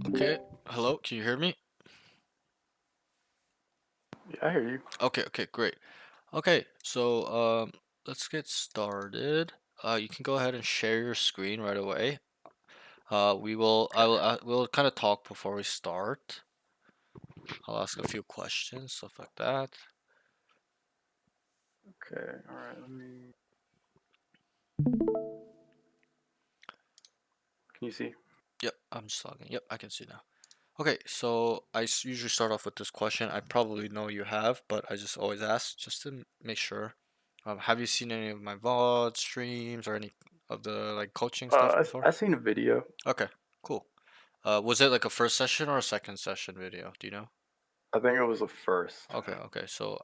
Okay. Hello, can you hear me? Yeah, I hear you. Okay, great. Okay, so let's get started. You can go ahead and share your screen right away. We'll kind of talk before we start. I'll ask a few questions, stuff like that. Okay, all right. Let me. Can you see? Yep, I'm just logging. Yep, I can see now. Okay, so usually start off with this question. I probably know you have, but I just always ask just to make sure. Have you seen any of my VOD streams or any of the like coaching stuff before? I seen a video. Okay, cool. Was it like a first session or a second session video? Do you know? I think it was a first. Okay. So,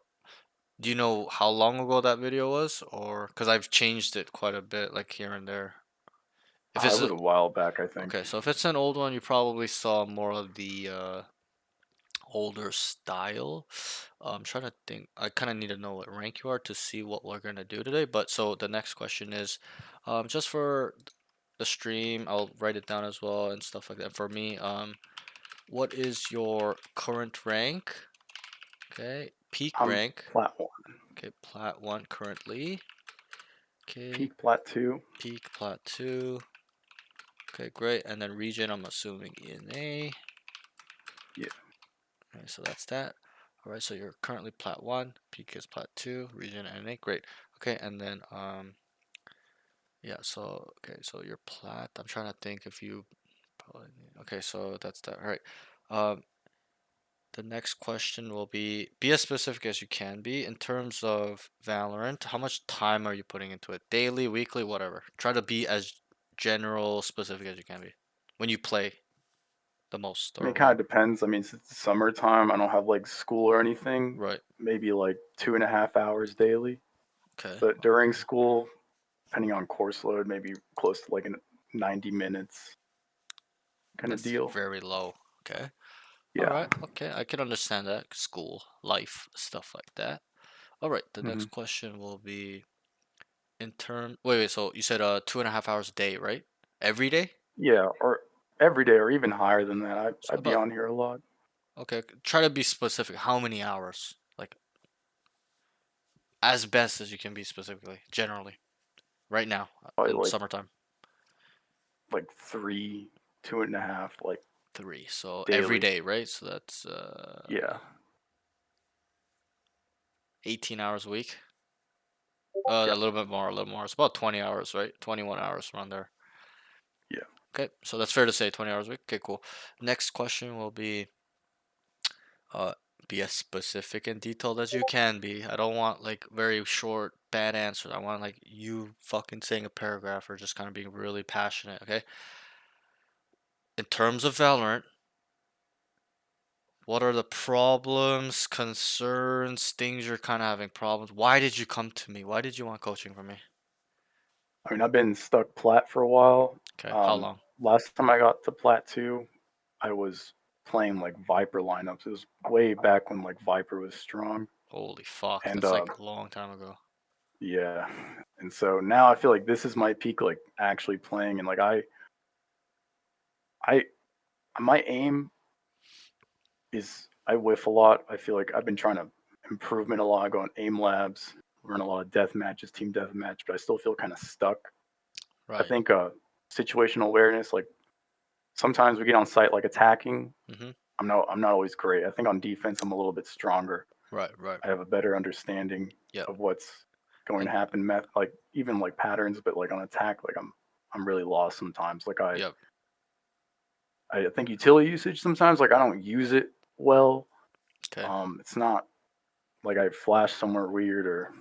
do you know how long ago that video was, or because I've changed it quite a bit, like here and there. If It it's was a while back, I think. okay, so if it's an old one, you probably saw more of the older style. I'm trying to think. I kind of need to know what rank you are to see what we're gonna do today. But so the next question is, just for the stream, I'll write it down as well and stuff like that. For me, what is your current rank? Okay, peak I'm rank. Plat 1. Okay, Plat 1 currently. Okay, Peak Plat 2. peak Plat 2. Okay, great. And then region, I'm assuming ENA. Yeah. Okay, so that's that. All right, so you're currently Plat 1, peak is Plat 2, region ENA. Great. Okay, and then yeah, so okay, so you're Plat. I'm trying to think if you probably okay, so that's that. All right. Um, the next question will be as specific as you can be in terms of Valorant. How much time are you putting into it? Daily, weekly, whatever. Try to be as general specific as you can be when you play the most I mean, or it kind when of depends. I mean, since it's summertime, I don't have like school or anything. right. Maybe like 2.5 hours daily. Okay. But during school, depending on course load, maybe close to like 90 minutes kind of That's deal. very low. Okay. All Yeah. right. Okay. I can understand that. School, life, stuff like that. All right. The hmm next question will be in term. Wait. So you said 2.5 hours a day, right? Every day? Yeah. Or every day, or even higher than that. So I'd be about on here a lot. okay. Try to be specific. How many hours? Like as best as you can be specifically, generally, right now Probably in summertime. like three, 2.5, like 3. So every daily. day, right? So that's Yeah. 18 hours a week. A Yep. little bit more, a little more. It's about 20 hours, right? 21 hours around there. Yeah. Okay, so that's fair to say 20 hours a week. Okay, cool. Next question will uh be as specific and detailed as you can be. I don't want like very short, bad answers. I want like you fucking saying a paragraph or just kind of being really passionate, okay? In terms of Valorant, what are the problems, concerns, things you're kind of having problems? Why did you come to me? Why did you want coaching from me? I mean, I've been stuck Plat for a while. Okay, how long? Last time I got to Plat 2, I was playing like Viper lineups. It was way back when like Viper was strong. Holy fuck, And that's like a long time ago. yeah. And so now I feel like this is my peak, like actually playing. And like I, my aim is I whiff a lot. I feel like I've been trying to improvement a lot. I go on aim labs, run a lot of death matches, team death match, but I still feel kind of stuck. I Right. think situational awareness, like sometimes we get on site like attacking. Mm-hmm. I'm not always great. I think on defense I'm a little bit stronger. Right. I have a better understanding Yep. of what's going to And happen, like even like patterns, but like on attack, like I'm really lost sometimes. Like yep. I think utility usage sometimes like I don't use it well. Okay. It's not like I flash somewhere weird or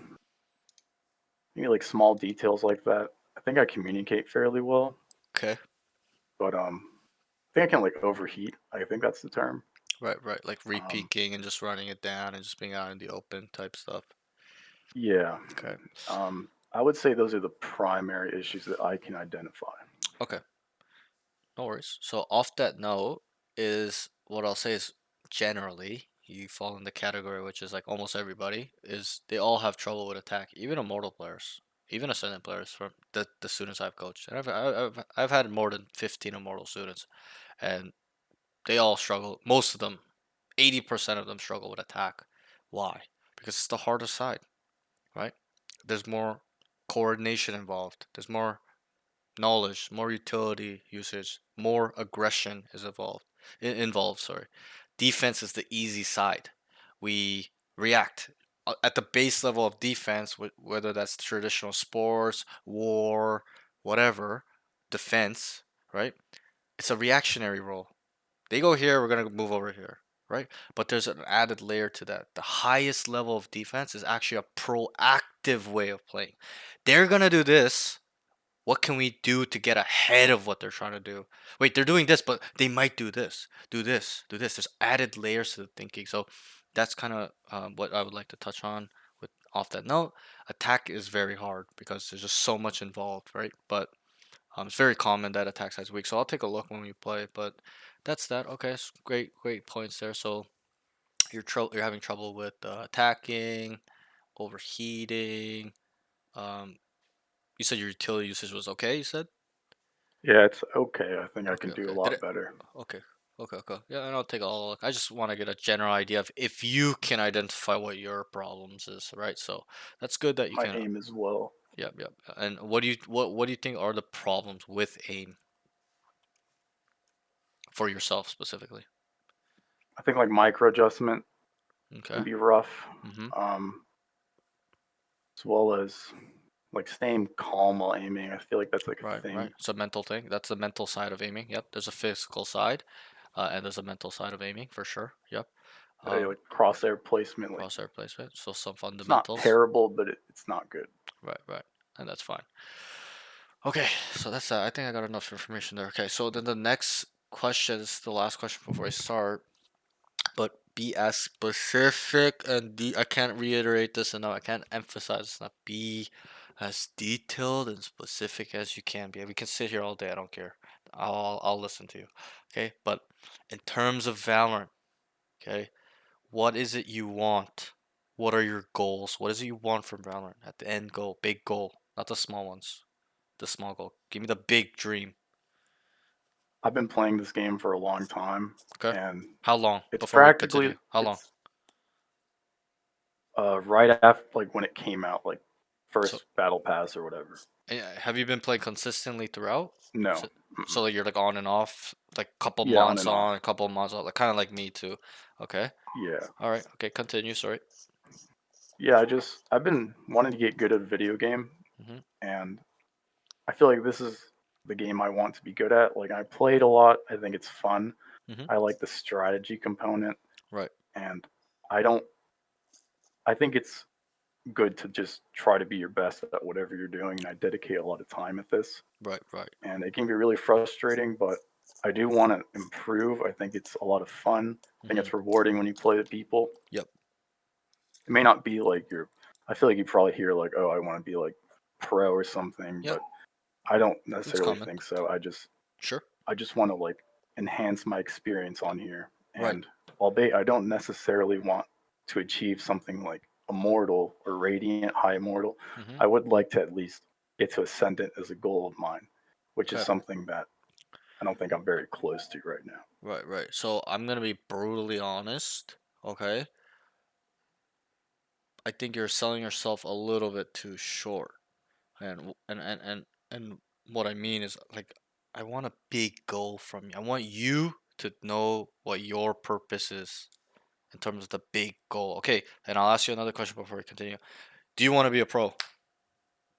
maybe like small details like that. I think I communicate fairly well, Okay. but I think I can like overheat. I think that's the term. Right. Like Um, repeaking and just running it down and just being out in the open type stuff. yeah. Okay. I would say those are the primary issues that I can identify. Okay. No worries. So off that note is what I'll say is generally you fall in the category which is like almost everybody is they all have trouble with attack, even immortal players, even ascendant players from the students I've coached. And I've had more than 15 immortal students, and They all struggle. Most of them, 80% of them struggle with attack. Why? Because it's the harder side, right? There's more coordination involved. There's more knowledge, more utility usage, more aggression is involved. Sorry, defense is the easy side. We react at the base level of defense, whether that's traditional sports, war, whatever, defense, right? It's a reactionary role. They go here, we're gonna move over here, right? But there's an added layer to that. The highest level of defense is actually a proactive way of playing. They're gonna do this, what can we do to get ahead of what they're trying to do? Wait, they're doing this, but they might do this, do this, do this. There's added layers to the thinking. So that's kind of what I would like to touch on with off that note. Attack is very hard because there's just so much involved, right? But it's very common that attack side's weak. So I'll take a look when we play. But that's that. Okay, great, great points there. So you're having trouble with attacking, overheating. Um, you said your utility usage was okay. You said. Yeah, it's okay. I think I Okay, can do okay. a Did lot it? better. Okay, okay, okay. Yeah, and I'll take a look. I just want to get a general idea of if you can identify what your problems is, right? So that's good that you My can. aim as well. Yep, yep. And what do you think are the problems with aim for yourself specifically? I think like micro adjustment can Okay. be rough, Mm-hmm. um, as well as like staying calm while aiming. I feel like that's like a Right, right. thing. It's a mental thing. That's the mental side of aiming. Yep. There's a physical side, and there's a mental side of aiming for sure. Yep. Like crosshair placement, like Crosshair placement. So some it's not fundamentals. terrible, but it's not good. Right, right. And that's fine. Okay, so that's that. I think I got enough information there. Okay, so then the next question is the last question before I start, but be as specific and I can't reiterate this enough. I can't emphasize this enough. Be as detailed and specific as you can be. We can sit here all day. I don't care. I'll listen to you. Okay, but in terms of Valorant, okay, what is it you want? What are your goals? What is it you want from Valorant at the end goal, big goal, not the small ones, the small goal. Give me the big dream. I've been playing this game for a long time, Okay. and How long it's before we practically continue? How long? it's right after like when it came out, like So, first battle pass or whatever. have you been playing consistently throughout? No, So, mm-mm. so like you're like on and off, like couple Yeah, on months and off. on, a couple months off, like kind of like me too. Okay. Yeah, All right. Okay. Continue. Sorry. yeah. I've been wanting to get good at a video game, Mhm. and I feel like this is the game I want to be good at. Like I played a lot. I think it's fun. Mhm. I like the strategy component, Right. and I don't. I think it's good to just try to be your best at whatever you're doing, and I dedicate a lot of time at this. Right. Right. And it can be really frustrating, but I do want to improve. I think it's a lot of fun. I think Mhm. it's rewarding when you play with people. Yep. It may not be like your. I feel like you probably hear like, "Oh, I want to be like pro or something," Yep. but I don't It's necessarily common. think so. Sure. I just want to like enhance my experience on here. Right. And albeit I don't necessarily want to achieve something like immortal or radiant, high immortal, Mhm. I would like to at least get to ascendant as a goal of mine, which is Okay. something that I don't think I'm very close to right now. Right. Right. So I'm gonna be brutally honest. Okay. I think you're selling yourself a little bit too short. And what I mean is like I want a big goal from you. I want you to know what your purpose is in terms of the big goal. Okay, and I'll ask you another question before we continue. Do you want to be a pro?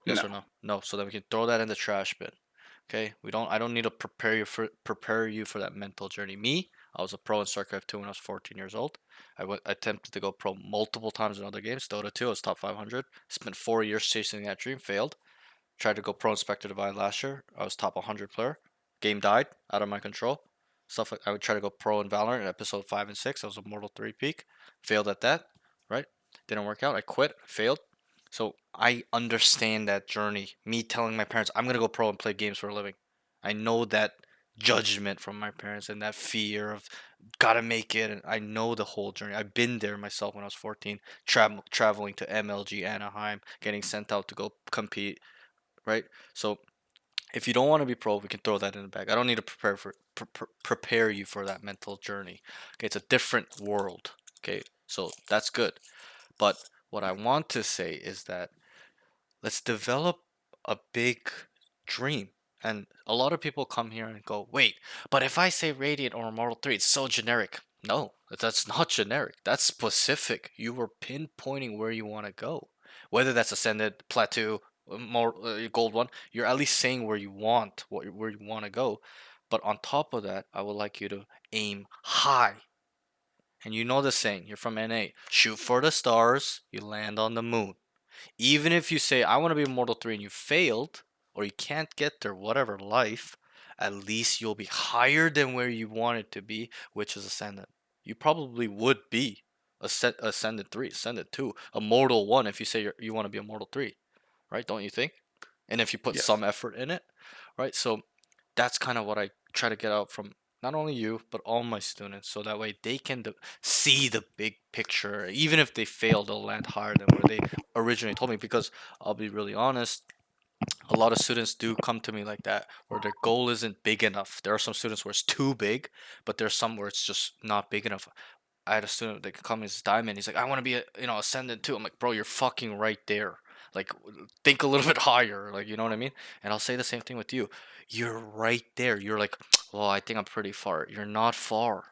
Yes No, or no? No. So then we can throw that in the trash bin. Okay, we don't. I don't need to prepare you for that mental journey. Me, I was a pro in StarCraft 2 when I was 14 years old. Attempted to go pro multiple times in other games. Dota 2, I was top 500. Spent 4 years chasing that dream. Failed. Tried to go pro Inspector Divide last year. I was top 100 player. Game died out of my control. Stuff like I would try to go pro in Valorant in episode 5 and 6. I was a Mortal 3 peak. Failed at that, right? Didn't work out. I quit. Failed. So I understand that journey. Me telling my parents, I'm going to go pro and play games for a living. I know that judgment from my parents and that fear of gotta make it. And I know the whole journey. I've been there myself when I was 14, traveling to MLG Anaheim, getting sent out to go compete, right? So If you don't want to be pro, we can throw that in the bag. I don't need to prepare you for that mental journey. Okay, it's a different world. Okay, so that's good. But what I want to say is that let's develop a big dream. And a lot of people come here and go, wait, but if I say Radiant or Immortal 3, it's so generic. No, that's not generic. That's specific. You were pinpointing where you want to go. Whether that's Ascended, Plateau, more Gold one, you're at least saying where you want, where you want to go. But on top of that, I would like you to aim high. And you know the saying, you're from NA. Shoot for the stars, you land on the moon. Even if you say, I want to be Immortal 3 and you failed, or you can't get there, whatever life, at least you'll be higher than where you wanted to be, which is Ascendant. You probably would be Ascendant 3, Ascendant 2, Immortal 1 if you say you want to be Immortal 3, right? Don't you think? And if you put Yes. some effort in it, right? So that's kind of what I try to get out from not only you but all my students, so that way they can see the big picture. Even if they fail, they'll land higher than where they originally told me. Because I'll be really honest, a lot of students do come to me like that, where their goal isn't big enough. There are some students where it's too big, but there's some where it's just not big enough. I had a student that could come as diamond. He's like, I want to be a ascendant too. I'm like, bro, you're fucking right there. Like, think a little bit higher. Like, you know what I mean? And I'll say the same thing with you. You're right there. You're like, well, I think I'm pretty far. You're not far.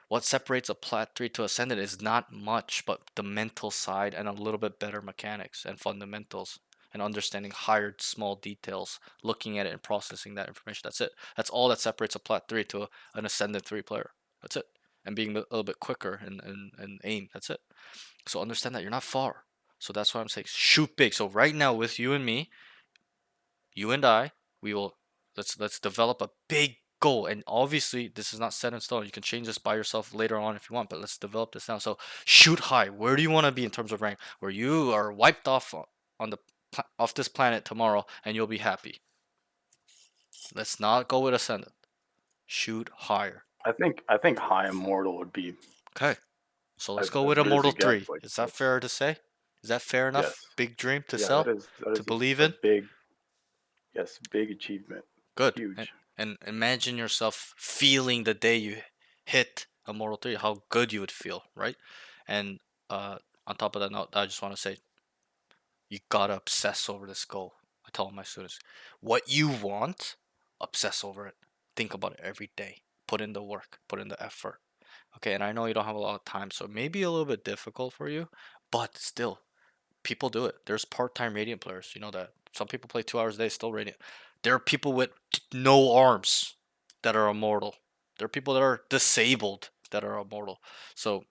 What separates a Plat 3 to Ascendant is not much, but the mental side and a little bit better mechanics and fundamentals and understanding higher small details, looking at it and processing that information. That's it. That's all that separates a Plat 3 to an Ascendant 3 player. That's it. And being a little bit quicker and aim. That's it. So understand that you're not far. So that's why I'm saying shoot big. So right now with you and me, you and I, we will let's develop a big goal. And obviously, this is not set in stone. You can change this by yourself later on if you want, but let's develop this now. So shoot high. Where do you want to be in terms of rank? Where you are wiped off on the off this planet tomorrow, and you'll be happy. Let's not go with ascendant. Shoot higher. I think high immortal would be Okay. So let's go as with good as Immortal it gets. 3. Like Is that that's fair to say? Is that fair yes, enough? Big dream to yeah. sell? That To is believe a in? big yes, big achievement, Good. huge. And imagine yourself feeling the day you hit Immortal 3, how good you would feel, right? And on top of that note, I just want to say you gotta obsess over this goal. I tell my students, what you want, obsess over it. Think about it every day. Put in the work, put in the effort. Okay, and I know you don't have a lot of time, so it may be a little bit difficult for you, but still, people do it. There's part-time Radiant players. You know that. Some people play 2 hours a day, still Radiant. There are people with no arms that are immortal. There are people that are disabled that are immortal. So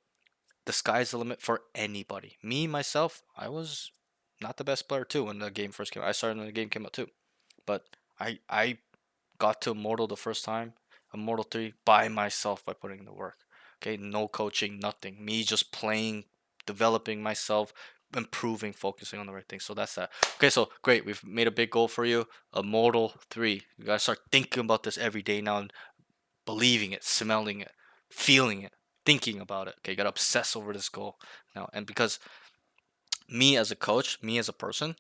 the sky's the limit for anybody. Me, myself, I was not the best player too when the game first came out. I started when the game came out too. But I got to Immortal the first time, Immortal 3 by myself by putting in the work. Okay, no coaching, nothing. Me just playing, developing myself, improving, focusing on the right thing. So that's that. Okay, so great. We've made a big goal for you. Immortal 3. You gotta start thinking about this every day now and believing it, smelling it, feeling it, thinking about it. Okay, you gotta obsess over this goal now. And because me as a coach, me as a person,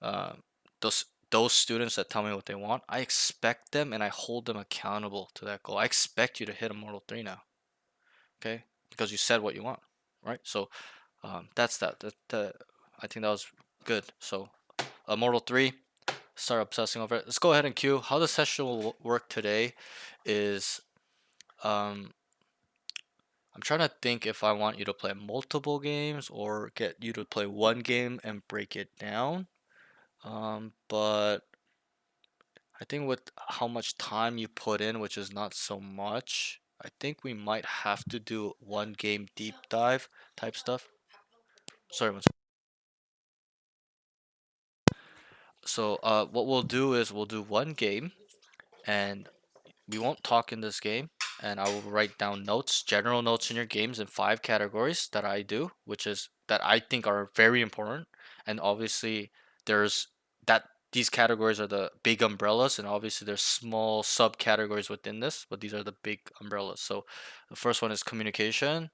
uh, those students that tell me what they want, I expect them and I hold them accountable to that goal. I expect you to hit Immortal 3 now, okay? Because you said what you want, right? So that's that. I think that was good. So Immortal 3, start obsessing over it. Let's go ahead and queue. How the session will work today is um, I'm trying to think if I want you to play multiple games or get you to play one game and break it down. But I think with how much time you put in, which is not so much, I think we might have to do one game deep dive type stuff. Sorry, so what we'll do is we'll do one game, and we won't talk in this game, and I will write down notes, general notes in your games in 5 categories that I do, which is that I think are very important. And obviously, there's that these categories are the big umbrellas, and obviously there's small subcategories within this, but these are the big umbrellas. So the first one is communication,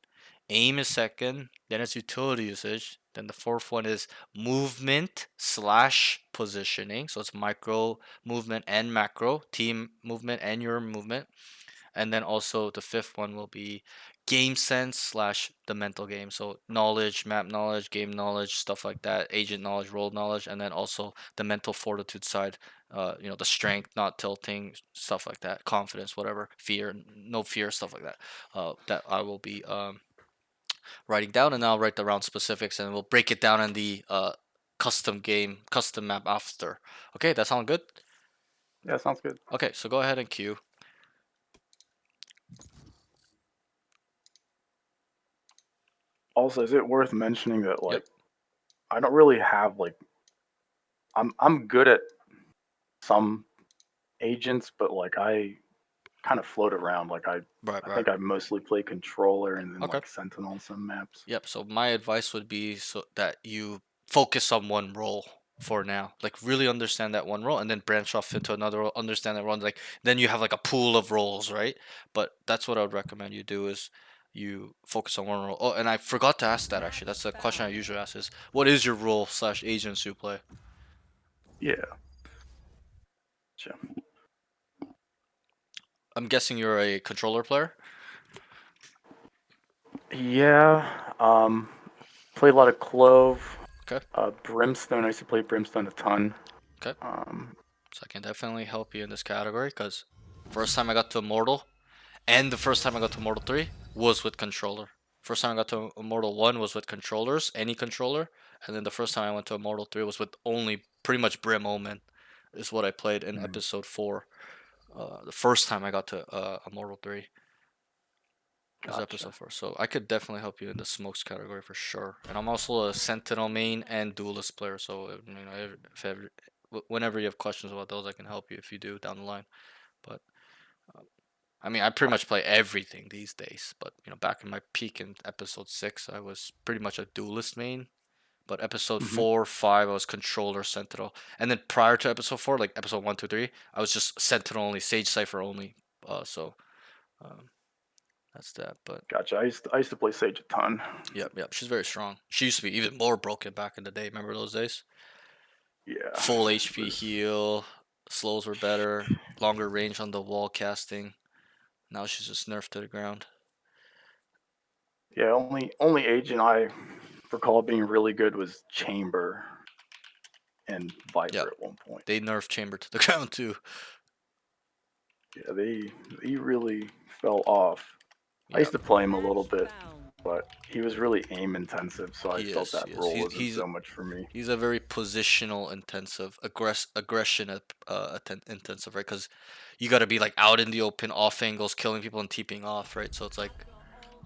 Aim is second. Then it's utility usage. Then the fourth one is movement slash positioning. So it's micro movement and macro, team movement and your movement. And then also the fifth one will be game sense slash the mental game. So knowledge, map knowledge, game knowledge, stuff like that, agent knowledge, role knowledge, and then also the mental fortitude side. The strength, not tilting, stuff like that, confidence, whatever, fear, no fear, stuff like that. That I will be writing down, and I'll write the round specifics, and we'll break it down in the custom map after. Okay, that sound good? Yeah, sounds good. Okay, so go ahead and queue. Also, is it worth mentioning that Yep. like I don't really have like I'm good at some agents, but like I kind of float around. Like Right, I right. think I mostly play controller and then Okay. like sentinel on some maps. Yep. So my advice would be so that you focus on one role for now. Like really understand that one role and then branch off into another role, understand that one. Like then you have like a pool of roles, right? But that's what I would recommend you do is you focus on one role. Oh, and I forgot to ask that actually. That's the question I usually ask is what is your role slash agents you play? Yeah. Sure. I'm guessing you're a controller player. Yeah. Played a lot of Clove. Okay. Brimstone. I used to play Brimstone a ton. Okay. Um, So I can definitely help you in this category because first time I got to Immortal and the first time I got to Immortal 3 was with controller. First time I got to Immortal 1 was with controllers, any controller, and then the first time I went to Immortal 3 was with only pretty much Brim Omen is what I played in mm, episode 4. The first time I got to Immortal 3 was gotcha. episode 4. So I could definitely help you in the smokes category for sure. And I'm also a Sentinel main and Duelist player, so whenever you have questions about those, I can help you if you do down the line. But I mean, I pretty I, much play everything these days, but back in my peak in episode 6, I was pretty much a duelist main. But episode hmm 4, 5, I was controller sentinel, and then prior to episode 4, like episode 1, 2, 3, I was just sentinel only, sage cipher only. So um, that's that. But Gotcha. I used to play Sage a ton. yep, yep, she's very strong. She used to be even more broken back in the day. Remember those days? Yeah. Full It HP was. heal, slows were better, longer range on the wall casting. Now she's just nerfed to the ground. Yeah. Only agent I recall being really good was Chamber and Viper Yep, at one point. they nerfed chamber to the ground too. Yeah, they really fell off. I Yeah, used to play him a little bit, but he was really aim intensive, so I he felt is. that He is. role wasn't so much for me. He's a very positional intensive, aggression intensive, right? Because you got to be like out in the open, off angles, killing people and teeping off, right? So it's like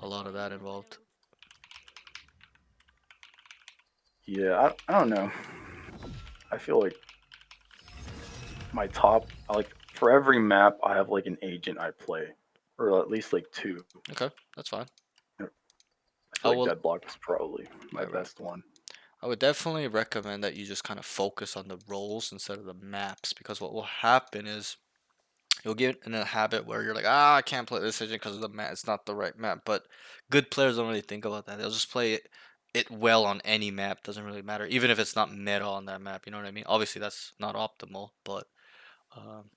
a lot of that involved. Yeah, I don't know. I feel like my top, I like for every map, I have like an agent I play, or at least like two. Okay, that's fine. I I feel like will. Deadlock was probably my Right, right. best one. I would definitely recommend that you just kind of focus on the roles instead of the maps because what will happen is you'll get in a habit where you're like, I can't play this agent because of the map. It's not the right map. But good players don't really think about that. They'll just play it well on any map. Doesn't really matter, even if it's not meta on that map. You know what I mean? Obviously, that's not optimal, but um,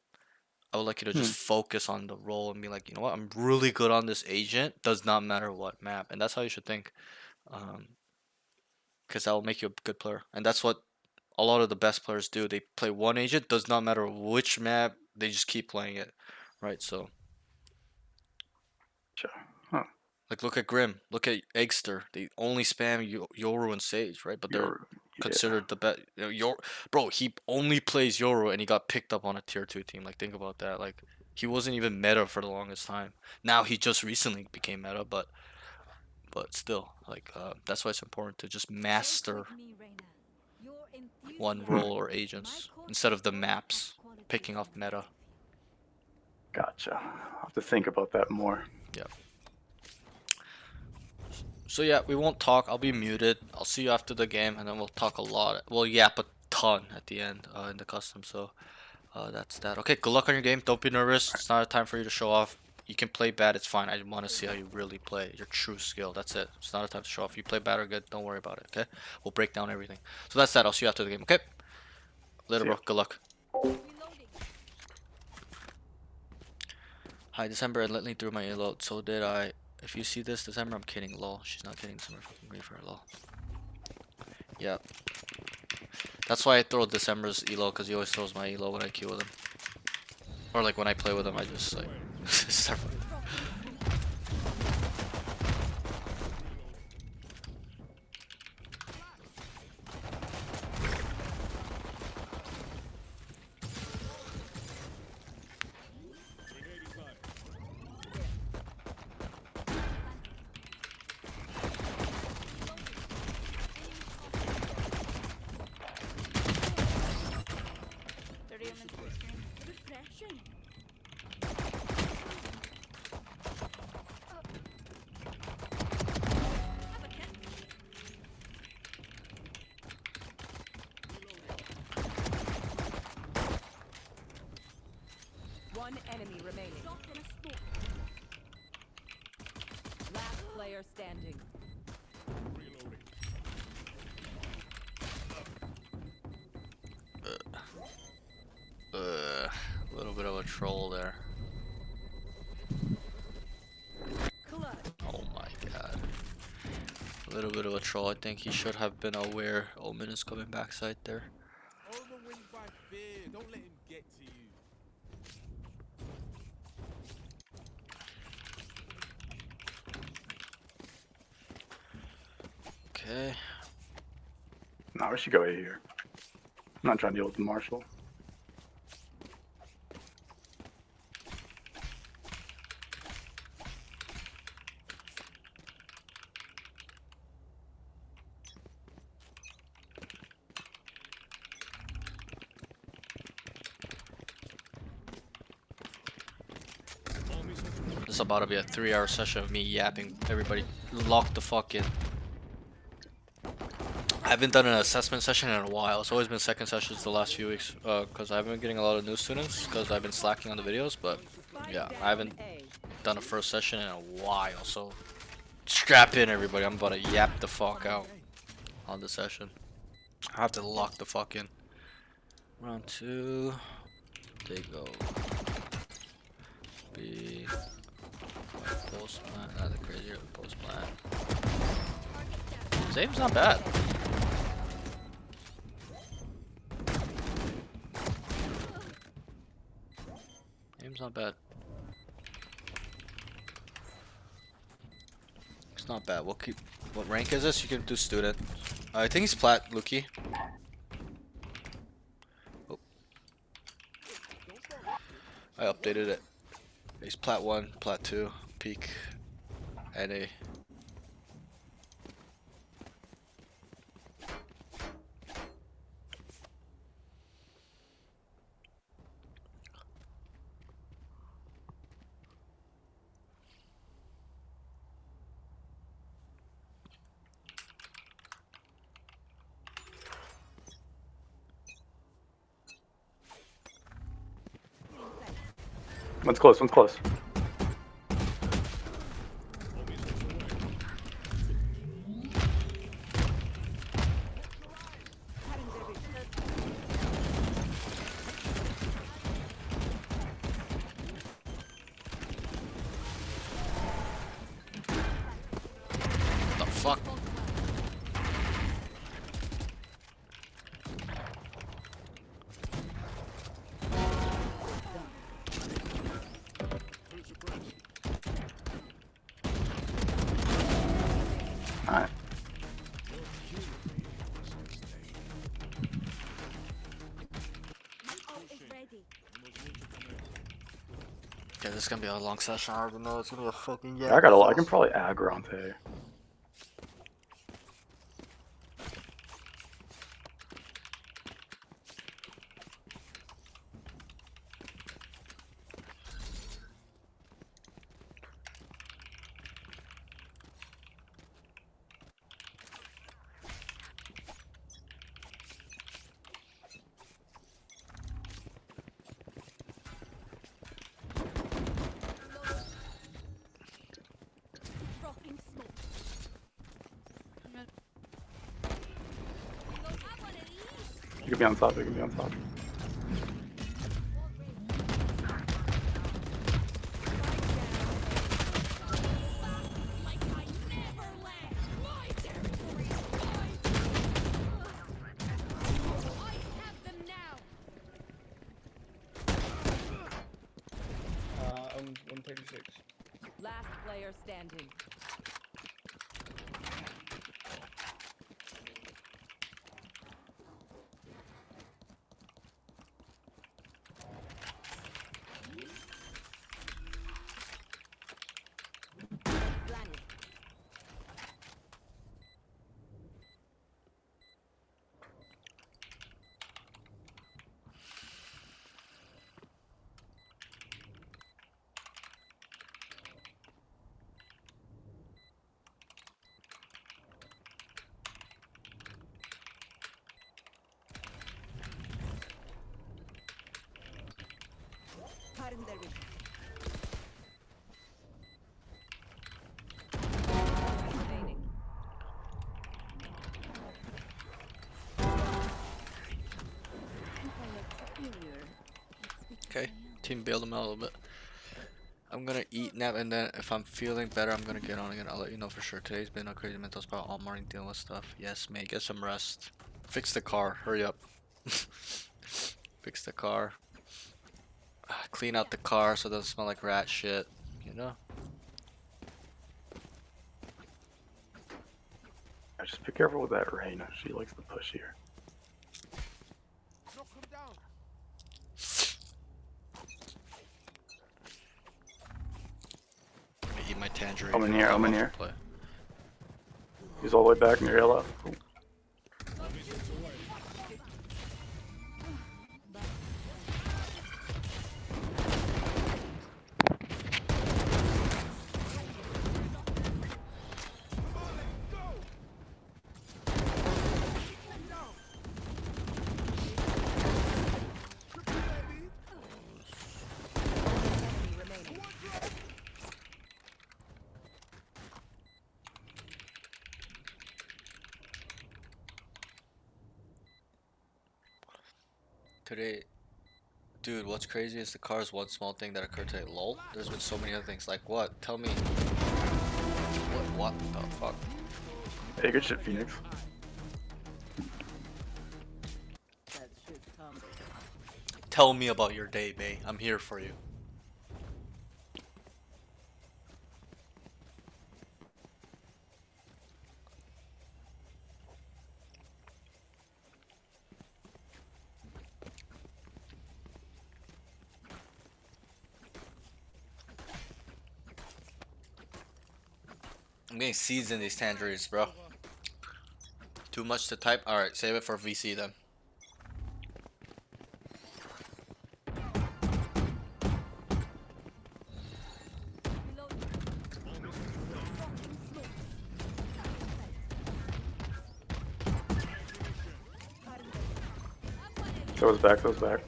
I would like you to just Hmm. focus on the role and be like, you know what, I'm really good on this agent. Does not matter what map, and that's how you should think, um, because that will make you a good player. And that's what a lot of the best players do. They play one agent. Does not matter which map. They just keep playing it, right? So. Sure. Huh. Like look at Grim, look at Eggster. They only spam Yoru and Sage, right? But they're You're, yeah. considered the best. Bro, he only plays Yoru and he got picked up on a tier 2 team. Like think about that. Like he wasn't even meta for the longest time. Now he just recently became meta, but still, like that's why it's important to just master one Hmm. role or agents instead of the maps picking off meta. Gotcha. I'll have to think about that more. Yeah. So yeah, we won't talk. I'll be muted. I'll see you after the game, and then we'll talk a lot. Well, yap a ton at the end in the custom. So that's that. Okay, good luck on your game. Don't be nervous. It's not a time for you to show off. You can play bad, it's fine. I want to see how you really play, your true skill. That's it. It's not a time to show off. You play bad or good, don't worry about it, okay? We'll break down everything. So that's that. I'll see you after the game, okay? Later, See ya. bro. Good luck. Hi, December, and let me through my elo. So did I. If you see this, December, I'm kidding. Lol. She's not kidding. December, fucking great for her. Lol. Yeah. That's why I throw December's elo, because he always throws my elo when I queue with him. Or like when I play with him, I just like start. One enemy remaining. Last player standing. A little bit of a troll there. Oh my god. A little bit of a troll. I think he should have been aware Omen is coming backside there. Overwhelmed by fear. Don't let him get to you. Okay. No, we should go here. I'm not trying to deal with the Marshall. This is about to be a 3-hour session of me yapping. Everybody lock the fuck in. I haven't done an assessment session in a while. It's always been second sessions the last few weeks because I haven't been getting a lot of new students because I've been slacking on the videos. But yeah, I haven't done a first session in a while. So strap in, everybody. I'm about to yap the fuck out on the session. I have to lock the fuck in. Round 2. They go B. Post plant. Not the crazier post plant. His aim's not bad. Aim's not bad. It's not bad. We'll keep. What rank is this? You can do student. I think he's plat, Luki. Oh. I updated it. He's plat 1, plat 2, peak, NA. One's close, one's close. What the fuck? Alright. Okay, this is gonna be a long session. I already know it's gonna be a fucking I got a lot. I can probably aggro on Tay. You could be on top. You could be on top. Like I never left. My territory. I have them now. 136. Last player standing. Planning. Cutting their vision. Remaining. Okay, team bailed him out a little bit. I'm gonna eat nap, and then if I'm feeling better, I'm gonna get on again. I'll let you know for sure. Today's been a crazy mental spot all morning dealing with stuff. Yes, mate, get some rest. Fix the car. Hurry up. Fix the car. Clean out the car so it doesn't smell like rat shit. You know? Just be careful with that Rain. She likes to push here. Knock him down. I'm gonna eat my tangerine. I'm in here, I'm in off here. Play. He's all the way back near your left. Cool. Enemy remaining. Today, dude, what's crazy is the car is one small thing that occurred today. Lol. There's been so many other things. Like what? Tell me. What the fuck? Hey, good shit, Phoenix. That should come. Tell me about your day, bae. I'm here for you. I'm getting seeds in these tangerines, bro. Too much to type? Alright, save it for VC then. Throw us back, throw us back.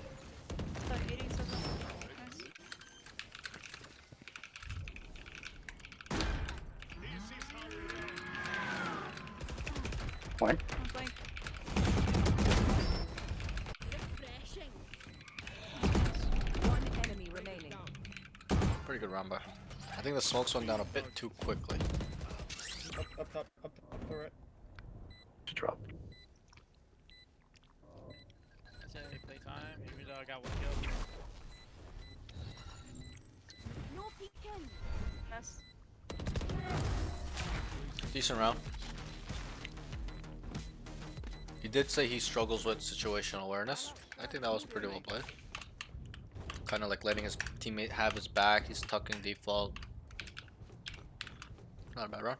Flank. One enemy remaining. Pretty good round, bro. I think the smokes went down a bit too quickly. Up top, up the right. She dropped. That's it, playtime, even though I got one kill. No peeking. Yes. Decent round. He did say he struggles with situational awareness. I think that was pretty well played. Kind of like letting his teammate have his back. He's tucking default. Not a bad run.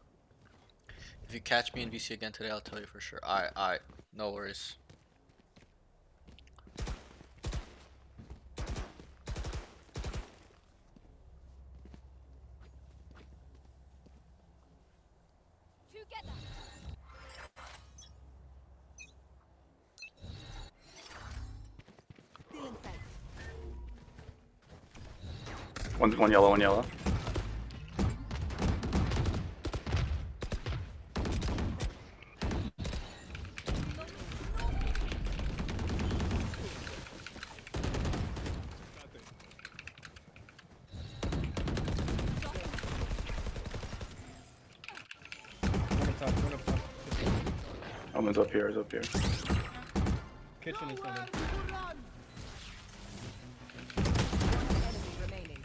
If you catch me in VC again today, I'll tell you for sure. Alright. No worries. Together. Still in sight. One yellow, one yellow. top, one up top. Omen's up here, is up here. Kitchen is coming. Enemy remaining.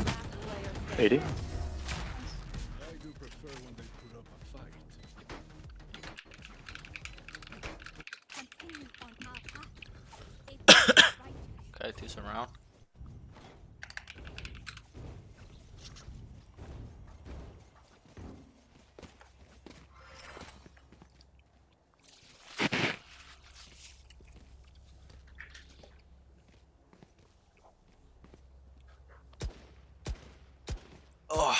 Last player standing. 80. I do prefer when they put up a fight. Continue on our path. It's right. Okay, decent round. Oh,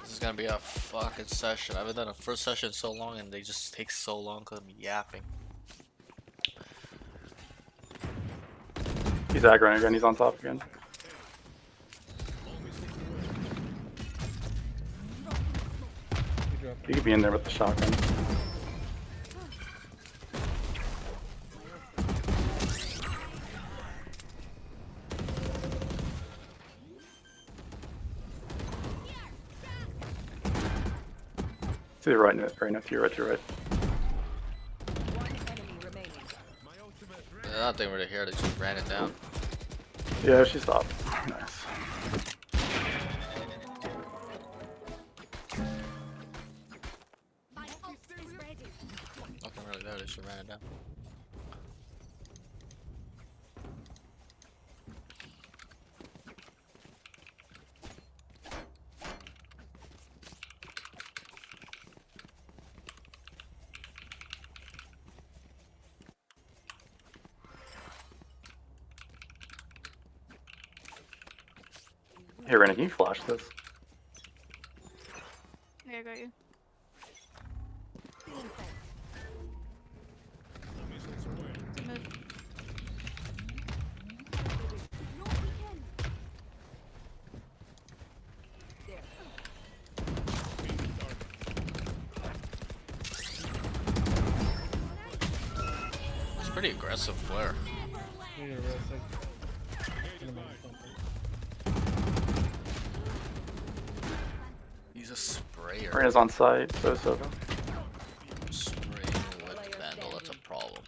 this is gonna be a fucking session. I haven't done a first session in so long, and they just take so long because I'm yapping. He's aggroing again, he's on top again. We drop. He could be in there with the shotgun. To your right, right next to your right, to your right. One enemy remaining. My ultimate They're not they were here. They just ran it down. Yeah, she stopped. Nice. My ult is ready. Nothing really there. They just ran it down. Hey, Rennie, can you flash this? Yeah, I got you. Feeling safe. Mid. No weekend. There. It's pretty aggressive flare. We need a real sec. Enemy something. He's a sprayer. Rena's on site, so Soto. Spraying with Vandal. That's a problem.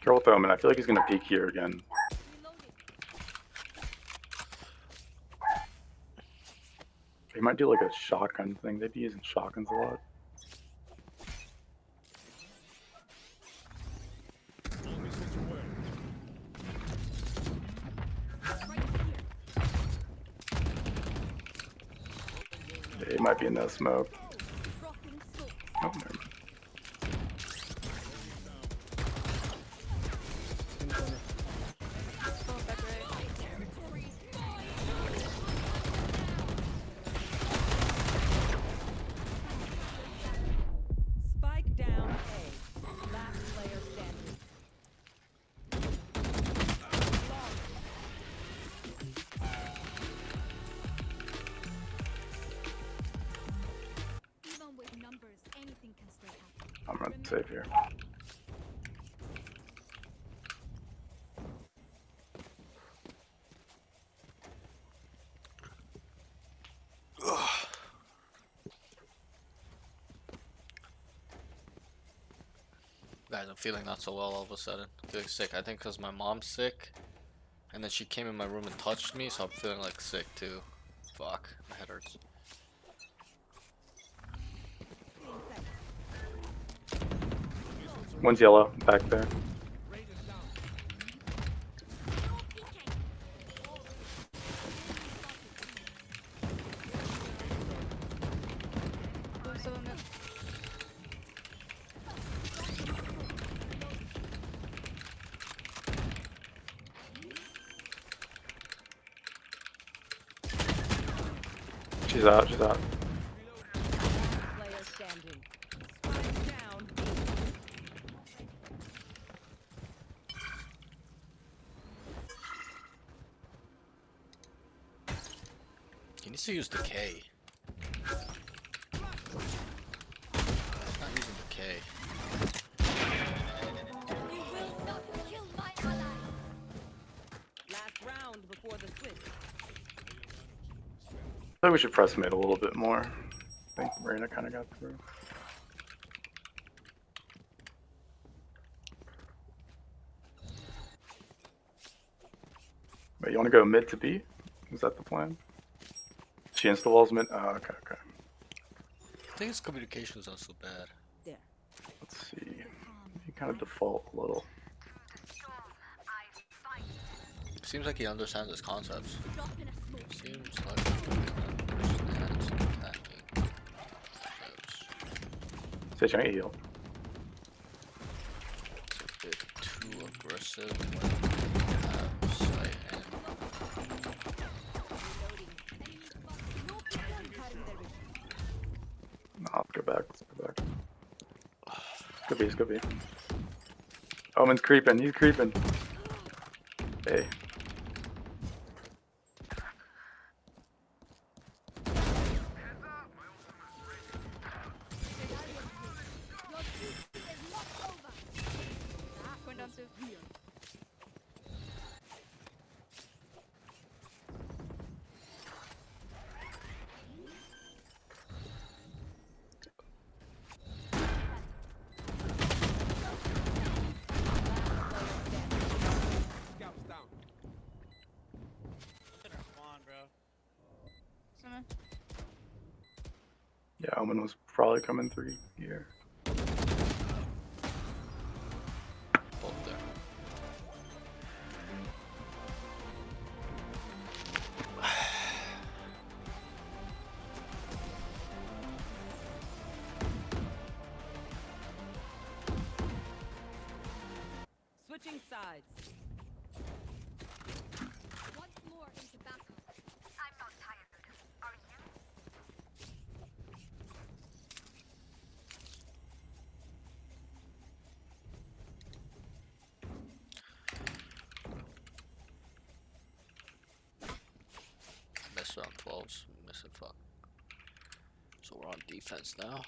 Carol with Omen, I feel like he's gonna peek here again. Reloading. He might do like a shotgun thing. They'd be using shotguns a lot. It might be in that smoke. Rocking smoke. Oh, never mind. In corner. Going back right. Spike down A. Last player standing. Even with numbers, anything can still happen. I'm running safe here. Guys, I'm feeling not so well all of a sudden. I'm feeling sick. I think because my mom's sick. And then she came in my room and touched me, so I'm feeling like sick too. Fuck, my head hurts. One's yellow, back there. Going still in mid. She's out. She's out. Player standing. Spike down. He needs to use decay. He's not using decay. You will not kill my ally. Last round before the switch. I think we should press mid a little bit more. I think Marina kind of got through. Wait, you want to go mid to B? Is that the plan? She insta walls mid. Oh, okay, okay. I think his communication is not so bad. Let's see. You kind of default a little. Seems like he understands his concepts. Seems like he understands attacking concepts. Say, trying to heal. It's a bit too aggressive when have sight and No, let's go back. Let's go back. Could be. It's could be. Omen's creeping. He's creeping. Hey. Going down 2. Scouts down. Hit our spawn, bro. Summon. Yeah, Omen was probably coming through here. both there. Switching sides. Once more into battle. I'm not tired. Are you? Missed round 12s. Missing fuck. So we're on defense now.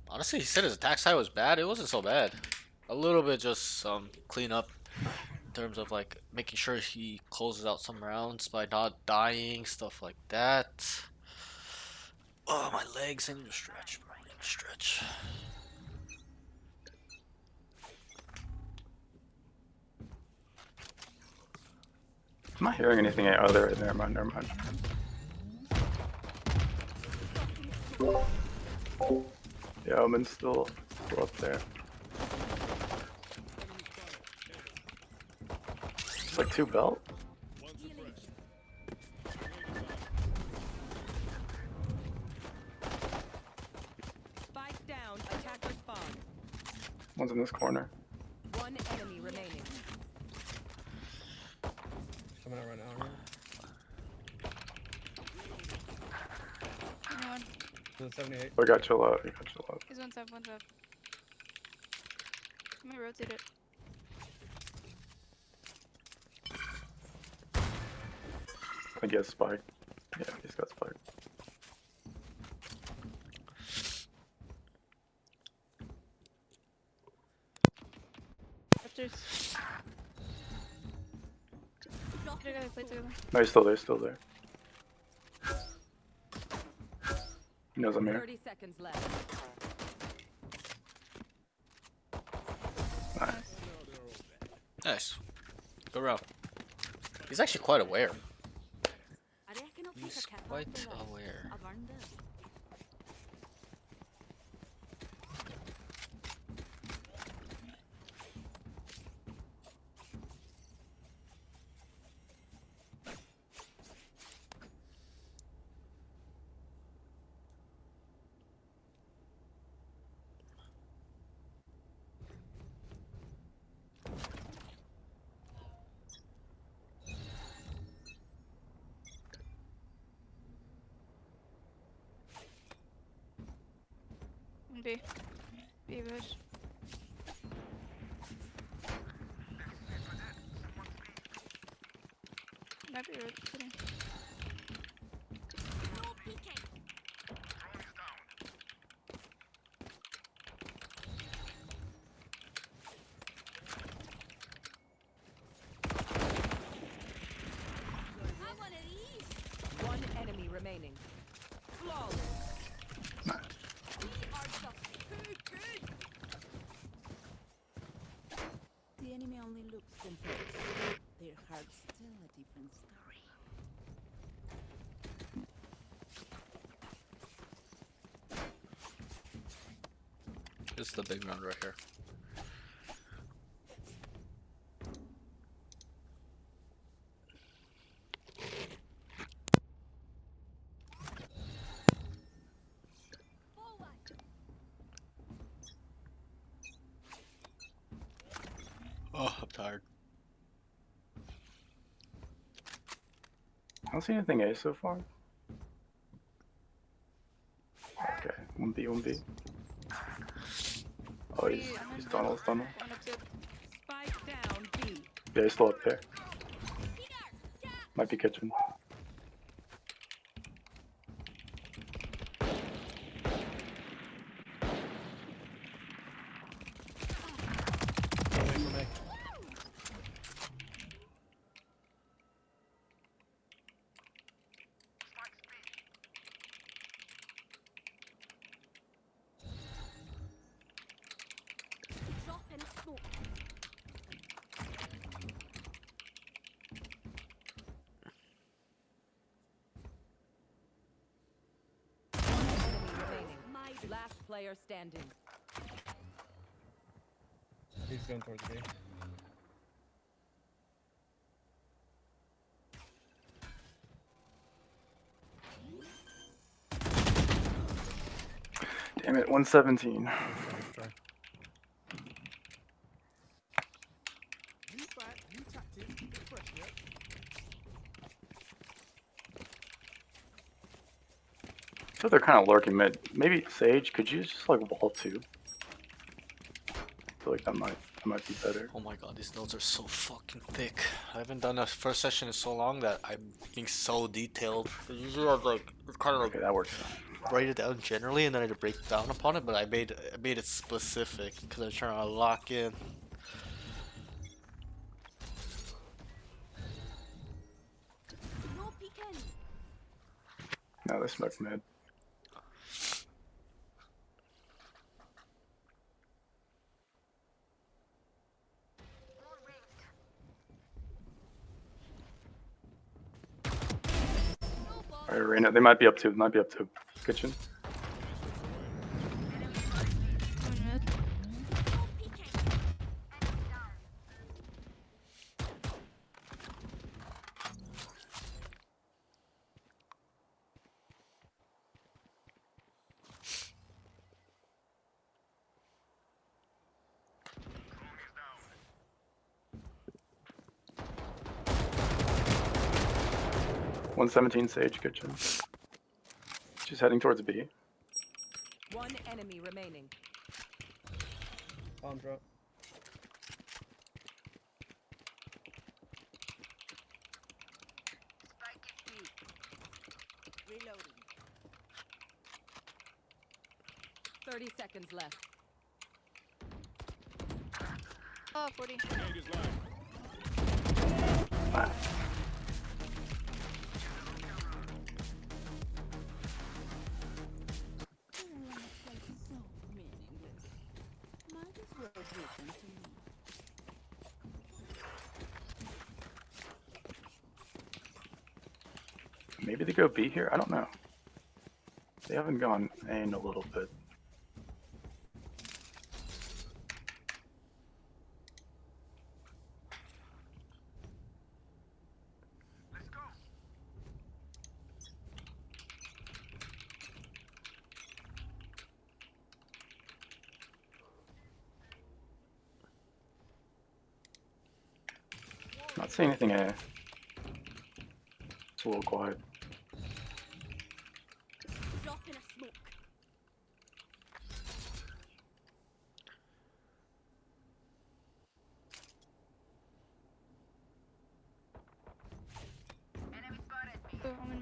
Honestly, he said his attack side was bad. It wasn't so bad. A little bit just clean up in terms of like making sure he closes out some rounds by not dying, stuff like that. Oh, my legs. I need to stretch, bro. I need to stretch. I'm not hearing anything. Oh, there. Never mind. Never mind. Yeah, Omen's still up there. It's like 2 belt. Spike down. Attacker spawn. One's in this corner. One enemy remaining. Coming out right now. Right? Anyone? The 78. We got chill out. We got chill out. He's 1 tap, 1 tap. Let me rotate it. I think he has spike. Yeah, he's got spike. Upstairs. Together, play together. No, he's still there. Still there. He knows I'm here. 30 seconds left. Nice. Nice. Go route. He's actually quite aware. He's quite aware. B. B push. Might be rotating. No peeking. I want to eat. One enemy remaining. Flawless. We are just too good. The enemy only looks confused. Their heart's still a different story. This is the big round right here. Forward. Oh, I'm tired. I don't see anything A so far. Okay, 1B, 1B. Oh, he's tunnel, he's tunnel. One up good. Spike down B. Yeah, he's still up there. Here. Yeah. Might be kitchen. Away from me. Drop in smoke. Enemy remaining. My Last player standing. He's going towards B. Damn it, 117. Nice try. New fight, new tactics, bit fresh, yeah? So they're kind of lurking mid. Maybe Sage, could you just like wall two? I feel like that might be better. Oh my god, these notes are so fucking thick. I haven't done a first session in so long that I'm being so detailed. Usually I'd like kind of like Okay, that works. write it down generally and then I'd break down upon it, but I made it specific because I was trying to lock in. no peeking. No, they smoke mid. No ball. Alright, Arena, they might be up to. Might be up to kitchen. One mid. No peeking. Down. 117 Sage kitchen. She's heading towards B. One enemy remaining. Bomb drop. Reloading. 30 seconds left. Oh, 40. Like so meaningless. Might as well listen to me. Maybe they go B here? I don't know. They haven't gone A in a little bit. Not seeing anything A. It's a little quiet. Drop in a smoke.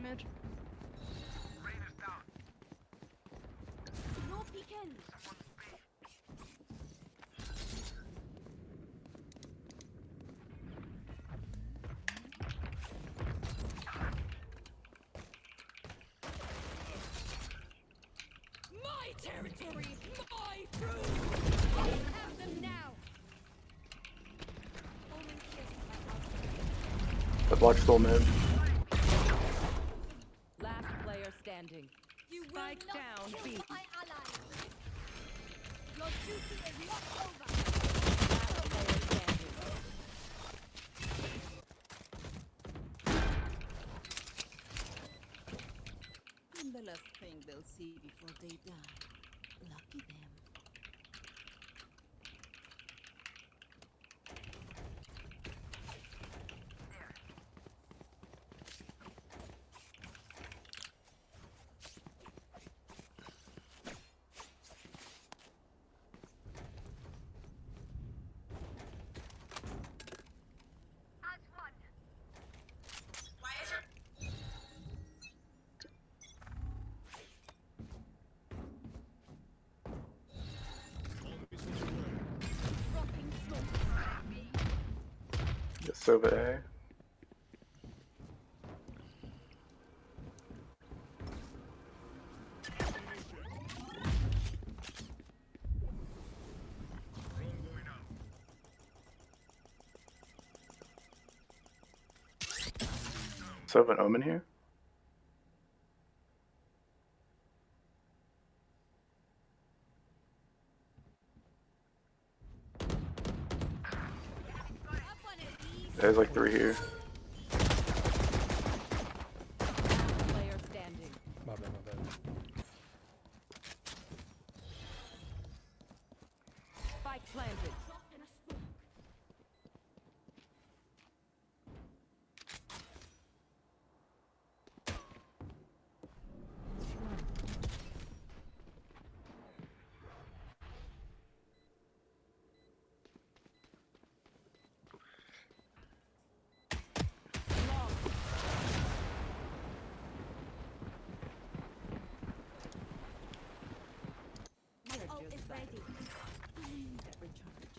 mid. No peeking. My territory, my fruit. Have them now. Omen piercing my The block's still mid. Last player standing. You will Spike not down, kill B. my allies. Your duty is not over. Last player standing. I'm the last thing they'll see before they die. Lucky them. As one. Dropping smoke. Yes, Sova A. Sova and Omen here. Have one of these. There's like 3 here. Last player standing. My bad, my bad. Spike planted. My ult is ready. That recharge.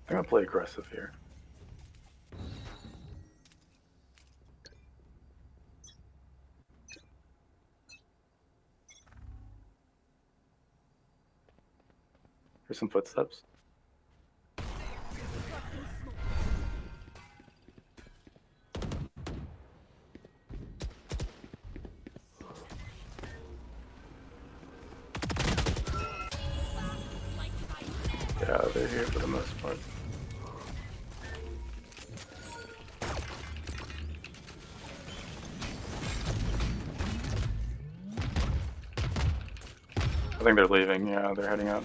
I'm gonna play aggressive here. Here's some footsteps. Yeah, they're here for the most part. I think they're leaving. Yeah, they're heading out.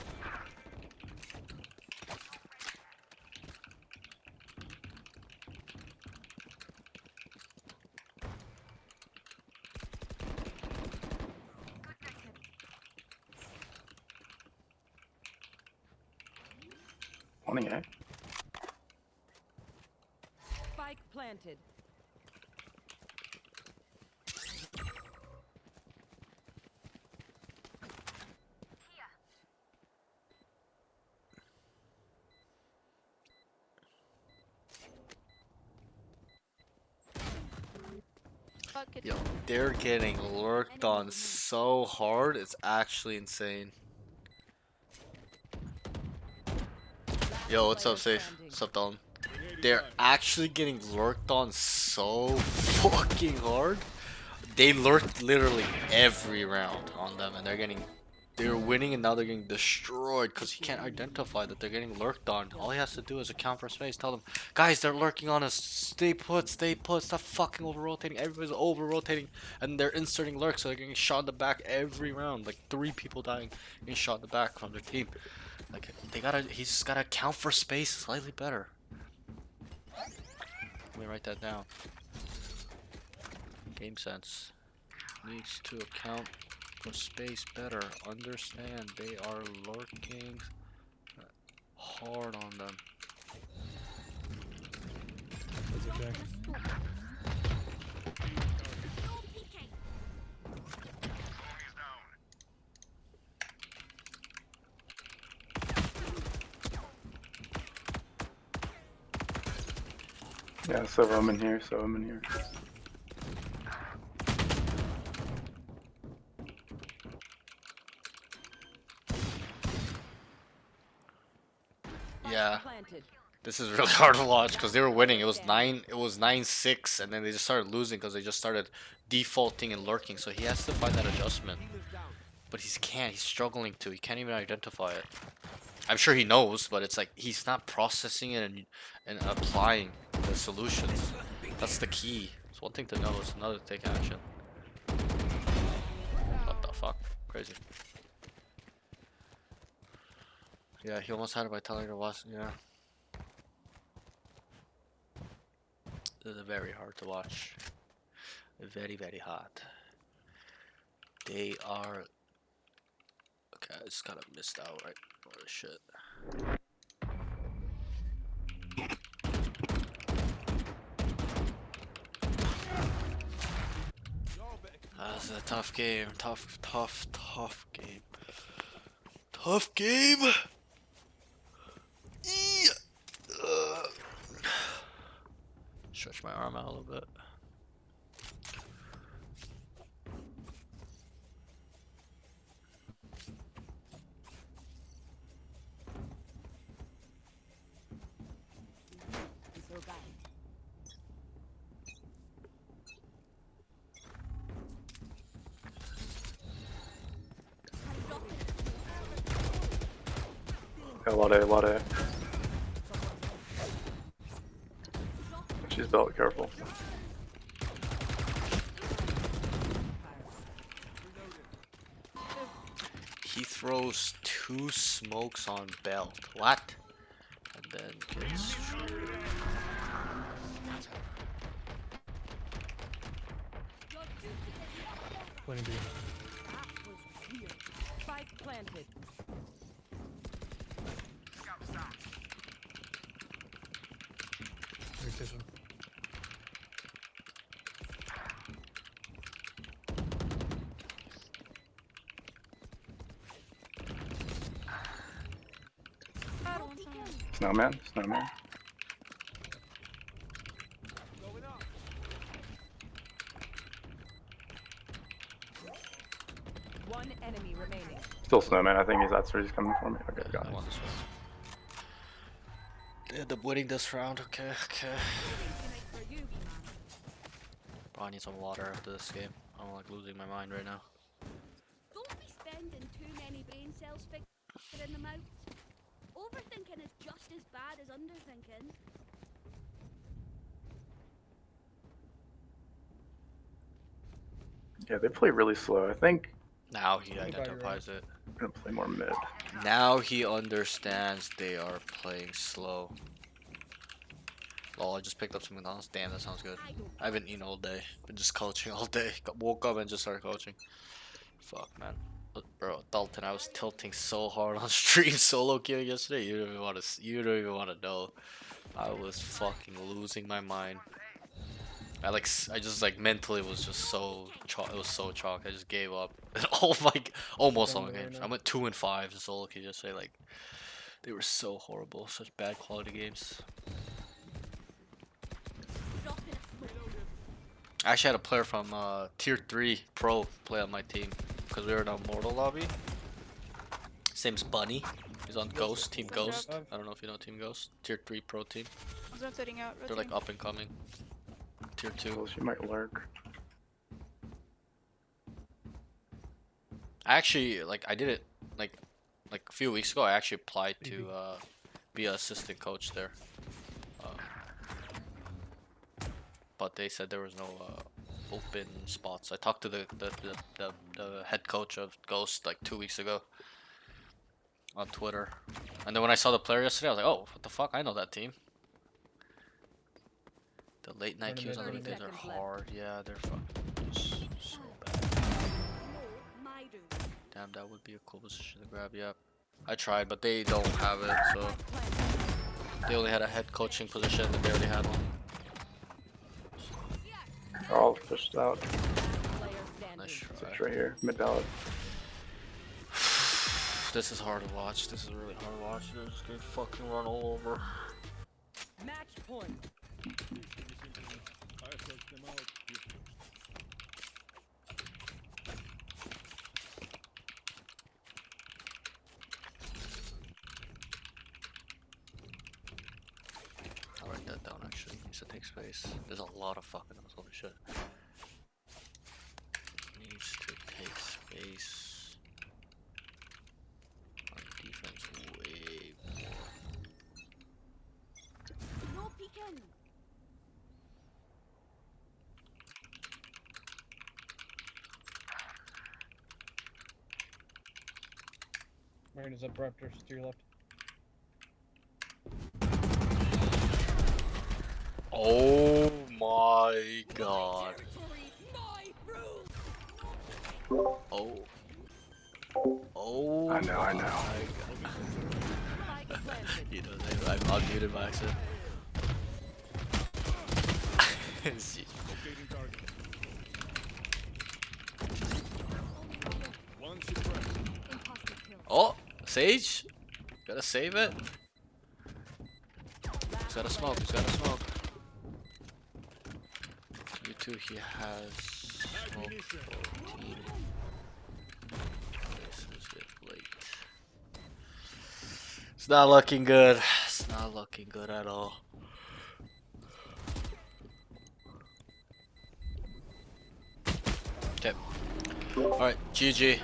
Morning, eh? Spike planted. Fuck it. Yo, they're getting lurked on so hard, it's actually insane. Yo, what's up, Safe? What's up, Dalton? They're actually getting lurked on so fucking hard. They lurked literally every round on them, and they're winning, and now they're getting destroyed because he can't identify that they're getting lurked on. All he has to do is account for space. Tell them, guys, they're lurking on us. Stay put, stay put. Stop fucking over rotating. Everybody's over rotating, and they're inserting lurks, so they're getting shot in the back every round. Like 3 people dying, getting shot in the back from their team. Like he's just gotta account for space slightly better. Let me write that down. Game sense needs to account for space better. Understand they are lurking hard on them. There's a check. No peeking. Yeah, so I'm in here, so I'm in here. Yeah, Planted. this is really hard to watch because they were winning. It was 9-6, and then they just started losing because they just started defaulting and lurking. So he has to find that adjustment, Healer's down. but he can't. He's struggling to. He can't even identify it. I'm sure he knows, but it's like he's not processing it and applying the solutions. That's the key. It's one thing to know, it's another to take action. What the fuck? Crazy. Yeah, he almost had it by telling her was. Yeah. This is very hard to watch. Very, very hard. They are. Okay, I just kind of missed out, right? Oh shit. Y'all better keep This is a tough game. Tough game. Tough game. Eee. Stretch my arm out a little bit. Survive. Got a lot of. She's belt, careful. He throws 2 smokes on belt. What? And then gets. Plenty B. That was weird. Spike planted. Precision. Snowman. going up. One enemy remaining. Still snowman. I think that's where he's coming for me. Okay, got I it. won this one. They end up winning this round. Okay. Probably need some water after this game. I'm like losing my mind right now. Don't be spending too many brain cells figuring them out. Overthinking is just as bad as underthinking. Yeah, they play really slow. I think Now he What about your identifies it. I'm gonna play more mid. Now he understands they are playing slow. Oh, I just picked up some McDonald's. Damn, that sounds good. I don't. I haven't eaten all day. Been just coaching all day. Woke up and just started coaching. Fuck, man. Bro, Dalton, I was tilting so hard on stream solo queuing yesterday. You don't even want to. You don't even want to know. I was fucking losing my mind. I just like mentally was just so chalk. It was so chalk. I just gave up. And oh my, almost all my games. I went 2 and 5 in solo queue yesterday. Like they were so horrible. Such bad quality games. Dropping a smoke. I actually had a player from tier 3 pro play on my team because we were in a mortal lobby. His name's Bunny. He's on Ghost, Team Ghost. I don't know if you know Team Ghost. Tier 3 pro team. I'm fading out. They're like up and coming. Tier 2. Well, she might lurk. I actually I did it like a few weeks ago. I actually applied to be an assistant coach there. But they said there was no open spots. I talked to the head coach of Ghost like 2 weeks ago on Twitter, and then when I saw the player yesterday, I was like, oh, what the fuck? I know that team. The late night queues on the Tournament. weekdays are 30 seconds left. hard. Yeah, they're fucking. Damn, that would be a cool position to grab. Yep. I tried, but they don't have it, so they only had a head coaching position, and they already had one. They're all pushed out. Nice try. Six right here, mid ballot. This is hard to watch. This is really hard to watch. They're just gonna fucking run all over. Match point. I searched them out. I'll write that down actually. Needs to take space. There's a lot of fucking those. Holy shit. Needs to take space. On defense way more. No peeking. Marina's up Raptors to your left. Oh my god. Oh. Oh. I know. my God. You know, I'm unmuted by accident. See. Locating target. One suppressed. Imposter kill. Oh, Sage. Gotta save it. He's gotta smoke. He's gotta smoke. You two, he has smoke 14. This is a bit late. It's not looking good. It's not looking good at all. Okay. Alright, GG.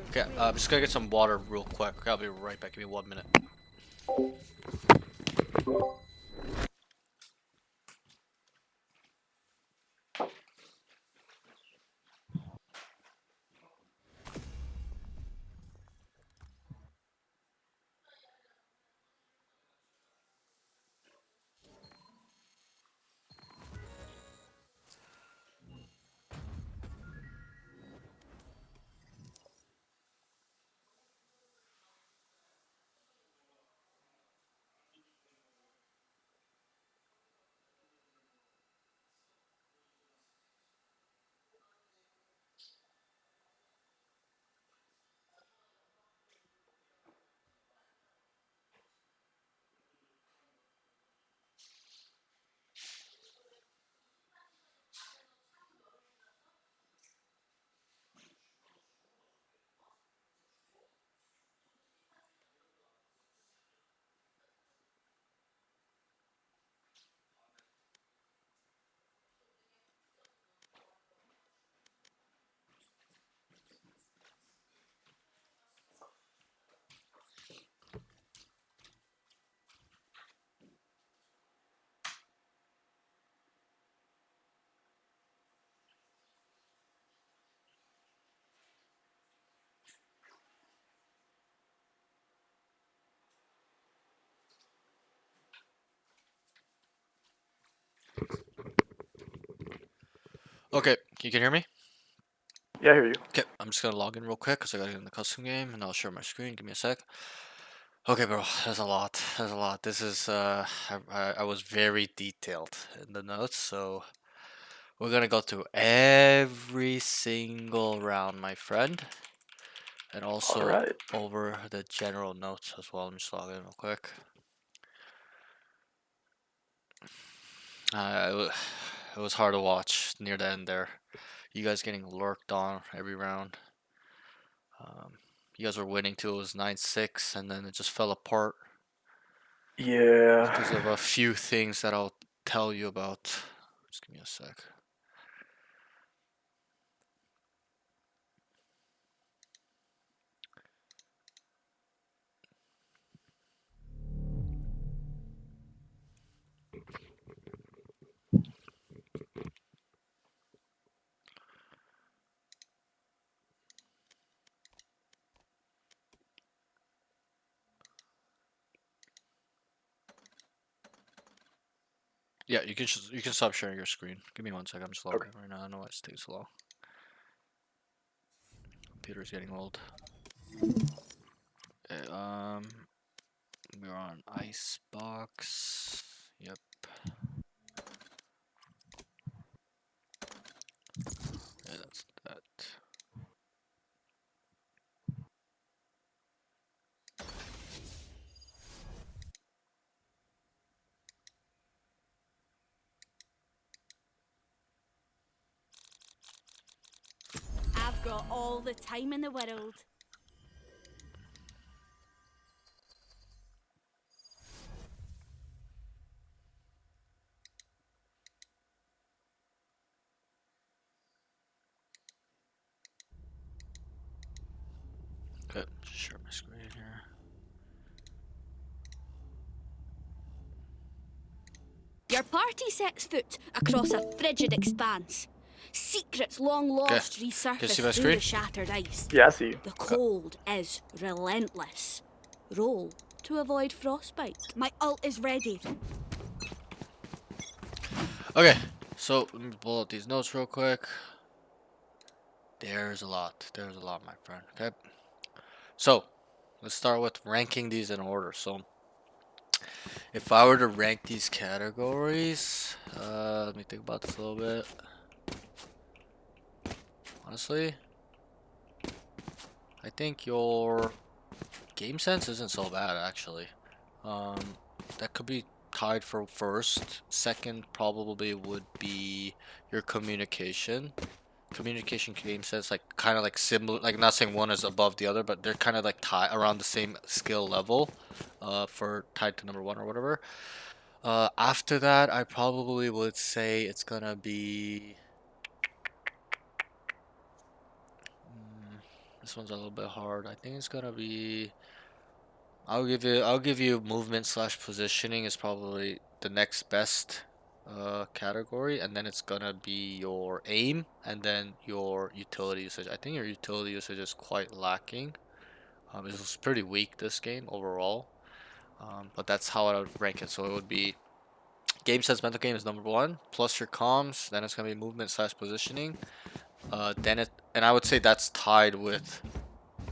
Okay, I'm just gonna get some water real quick. I'll be right back. Give me 1 minute. Okay, you can hear me? Yeah, I hear you. Okay, I'm just gonna log in real quick because I gotta get in the custom game and I'll share my screen. Give me a sec. Okay, bro, there's a lot. There's a lot. This is, I was very detailed in the notes, so we're gonna go through every single round, my friend, and All also right. over the general notes as well. Let me just log in real quick. It was hard to watch near the end there. You guys getting lurked on every round. You guys were winning too. It was 9-6, and then it just fell apart because of Yeah. a few things that I'll tell you about. Just give me a sec. Yeah, you can stop sharing your screen. Give me 1 second. I'm just logging Okay. in right now. I know it's taking so long. computer's getting old. Okay, we're on Icebox. Yep. Yeah, that's that. I've got all the time in the world. Okay, share my screen here. Your party sets foot across a frigid expanse. Secrets long lost Can you resurface see my through screen? the shattered ice. Yeah, I see you. The cold is relentless. Roll to avoid frostbite. My ult is ready. Okay, so let me pull out these notes real quick. There's a lot. There's a lot, my friend. Okay. So let's start with ranking these in order. So if I were to rank these categories, let me think about this a little bit. Honestly, I think your game sense isn't so bad actually. Um, that could be tied for first. Second probably would be your communication. Communication game sense like kind of like similar, like not saying one is above the other, but they're kind of like tied around the same skill level. For tied to number one or whatever. After that, I probably would say it's gonna be. This one's a little bit hard. I think it's gonna be. I'll give you movement slash positioning is probably the next best category, and then it's gonna be your aim and then your utility usage. I think your utility usage is quite lacking. It was pretty weak this game overall. But that's how I would rank it. So it would be game sense mental game is number one, plus your comms, then it's gonna be movement slash positioning. And I would say that's tied with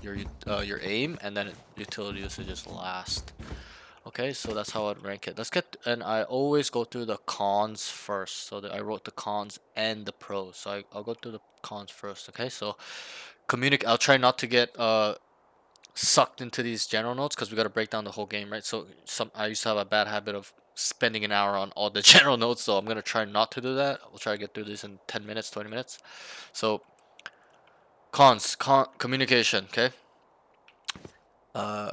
your aim, and then utility usage is last. Okay, so that's how I'd rank it. And I always go through the cons first. So that I wrote the cons and the pros. So I'll go through the cons first. Okay, so I'll try not to get sucked into these general notes because we got to break down the whole game, right? So I used to have a bad habit of spending an hour on all the general notes, so I'm gonna try not to do that. We'll try to get through this in 10 minutes, 20 minutes. So communication. Okay. Uh,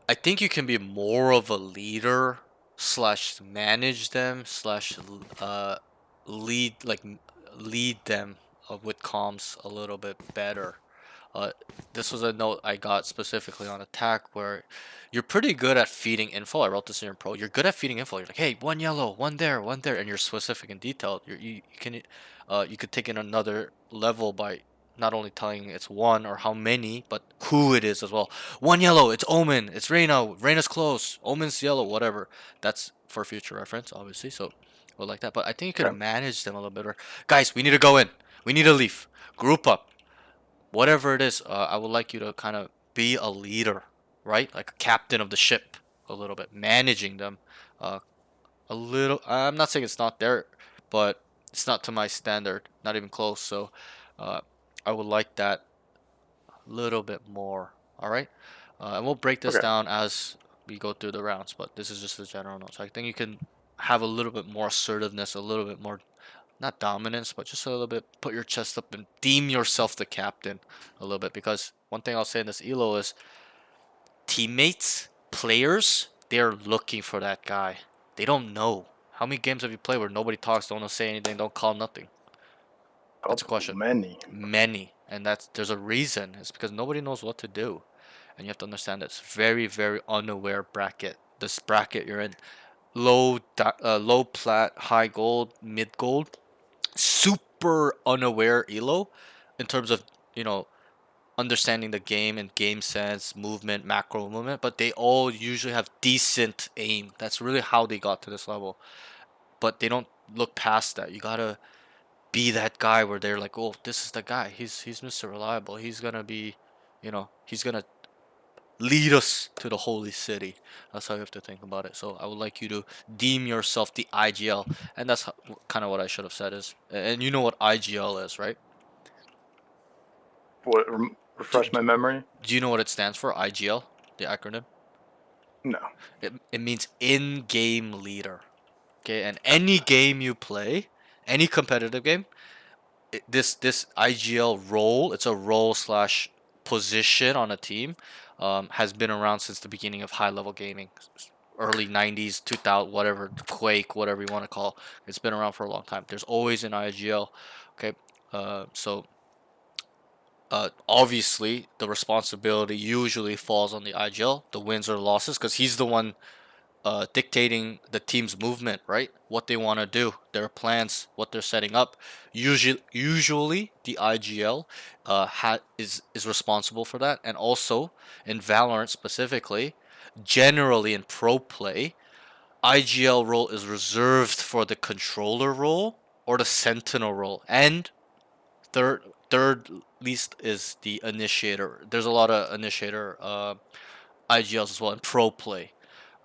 I think you can be more of a leader slash manage them slash lead like lead them with comms a little bit better. Uh, this was a note I got specifically on attack where you're pretty good at feeding info. I wrote this in your pro. You're good at feeding info. You're like, hey, one yellow, one there, and you're specific and detailed. You could take it another level by not only telling it's one or how many, but who it is as well. One yellow, it's Omen, it's Reyna, Reyna's close, Omen's yellow, whatever. That's for future reference, obviously. So, well, like that. But I think you could Okay. manage them a little better. Guys, we need to go in. We need to leave. Group up. Whatever it is, I would like you to kind of be a leader, right? Like a captain of the ship, a little bit, managing them. Uh, a little. I'm not saying it's not there, but it's not to my standard, not even close. So, uh, I would like that little bit more. All right, and we'll break this Okay. down as we go through the rounds. But this is just the general notes. I think you can have a little bit more assertiveness, a little bit more, not dominance, but just a little bit. Put your chest up and deem yourself the captain a little bit. Because one thing I'll say in this elo is teammates, players, they're looking for that guy. They don't know. How many games have you played where nobody talks, don't say anything, don't call nothing? That's a Couple, question. many. Many, and there's a reason. It's because nobody knows what to do, and you have to understand it's very, very unaware bracket. This bracket you're in, low plat, high gold, mid gold, super unaware elo, in terms of you know understanding the game and game sense, movement, macro movement, but they all usually have decent aim. That's really how they got to this level. But they don't look past that. You gotta be that guy where they're like, oh, this is the guy. He's Mr. Reliable. He's gonna be, he's gonna lead us to the holy city. That's how you have to think about it. So I would like you to deem yourself the IGL, and that's kind of what I should have said is. And you know what IGL is, right? What? Do, Refresh my memory? do you know what it stands for? IGL, the acronym. No. It means in-game leader. Okay, and any game you play, any competitive game, this IGL role, it's a role slash position on a team, has been around since the beginning of high level gaming, early 90s, 2000, whatever, Quake, whatever you want to call. It's been around for a long time. There's always an IGL. Okay, so obviously the responsibility usually falls on the IGL, the wins or losses, because he's the one dictating the team's movement, right? What they want to do, their plans, what they're setting up. Usually the IGL is responsible for that, and also in Valorant specifically, generally in pro play, IGL role is reserved for the controller role or the sentinel role, and third least is the initiator. There's a lot of initiator IGLs as well in pro play.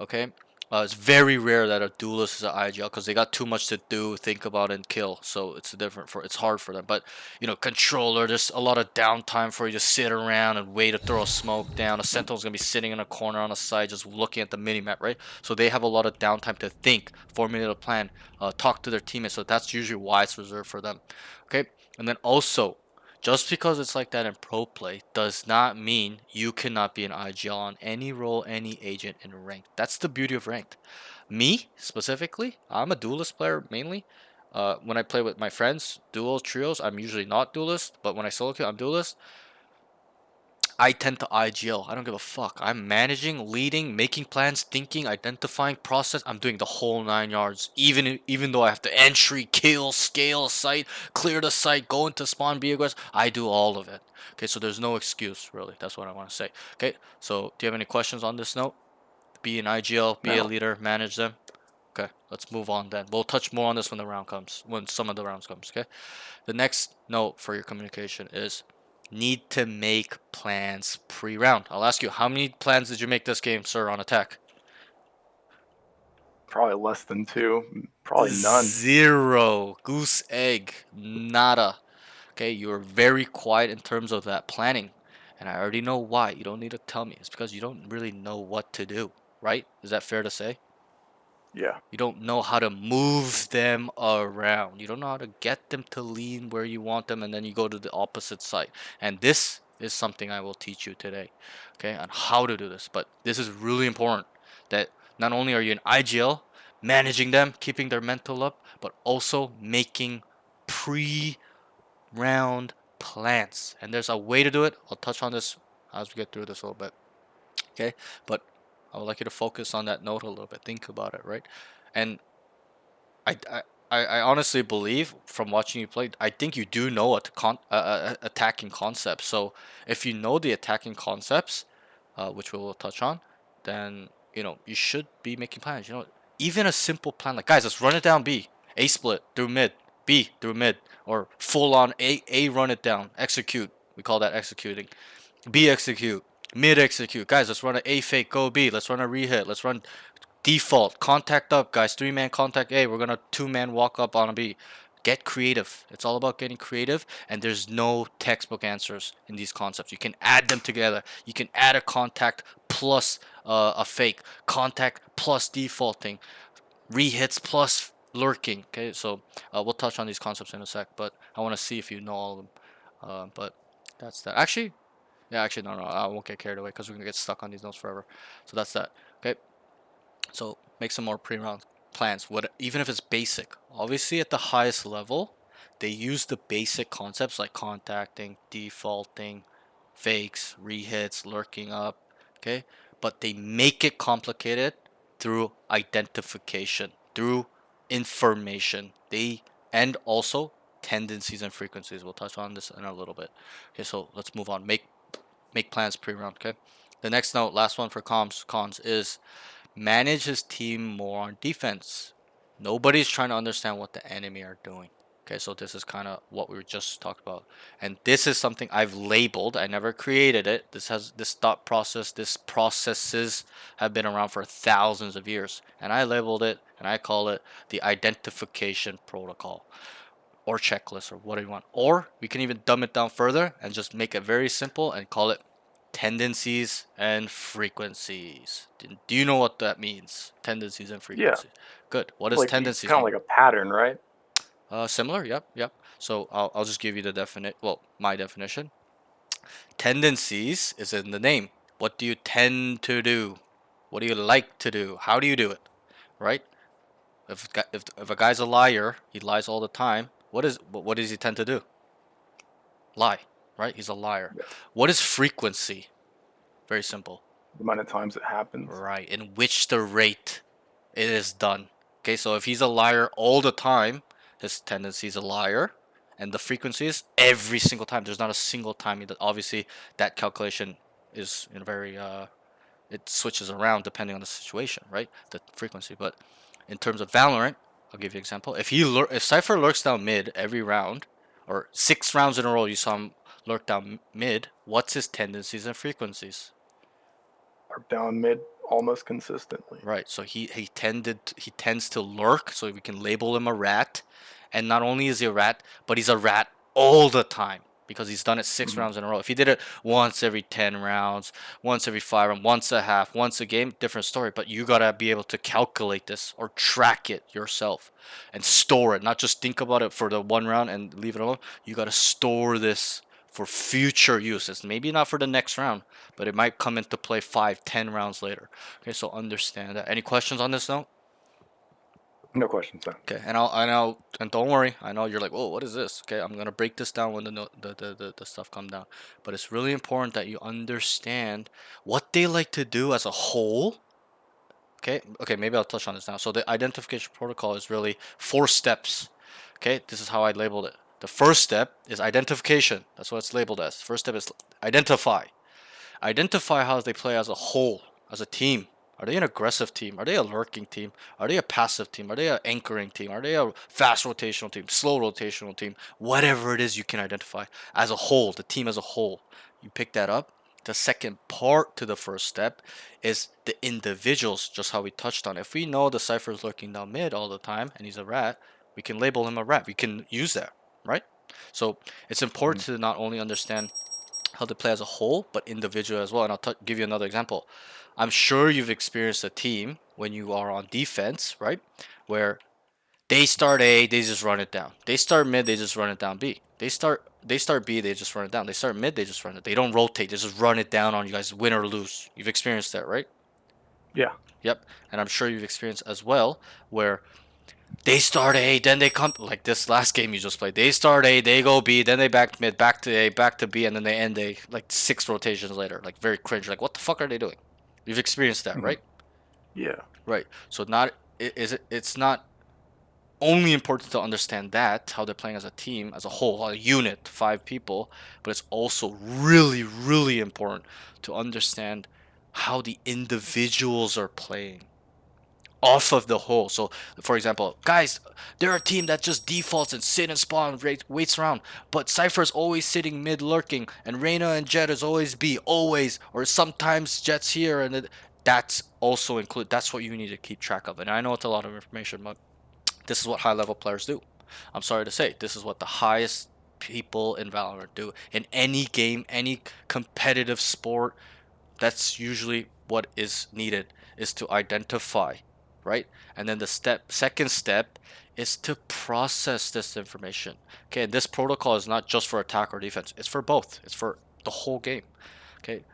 Okay, it's very rare that a duelist is an IGL because they got too much to do, think about, and kill. So it's hard for them. But controller, there's a lot of downtime for you to sit around and wait to throw a smoke down. A sentinel's gonna be sitting in a corner on the side just looking at the mini map, right? So they have a lot of downtime to think, formulate a plan, talk to their teammates. So that's usually why it's reserved for them. Okay, and then also, just because it's like that in pro play does not mean you cannot be an IGL on any role, any agent in ranked. That's the beauty of ranked. Me specifically, I'm a duelist player mainly. When I play with my friends, duos, trios, I'm usually not duelist, but when I solo queue, I'm duelist. I tend to IGL. I don't give a fuck. I'm managing, leading, making plans, thinking, identifying, process. I'm doing the whole 9 yards. Even though I have to entry, kill, scale site, clear the site, go into spawn, be aggressive, I do all of it. Okay, so there's no excuse really. That's what I want to say. Okay, so do you have any questions on this note? Be an IGL, be a No. leader, manage them. Okay, let's move on then. We'll touch more on this when the round comes, when some of the rounds comes. Okay. The next note for your communication is need to make plans pre-round. I'll ask you, how many plans did you make this game, sir, on attack? Probably less than two. Probably none. Zero. Goose egg. Nada. Okay, you're very quiet in terms of that planning. And I already know why. You don't need to tell me. It's because you don't really know what to do, right? Is that fair to say? Yeah. You don't know how to move them around. You don't know how to get them to lean where you want them, and then you go to the opposite side. And this is something I will teach you today, okay, on how to do this. But this is really important that not only are you an IGL, managing them, keeping their mental up, but also making pre-round plans. And there's a way to do it. I'll touch on this as we get through this a little bit, okay? But I would like you to focus on that note a little bit. Think about it, right? And I, I, I honestly believe from watching you play, I think you do know attacking concepts. So if you know the attacking concepts, which we will touch on, then you should be making plans. Even a simple plan like, guys, let's run it down B, A split through mid, B through mid, or full on A run it down, execute. We call that executing. B execute, mid execute. Guys, let's run an A fake, go B. Let's run a rehit. Let's run default, contact up, guys. 3-man contact A. We're gonna 2-man walk up on a B. Get creative. It's all about getting creative, and there's no textbook answers in these concepts. You can add them together. You can add a contact plus a fake, contact plus defaulting, rehits plus lurking. Okay, so we'll touch on these concepts in a sec, but I want to see if you know all of them. But that's that. Actually, yeah, actually, no, I won't get carried away because we're gonna get stuck on these notes forever. So that's that. Okay. So make some more pre-round plans. Even if it's basic. Obviously, at the highest level, they use the basic concepts like contacting, defaulting, fakes, rehits, lurking up. Okay, but they make it complicated through identification, through information. And also tendencies and frequencies. We'll touch on this in a little bit. Okay, so let's move on. Make plans pre-round. Okay. The next note, last one for cons is manage his team more on defense. Nobody's trying to understand what the enemy are doing. Okay, so this is kind of what we were just talked about. And this is something I've labeled. I never created it. This thought process, this processes have been around for thousands of years. And I labeled it and I call it the identification protocol or checklist or whatever you want. Or we can even dumb it down further and just make it very simple and call it tendencies and frequencies. Do you know what that means? Tendencies and Yeah, frequencies. Good. What does like tendencies kind of mean? like a pattern, right? Similar, yep, yep. So I'll just give you the definite, well, my definition. Tendencies is in the name. What do you tend to do? What do you like to do? How do you do it? Right? If a guy's a liar, he lies all the time. What does he tend to do? Lie, right? He's a liar. Yeah. What is frequency? Very simple. The amount of times it happens. Right, in which the rate it is done. Okay, so if he's a liar all the time, his tendency is a liar, and the frequency is every single time. There's not a single time. Obviously, that calculation is in very it switches around depending on the situation, right? The frequency. But in terms of Valorant, I'll give you an example. If Cypher lurks down mid every round, or 6 rounds in a row you saw him lurk down mid, what's his tendencies and frequencies? Are down mid almost consistently. Right. So he tends to lurk, so we can label him a rat. And not only is he a rat, but he's a rat all the time because he's done it 6 Mhm. rounds in a row. If he did it once every 10 rounds, once every 5 rounds, once a half, once a game, different story. But you gotta be able to calculate this or track it yourself and store it. Not just think about it for the 1 round and leave it alone. You gotta store this for future uses. Maybe not for the next round, but it might come into play 5, 10 rounds later. Okay, so understand that. Any questions on this note? No questions then. Okay, and don't worry. I know you're like, oh, what is this? Okay, I'm gonna break this down when the stuff come down. But it's really important that you understand what they like to do as a whole. Okay, maybe I'll touch on this now. So the identification protocol is really 4 steps. Okay, this is how I labeled it. The first step is identification. That's what it's labeled as. First step is identify. Identify how they play as a whole, as a team. Are they an aggressive team? Are they a lurking team? Are they a passive team? Are they an anchoring team? Are they a fast rotational team? Slow rotational team? Whatever it is you can identify as a whole, the team as a whole. You pick that up. The second part to the first step is the individuals, just how we touched on. If we know the Cypher is lurking down mid all the time and he's a rat, we can label him a rat. We can use that, right? So it's important to not only understand how they play as a whole, but individual as well. And I'll give you another example. I'm sure you've experienced a team when you are on defense, right? Where they start A, they just run it down. They start mid, they just run it down B. They start B, they just run it down. They start mid, they just run it. They don't rotate, they just run it down on you guys, win or lose. You've experienced that, right? Yeah. Yep. And I'm sure you've experienced as well where they start A, then they come like this last game you just played. They start A, they go B, then they back mid, back to A, back to B, and then they end A like 6 rotations later. Like very cringe. Like what the fuck are they doing? You've experienced that, Mhm. right? Yeah. Right. So not it's not only important to understand that how they're playing as a team, as a whole, a unit, 5 people, but it's also really, really important to understand how the individuals are playing off of the whole. So, for example, guys, they're a team that just defaults and sit and spawn, waits around. But Cypher's always sitting mid lurking, and Reyna and Jet is always B, always, or sometimes Jet's here, and that's also include. That's what you need to keep track of. And I know it's a lot of information, but this is what high level players do. I'm sorry to say, this is what the highest people in Valorant do in any game, any competitive sport. That's usually what is needed, is to identify, right? And then the second step is to process this information. Okay, and this protocol is not just for attack or defense, it's for both, it's for the whole game. Okay,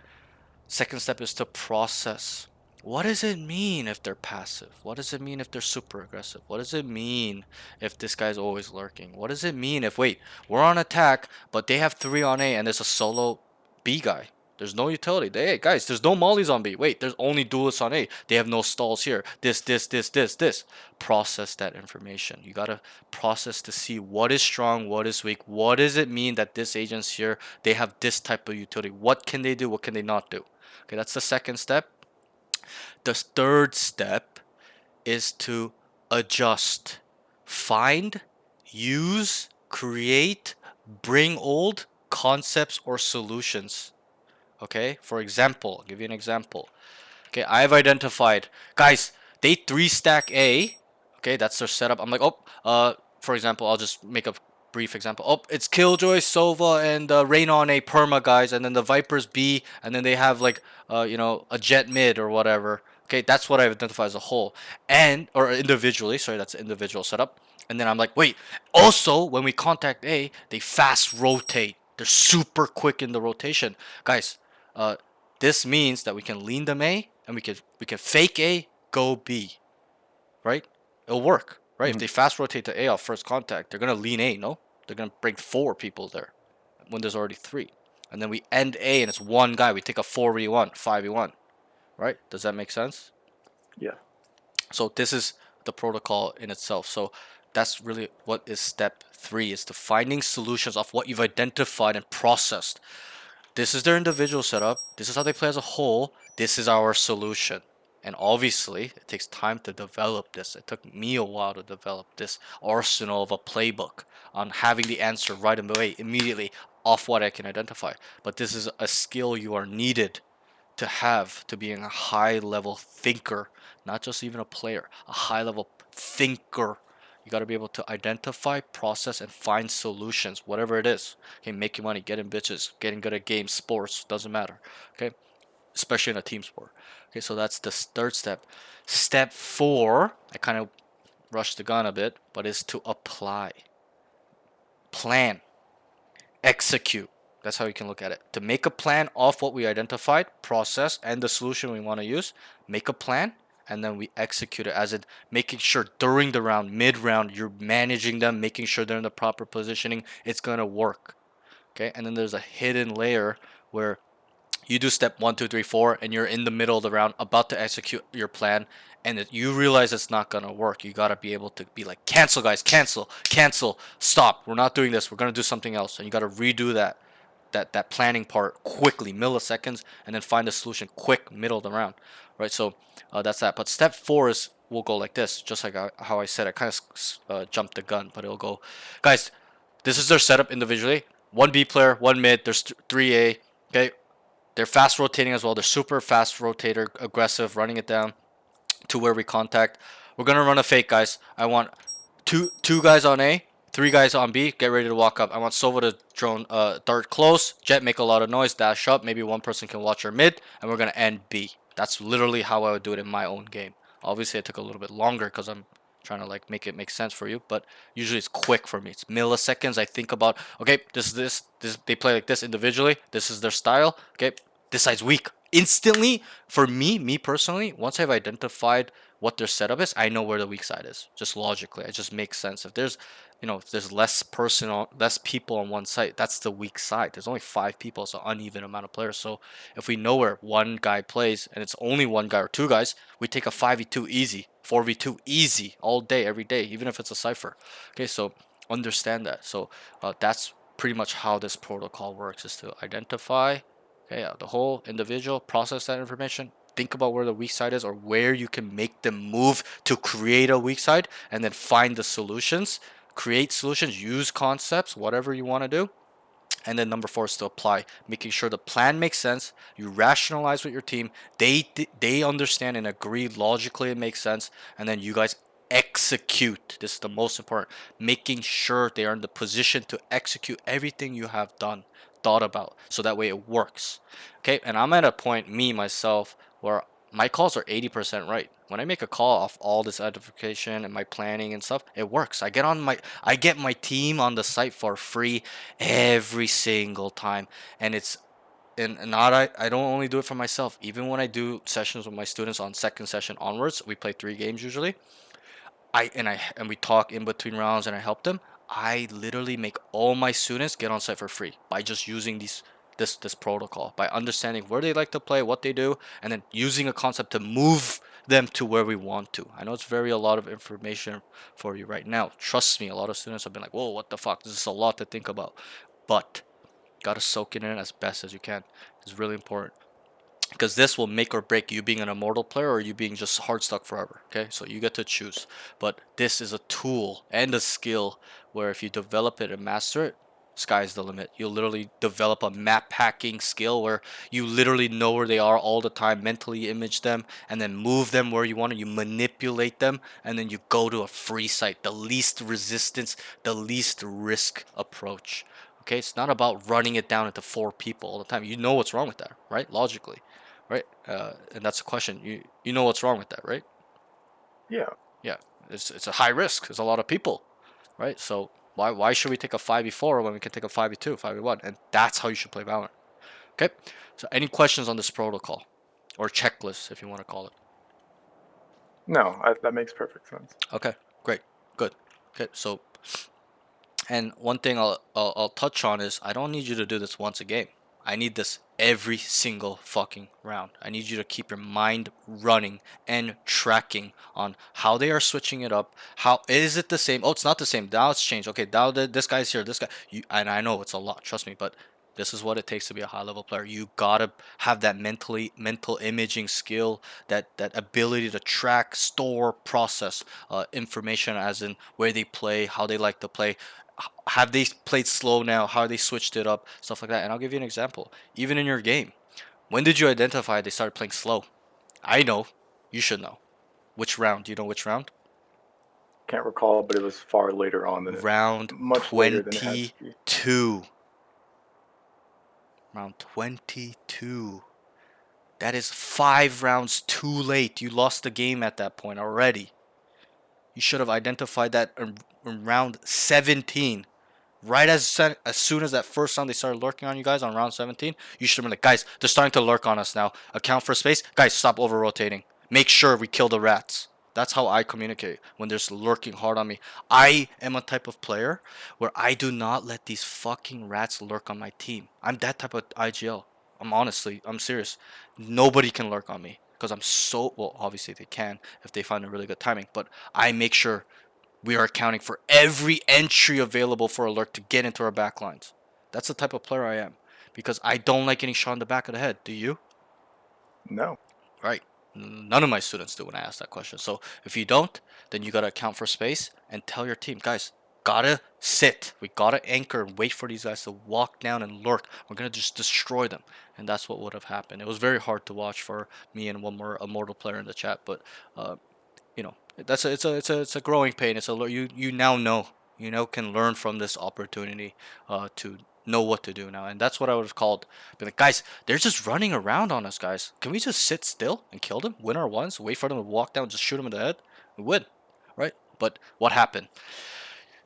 second step is to process. What does it mean if they're passive? What does it mean if they're super aggressive? What does it mean if this guy's always lurking? What does it mean if, wait, we're on attack, but they have 3 on A and there's a solo B guy? There's no utility. Hey, guys, there's no mollies on B. Wait, there's only duelists on A. They have no stalls here. This. Process that information. You gotta process to see what is strong, what is weak. What does it mean that this agent's here? They have this type of utility. What can they do? What can they not do? Okay, that's the second step. The third step is to adjust. Find use, create, bring old concepts or solutions. Okay, for example, I'll give you an example. Okay, I've identified, guys, they 3-stack A. Okay, that's their setup. I'm like, oh, for example, I'll just make a brief example. Oh, it's Killjoy, Sova, and Rain on A perma, guys, and then the Vipers B, and then they have like, a Jet mid or whatever. Okay, that's what I've identified as a whole, and or individually. Sorry, that's an individual setup. And then I'm like, wait. Also, when we contact A, they fast rotate. They're super quick in the rotation, guys. Uh, this means that we can lean them A and we can fake A, go B, right? It'll work, right? If they fast rotate to A off first contact, they're gonna lean A, no? They're gonna bring 4 people there when there's already 3. And then we end A and it's one guy. We take a 4v1, 5v1, right? Does that make sense? Yeah. So this is the protocol in itself. So that's really what is step 3, is to finding solutions of what you've identified and processed. This is their individual setup. This is how they play as a whole. This is our solution. And obviously, it takes time to develop this. It took me a while to develop this arsenal of a playbook on having the answer right away, immediately, off what I can identify. But this is a skill you are needed to have to being a high level thinker, not just even a player, a high level thinker. You got to be able to identify, process, and find solutions, whatever it is. Okay, making money, getting bitches, getting good at games, sports, doesn't matter. Okay, especially in a team sport. Okay, so that's the third step. Step 4, I kind of rushed the gun a bit, but is to apply, plan, execute. That's how you can look at it. To make a plan off what we identified, process, and the solution we want to use, make a plan, and then we execute it, as in making sure during the round, mid round, you're managing them, making sure they're in the proper positioning. It's going to work. Okay, and then there's a hidden layer where you do step 1, 2, 3, 4, and you're in the middle of the round about to execute your plan, and you realize it's not gonna work. You gotta be able to be like, cancel, guys, cancel, stop. We're not doing this. We're gonna do something else, and you gotta redo that planning part quickly, milliseconds, and then find a solution quick, middle of the round, right? So that's that. But step 4 is will go like this, just like how I said. I kind of jumped the gun, but it'll go, guys. This is their setup individually. 1 B player, 1 mid. There's 3 A. Okay, they're fast rotating as well. They're super fast rotator, aggressive, running it down to where we contact. We're gonna run a fake, guys. I want two guys on A, 3 guys on B. Get ready to walk up. I want Sova to drone dart close. Jet make a lot of noise. Dash up. Maybe one person can watch our mid, and we're gonna end B. That's literally how I would do it in my own game. Obviously, it took a little bit longer because I'm trying to like make it make sense for you, but usually it's quick for me. It's milliseconds. I think about, okay, this they play like this individually. This is their style. Okay, this side's weak. Instantly, for me personally, once I've identified what their setup is, I know where the weak side is. Just logically, it just makes sense. If there's less people on one side, that's the weak side. There's only 5 people, it's an uneven amount of players. So if we know where one guy plays and it's only one guy or 2 guys, we take a 5v2 easy, 4v2 easy, all day, every day, even if it's a cipher. Okay, so understand that. So that's pretty much how this protocol works: is to identify, okay, the whole individual, process that information, think about where the weak side is or where you can make them move to create a weak side, and then find the solutions, create solutions, use concepts, whatever you want to do. And then number 4 is to apply, making sure the plan makes sense. You rationalize with your team. They understand and agree logically it makes sense. And then you guys execute. This is the most important. Making sure they are in the position to execute everything you have thought about, so that way it works. Okay, and I'm at a point, me myself, where my calls are 80% right. When I make a call off all this identification and my planning and stuff, it works. I get my team on the site for free every single time, and it's and not I don't only do it for myself. Even when I do sessions with my students on second session onwards, we play 3 games usually. And we talk in between rounds, and I help them. I literally make all my students get on site for free by just using this protocol, by understanding where they like to play, what they do, and then using a concept to move them to where we want to. I know it's a lot of information for you right now. Trust me, a lot of students have been like, "Whoa, what the fuck? This is a lot to think about," but gotta soak it in as best as you can. It's really important, because this will make or break you being an immortal player or you being just hard stuck forever. Okay, so you get to choose, but this is a tool and a skill where if you develop it and master it, sky's the limit. You'll literally develop a map hacking skill where you literally know where they are all the time, mentally image them, and then move them where you want to. You manipulate them, and then you go to a free site, the least resistance, the least risk approach. Okay, it's not about running it down into 4 people all the time. You know what's wrong with that, right? Logically, right? And that's a question. You know what's wrong with that, right? Yeah. Yeah, it's a high risk. There's a lot of people, right? So why should we take a 5v4 when we can take a 5v2, 5v1? And that's how you should play Valorant. Okay. So any questions on this protocol or checklist, if you want to call it? No, that makes perfect sense. Okay. Great. Good. Okay. So and one thing I'll touch on is I don't need you to do this once a game. I need this every single fucking round. I need you to keep your mind running and tracking on how they are switching it up. How is it the same? Oh, it's not the same. Now it's changed. Okay, now this guy's here. This guy. And I know it's a lot. Trust me, but this is what it takes to be a high level player. You gotta have that mental imaging skill, that ability to track, store, process information, as in where they play, how they like to play, have they played slow now, how they switched it up, stuff like that. And I'll give you an example. Even in your game, when did you identify they started playing slow? I know. You should know. Which round? Do you know which round? Can't recall, but it was far later on than Round much later than it had to be. 22. Round 22. That is 5 rounds too late. You lost the game at that point already. You should have identified that in round 17. Right as soon as that first round they started lurking on you guys on round 17, you should have been like, guys, they're starting to lurk on us now. Account for space. Guys, stop over rotating. Make sure we kill the rats. That's how I communicate when they're lurking hard on me. I am a type of player where I do not let these fucking rats lurk on my team. I'm that type of IGL. I'm serious. Nobody can lurk on me because I'm so, well, obviously they can if they find a really good timing, but I make sure we are accounting for every entry available for alert to get into our backlines. That's the type of player I am. Because I don't like getting shot in the back of the head. Do you? No. Right. None of my students do when I ask that question. So if you don't, then you gotta account for space and tell your team, guys, gotta sit. We gotta anchor and wait for these guys to walk down and lurk. We're gonna just destroy them. And that's what would have happened. It was very hard to watch for me and one more immortal player in the chat, but you know, it's a growing pain. You now know, can learn from this opportunity to know what to do now. And that's what I would have called, be like, guys, they're just running around on us, guys. Can we just sit still and kill them, win our ones, wait for them to walk down, just shoot them in the head, we win, right? But what happened?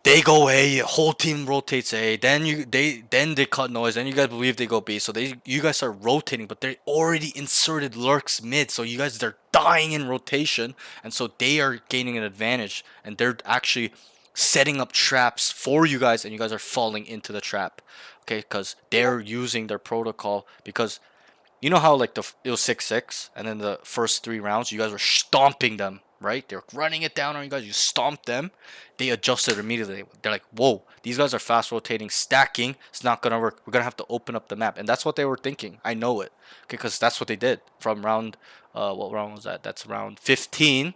They go A, whole team rotates A, then they cut noise, then you guys believe they go B, so you guys start rotating, but they already inserted lurks mid, so they're dying in rotation, and so they are gaining an advantage, and they're actually setting up traps for you guys, and you guys are falling into the trap, okay? Because they're using their protocol, because you know how like it was 6-6, and then the first 3 rounds you guys were stomping them, right? They're running it down on you guys. You stomped them. They adjusted immediately. They're like, "Whoa, these guys are fast rotating, stacking. It's not gonna work. We're gonna have to open up the map." And that's what they were thinking. I know it, okay, because that's what they did from round. What round was that? That's round 15.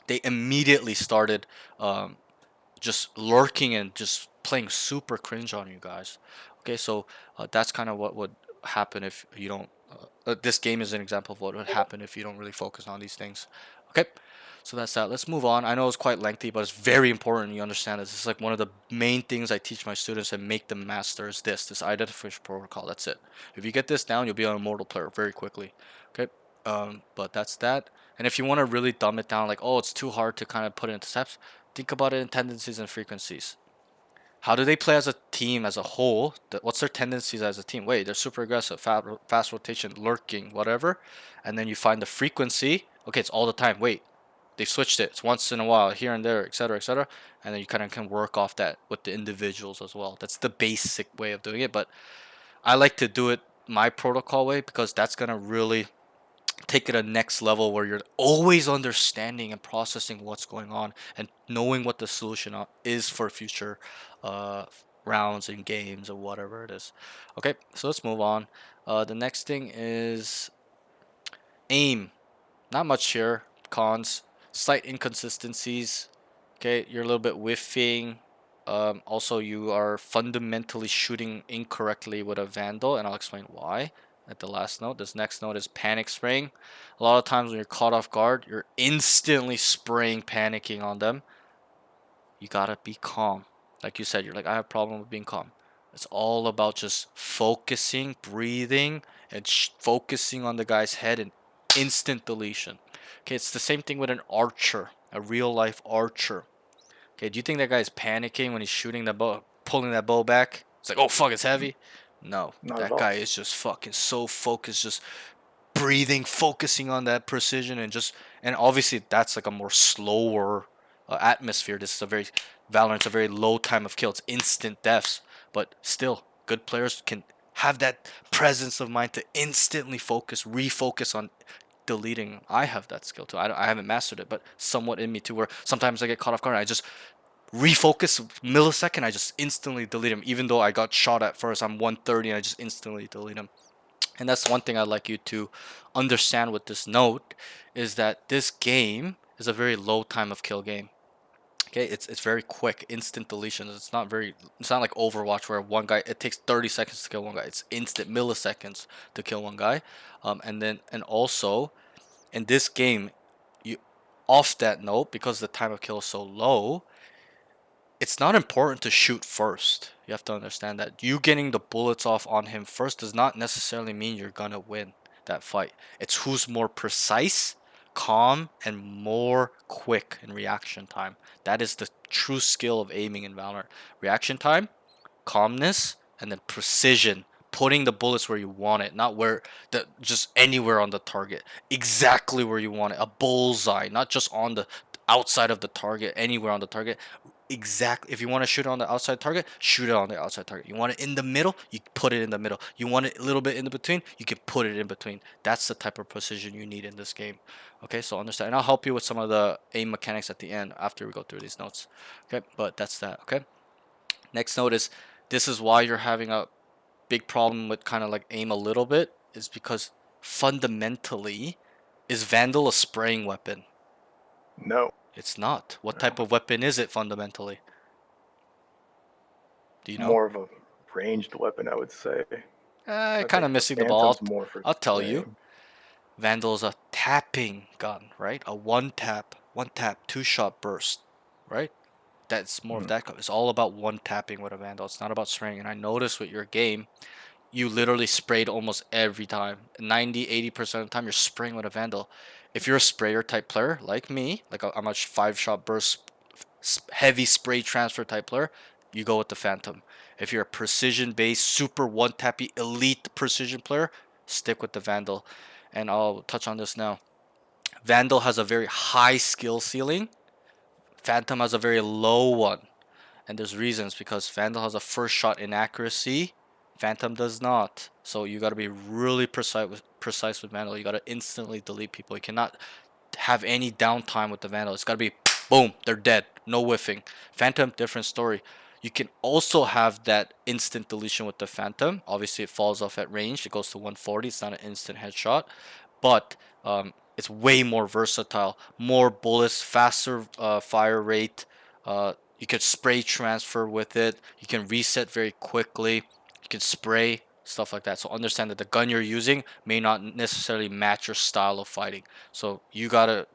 They immediately started just lurking and just playing super cringe on you guys. Okay, so that's kind of what would happen if you don't. This game is an example of what would happen if you don't really focus on these things. Okay, so that's that. Let's move on. I know it's quite lengthy, but it's very important you understand this. This is like one of the main things I teach my students and make them master is this identification protocol. That's it. If you get this down, you'll be an immortal player very quickly. Okay, but that's that. And if you want to really dumb it down, like, oh, it's too hard to kind of put it into steps, think about it in tendencies and frequencies. How do they play as a team as a whole? What's their tendencies as a team? Wait, they're super aggressive, fast rotation, lurking, whatever. And then you find the frequency. Okay, it's all the time. Wait, they switched it. It's once in a while, here and there, etc., etc. And then you kind of can work off that with the individuals as well. That's the basic way of doing it. But I like to do it my protocol way because that's gonna really take it a next level where you're always understanding and processing what's going on and knowing what the solution is for future uh, rounds and games or whatever it is. Okay, so let's move on. The next thing is aim. Not much here. Cons, slight inconsistencies. Okay, you're a little bit whiffing. Also, you are fundamentally shooting incorrectly with a Vandal, and I'll explain why at the last note. This next note is panic spraying. A lot of times when you're caught off guard, you're instantly spraying, panicking on them. You gotta be calm. Like you said, you're like, I have a problem with being calm. It's all about just focusing, breathing, and focusing on the guy's head and instant deletion. Okay, it's the same thing with an archer, a real life archer. Okay, do you think that guy's panicking when he's shooting the bow, pulling that bow back? It's like, oh fuck, it's heavy. No, Not at that all. guy is just fucking so focused, just breathing, focusing on that precision, and obviously that's like a more slower atmosphere. This is a very Valorant's a very low time of kill. It's instant deaths, but still, good players can have that presence of mind to instantly focus, refocus on deleting. I have that skill too. I haven't mastered it, but somewhat in me too. Where sometimes I get caught off guard, and I just refocus millisecond. I just instantly delete him, even though I got shot at first. I'm 130, and I just instantly delete him. And that's one thing I'd like you to understand with this note is that this game is a very low time of kill game. Okay, it's very quick, instant deletions. It's not like Overwatch where one guy it takes 30 seconds to kill one guy. It's instant milliseconds to kill one guy. And also in this game, you off that note, because the time of kill is so low, it's not important to shoot first. You have to understand that you getting the bullets off on him first does not necessarily mean you're gonna win that fight. It's who's more precise, calm, and more quick in reaction time. That is the true skill of aiming in Valorant. Reaction time, calmness, and then precision. Putting the bullets where you want it, not where the just anywhere on the target. Exactly where you want it. A bullseye, not just on the outside of the target, anywhere on the target. Exactly. If you want to shoot it on the outside target, shoot it on the outside target. You want it in the middle, you put it in the middle. You want it a little bit in the between, you can put it in between. That's the type of precision you need in this game. Okay, so understand. And I'll help you with some of the aim mechanics at the end after we go through these notes. Okay, but that's that. Okay. Next note is this is why you're having a big problem with kind of like aim a little bit, is because fundamentally, is Vandal a spraying weapon? No. It's not. What No. type of weapon is it fundamentally? Do you know? More of a ranged weapon, I would say. I Kind think of the missing the ball. Phantom's more for I'll tell you. spraying. Vandal is a tapping gun, right? A one tap, two shot burst, right? That's more of that. It's all about one tapping with a Vandal. It's not about spraying. And I noticed with your game, you literally sprayed almost every time. 90-80% of the time, you're spraying with a Vandal. If you're a sprayer type player like me, like I'm a 5 shot burst, heavy spray transfer type player, you go with the Phantom. If you're a precision based, super one tappy, elite precision player, stick with the Vandal. And I'll touch on this now. Vandal has a very high skill ceiling. Phantom has a very low one. And there's reasons, because Vandal has a first shot inaccuracy, Phantom does not. So you got to be really precise with Vandal. You got to instantly delete people. You cannot have any downtime with the Vandal. It's got to be boom, they're dead, no whiffing. Phantom, different story. You can also have that instant deletion with the Phantom. Obviously, it falls off at range. It goes to 140. It's not an instant headshot, but it's way more versatile. More bullets, faster fire rate. You can spray transfer with it. You can reset very quickly. You can spray, stuff like that. So understand that the gun you're using may not necessarily match your style of fighting. So you gotta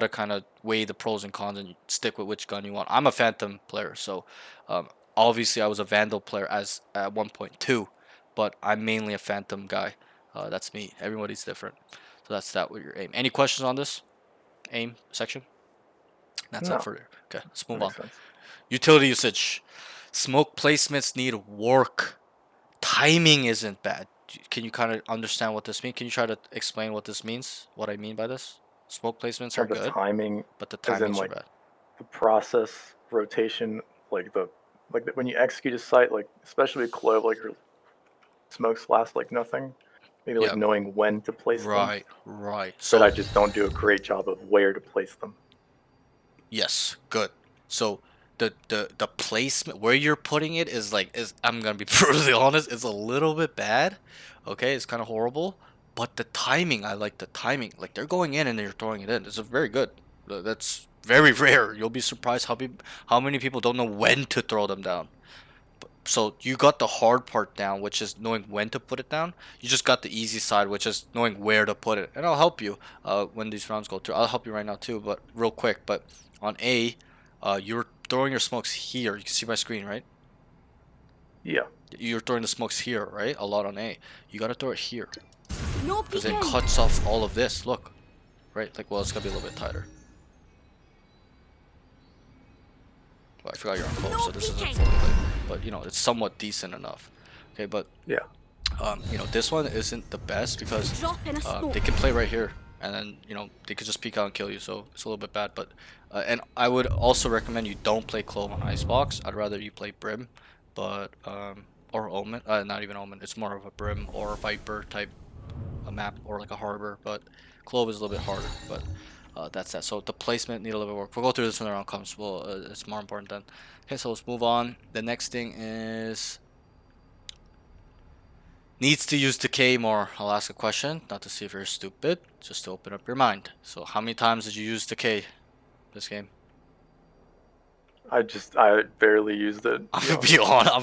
kind of weigh the pros and cons and stick with which gun you want. I'm a Phantom player, so obviously I was a Vandal player as at 1.2, but I'm mainly a Phantom guy. That's me. Everybody's different. So that's that with your aim. Any questions on this aim section? That's No, it for okay. Let's that move on. makes sense. Utility usage. Smoke placements need work. Timing isn't bad. Can you kind of understand what this means? Can you try to explain what this means? What I mean by this? Smoke placements In are terms of good, timing, but the as in timings are like bad. the process, rotation, when you execute a site, like especially with Clove, like your smokes last like nothing. Maybe like Yeah. knowing when to place them, Right. but I So just don't do a great job of where to place them. yes, good. So the placement where you're putting it is I'm gonna be brutally honest, it's a little bit bad. Okay, it's kind of horrible. But the timing, I like the timing. Like they're going in and they're throwing it in. It's a very good. That's Very rare. You'll be surprised how many people don't know when to throw them down. So you got the hard part down, which is knowing when to put it down. You just got the easy side, which is knowing where to put it. And I'll help you when these rounds go through. I'll help you right now too, but real quick. But on A, you're throwing your smokes here. You can see my screen, right? Yeah. You're throwing the smokes here, right? A lot on A. You gotta throw it here. No Because it peeking. cuts off all of this. Look. Right? Like, well, it's gonna be a little bit tighter. Well, I forgot you're on close, No so this isn't peeking. full play. But, you know, it's somewhat decent enough. Okay, but, Yeah. you know, this one isn't the best because Dropping a smoke. they can play right here. And then, you know, they could just peek out and kill you, so it's a little bit bad. But, and I would also recommend you don't play Clove on Icebox. I'd rather you play Brim, but, or Omen. Not even Omen. It's more of a Brim or Viper type a map or like a harbor, but Clove is a little bit harder. But that's that. So the placement need a little bit of work. We'll go through this when the round comes. Well, it's more important then. Okay, so let's move on. The next thing is needs to use decay more. I'll ask a question, not to see if you're stupid, just to open up your mind. So how many times did you use decay this game? I barely used it. I'm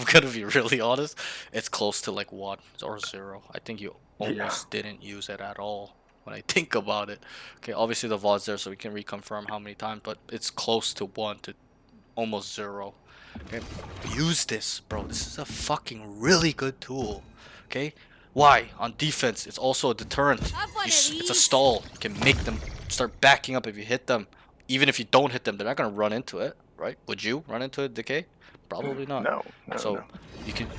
gonna be really honest. It's close to like 1 or 0. I think you almost didn't use it at all when I think about it. Okay, obviously the VOD's there so we can reconfirm how many times, but it's close to 1 to almost 0. Okay, use this, bro. This is a fucking really good tool. Okay, why? On defense, it's also a deterrent. Have one of It's a these. stall. You can make them start backing up if you hit them. Even if you don't hit them, they're not gonna run into it, right? Would you run into a decay? Probably not. No, no, So no.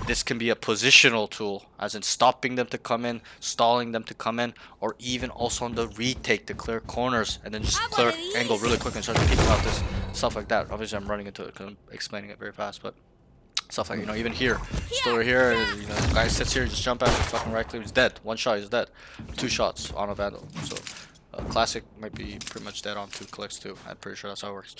this can be a positional tool, as in stopping them to come in, stalling them to come in, or even also on the retake to clear corners and then just Have clear one of angle these. really quick and start peeking out this stuff like that. Obviously, I'm running into it because I'm explaining it very fast, but stuff like, you know, even here, just over here, you know, the guy sits here, just jump out, fucking right click, he's dead. 1 shot, he's dead. 2 shots on a vandal. So classic might be pretty much dead on 2 clicks too. I'm pretty sure that's how it works.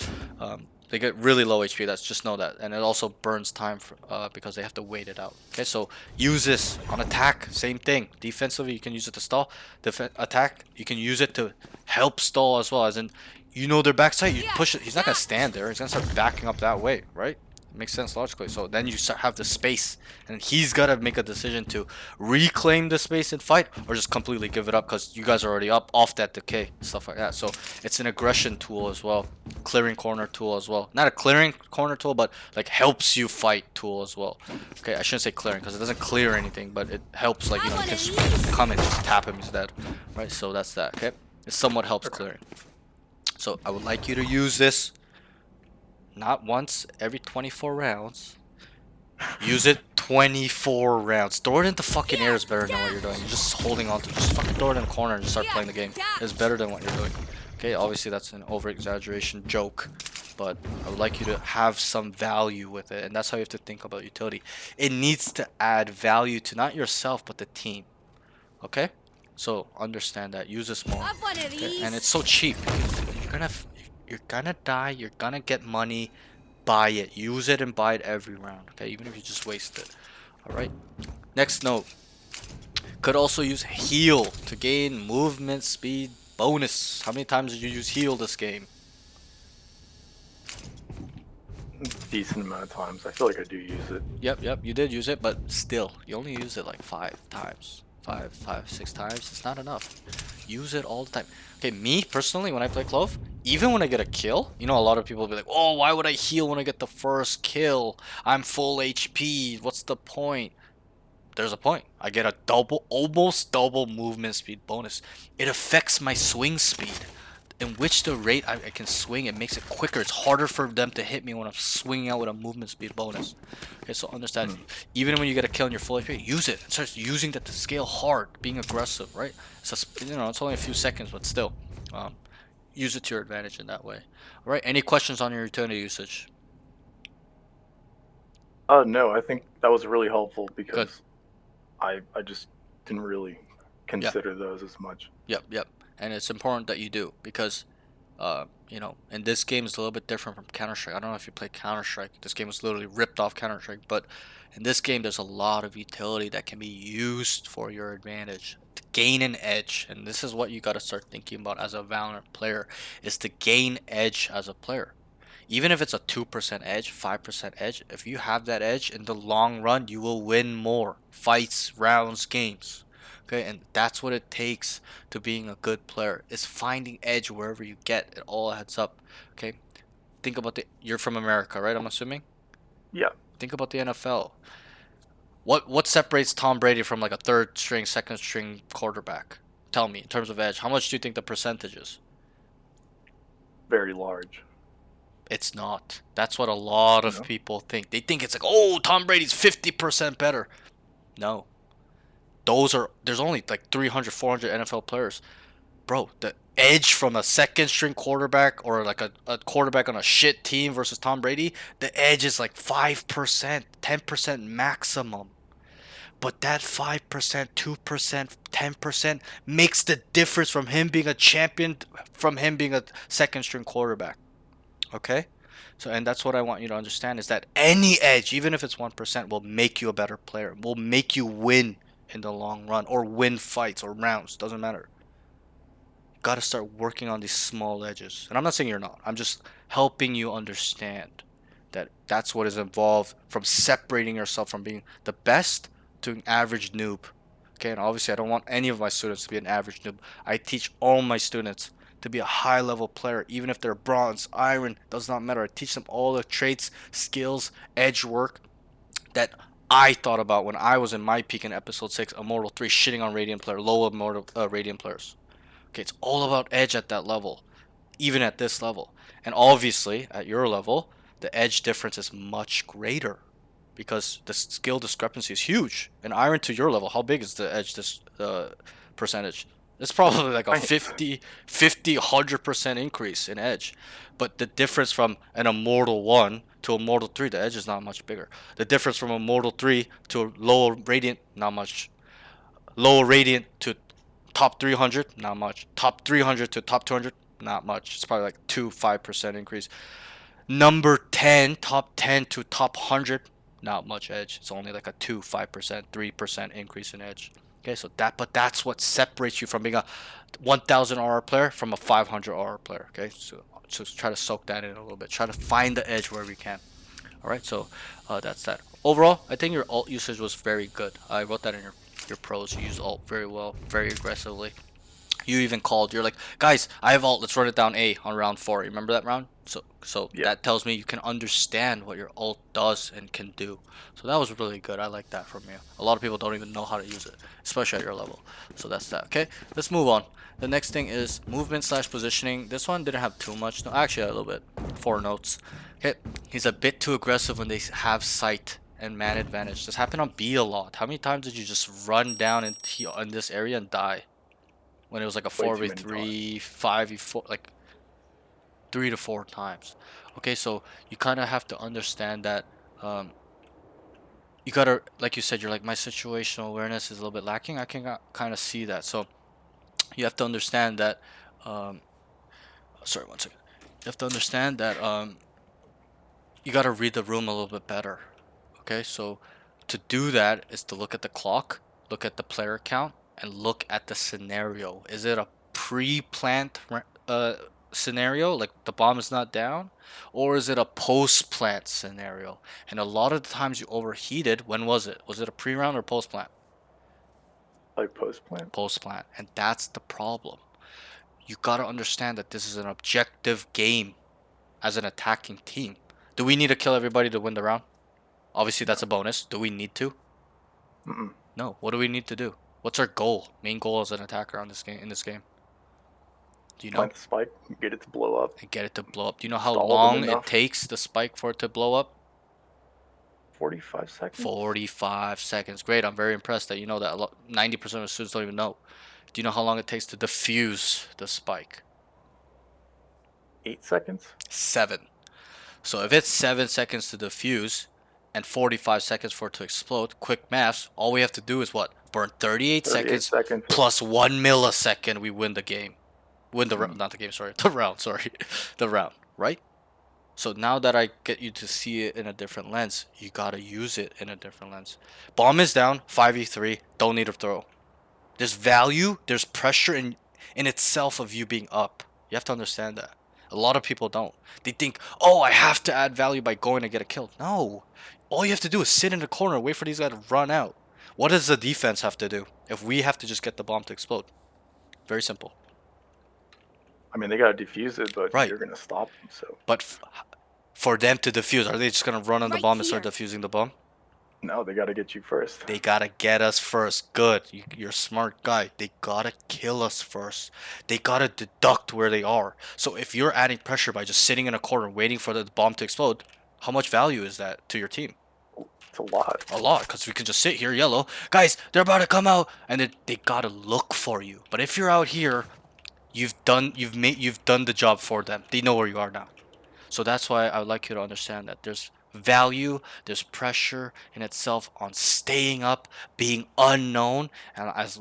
They get really low HP. That's just know that, and it also burns time for, because they have to wait it out. Okay, so use this on attack. Same thing. Defensively, you can use it to stall. Attack, you can use it to help stall as well. As in, you know their backside, you push it. He's not gonna stand there. He's gonna start backing up that way, right? It makes sense logically. So then you have the space, and he's gotta make a decision to reclaim the space and fight, or just completely give it up because you guys are already up off that decay, stuff like that. So it's an aggression tool as well, clearing corner tool as well. Not a clearing corner tool, but like helps you fight tool as well. Okay, I shouldn't say clearing because it doesn't clear anything, but it helps. Like, you know, you can just come and just tap him, he's dead, right? So that's that. Okay, it somewhat helps clearing. So I would like you to use this. Not once every 24 rounds. Use it 24 rounds. Throw it into fucking air is better than what you're doing. You're just holding on to just fucking throw it in the corner and just start playing the game. It's better than what you're doing. Okay, obviously that's an over exaggeration joke, but I would like you to have some value with it, and that's how you have to think about utility. It needs to add value to not yourself but the team. Okay? So understand that. Use this more. Have one of Okay? these. And it's so cheap. You're gonna die, you're gonna get money. Buy it. Use it and buy it every round. Okay, even if you just waste it. Alright. Next note. Could also use heal to gain movement speed bonus. How many times did you use heal this game? Decent amount of times. I feel like I do use it. Yep, you did use it, but still, you only used it like 5 times. 6 times. It's not enough. Use it all the time. Okay, me personally, when I play Clove, even when I get a kill, you know, a lot of people will be like, oh, why would I heal when I get the first kill? I'm full HP. What's the point? There's a point. I get a almost double movement speed bonus. It affects my swing speed, in which the rate I can swing, it makes it quicker. It's harder for them to hit me when I'm swinging out with a movement speed bonus. Okay, so understand, even when you get a kill in your full HP, use it. And start using that to scale hard, being aggressive, right? So, you know, it's only a few seconds, but still, use it to your advantage in that way. All right, any questions on your utility usage? No, I think that was really helpful because I just didn't really consider those as much. Yep. And it's important that you do, because And this game is a little bit different from Counter-Strike. I don't know if you play Counter-Strike. This game was literally ripped off Counter-Strike, but in this game, there's a lot of utility that can be used for your advantage to gain an edge. And this is what you got to start thinking about as a Valorant player, is to gain edge as a player. Even if it's a 2% edge, 5% edge, if you have that edge in the long run, you will win more fights, rounds, games. Okay, and that's what it takes to being a good player, is finding edge wherever you get. It all adds up. Okay, think about you're from America, right? I'm assuming. Yeah. Think about the NFL. What separates Tom Brady from like a third string, second string quarterback? Tell me, in terms of edge, how much do you think the percentage is? Very large. It's not. That's what a lot of No. people think. They think it's like, oh, Tom Brady's 50% better. No. There's only like 300, 400 NFL players. Bro, the edge from a second string quarterback or like a quarterback on a shit team versus Tom Brady, the edge is like 5%, 10% maximum. But that 5%, 2%, 10% makes the difference from him being a champion from him being a second string quarterback. Okay? So, and that's what I want you to understand, is that any edge, even if it's 1%, will make you a better player, will make you win in the long run, or win fights or rounds. Doesn't matter. Got to start working on these small edges. And I'm not saying you're not. I'm just helping you understand that that's what is involved from separating yourself from being the best to an average noob. Okay, and obviously I don't want any of my students to be an average noob. I teach all my students to be a high level player, even if they're bronze, iron, does not matter. I teach them all the traits, skills, edge work that I thought about when I was in my peak in episode 6, Immortal 3, shitting on Radiant player, low Immortal Radiant players. Okay, it's all about edge at that level, even at this level. And obviously, at your level, the edge difference is much greater because the skill discrepancy is huge. And iron to your level, how big is the edge percentage? It's probably like a Tiny. 100% increase in edge. But the difference from an Immortal 1 to Immortal 3, the edge is not much bigger. The difference from Immortal 3 to lower Radiant, not much. Lower Radiant to top 300, not much. Top 300 to top 200, not much. It's probably like 5% increase. Number 10, top 10 to top 100, not much edge. It's only like a 5%, 3% increase in edge. Okay, so that's what separates you from being a 1,000 RR player from a 500 RR player. Okay, so try to soak that in a little bit. Try to find the edge wherever you can. All right, so that's that. Overall, I think your alt usage was very good. I wrote that in your pros. You use alt very well, very aggressively. You even called. You're like, guys, I have alt. Let's run it down A on round 4. You remember that round? So Yeah. that tells me you can understand what your alt does and can do. So that was really good. I like that from you. A lot of people don't even know how to use it, especially at your level. So that's that. Okay, let's move on. The next thing is movement slash positioning. This one didn't have too much. No, actually a little bit. 4 notes. Okay, he's a bit too aggressive when they have sight and man advantage. This happened on B a lot. How many times did you just run down in this area and die? When it was like a Way too many 4v3, 5v4, like 3 to 4 times. Okay, so you kind of have to understand that you gotta, like you said, you're like, my situational awareness is a little bit lacking. I can kind of see that. So you have to understand that, sorry, one second. You have to understand that you gotta read the room a little bit better. Okay, so to do that is to look at the clock, look at the player count, and look at the scenario. Is it a pre-plant scenario, like the bomb is not down, or is it a post-plant scenario? And a lot of the times you overheated. When was it? Was it a pre-round or post-plant? Like post plant. Post-plant, and that's the problem. You gotta understand that this is an objective game as an attacking team. Do we need to kill everybody to win the round? Obviously, that's a bonus. Do we need to? Mm-mm. No. What do we need to do? What's our goal? Main goal as an attacker on this game, in this game. Do you know? Plant the spike, get it to blow up. And get it to blow up. Do you know how Stall them long it enough. takes the spike for it to blow up? 45 seconds. 45 seconds. Great. I'm very impressed that you know that. 90% of students don't even know. Do you know how long it takes to defuse the spike? 8 seconds. 7. So if it's 7 seconds to defuse and 45 seconds for it to explode, quick maths, all we have to do is what? Burn 38 seconds seconds. plus 1 millisecond, we win the game. Win the round, not the game. Sorry, the round. Sorry, the round. Right. So now that I get you to see it in a different lens, you gotta use it in a different lens. Bomb is down, 5v3, don't need to throw. There's value, there's pressure in itself of you being up. You have to understand that. A lot of people don't. They think, oh, I have to add value by going to get a kill. No. All you have to do is sit in the corner and wait for these guys to run out. What does the defense have to do if we have to just get the bomb to explode? Very simple. I mean, they gotta defuse it, but Right. you're gonna stop them. So But for them to defuse, are they just gonna run on the Right bomb and start here. defusing the bomb? no, they gotta get you first. They gotta get us first. Good. You're a smart guy. They gotta kill us first. They gotta deduct where they are. So if you're adding pressure by just sitting in a corner waiting for the bomb to explode, how much value is that to your team? It's a lot. A lot, because we can just sit here, yellow. Guys, they're about to come out, and they gotta look for you. But if you're out here, you've done the job for them. They know where you are now. So that's why I would like you to understand that there's value, there's pressure in itself on staying up, being unknown, and as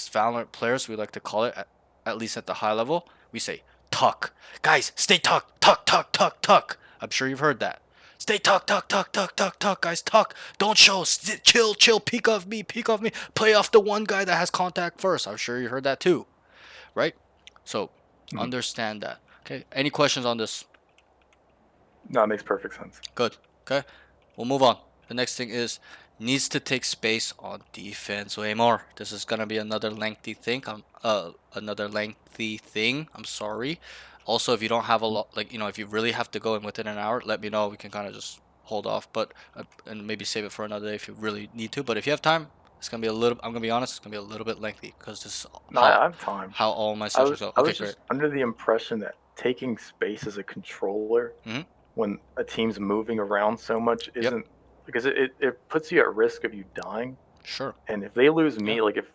Valorant players, we like to call it, at least at the high level, we say tuck. Guys, stay tuck, tuck, tuck, tuck, tuck. I'm sure you've heard that. Stay tuck, tuck, tuck, tuck, tuck, tuck, guys, tuck. Don't show. Chill, chill. Peek off me, peek off me. Play off the one guy that has contact first. I'm sure you heard that too, right? So understand that. Okay. Any questions on this? No, it makes perfect sense. Good. Okay. We'll move on. The next thing is needs to take space on defense way more. This is gonna be another lengthy thing. I'm sorry. Also, if you don't have a lot, like if you really have to go in within an hour, let me know. We can kind of just hold off, but and maybe save it for another day if you really need to. But if you have time, it's gonna be a little. I'm gonna be honest. It's gonna be a little bit lengthy because this is No, I have time. how all my I sessions was, go. I Okay, was great. just under the impression that taking space as a controller Mhm. when a team's moving around so much isn't because it puts you at risk of you dying. Sure. And if they lose me, Yeah. like if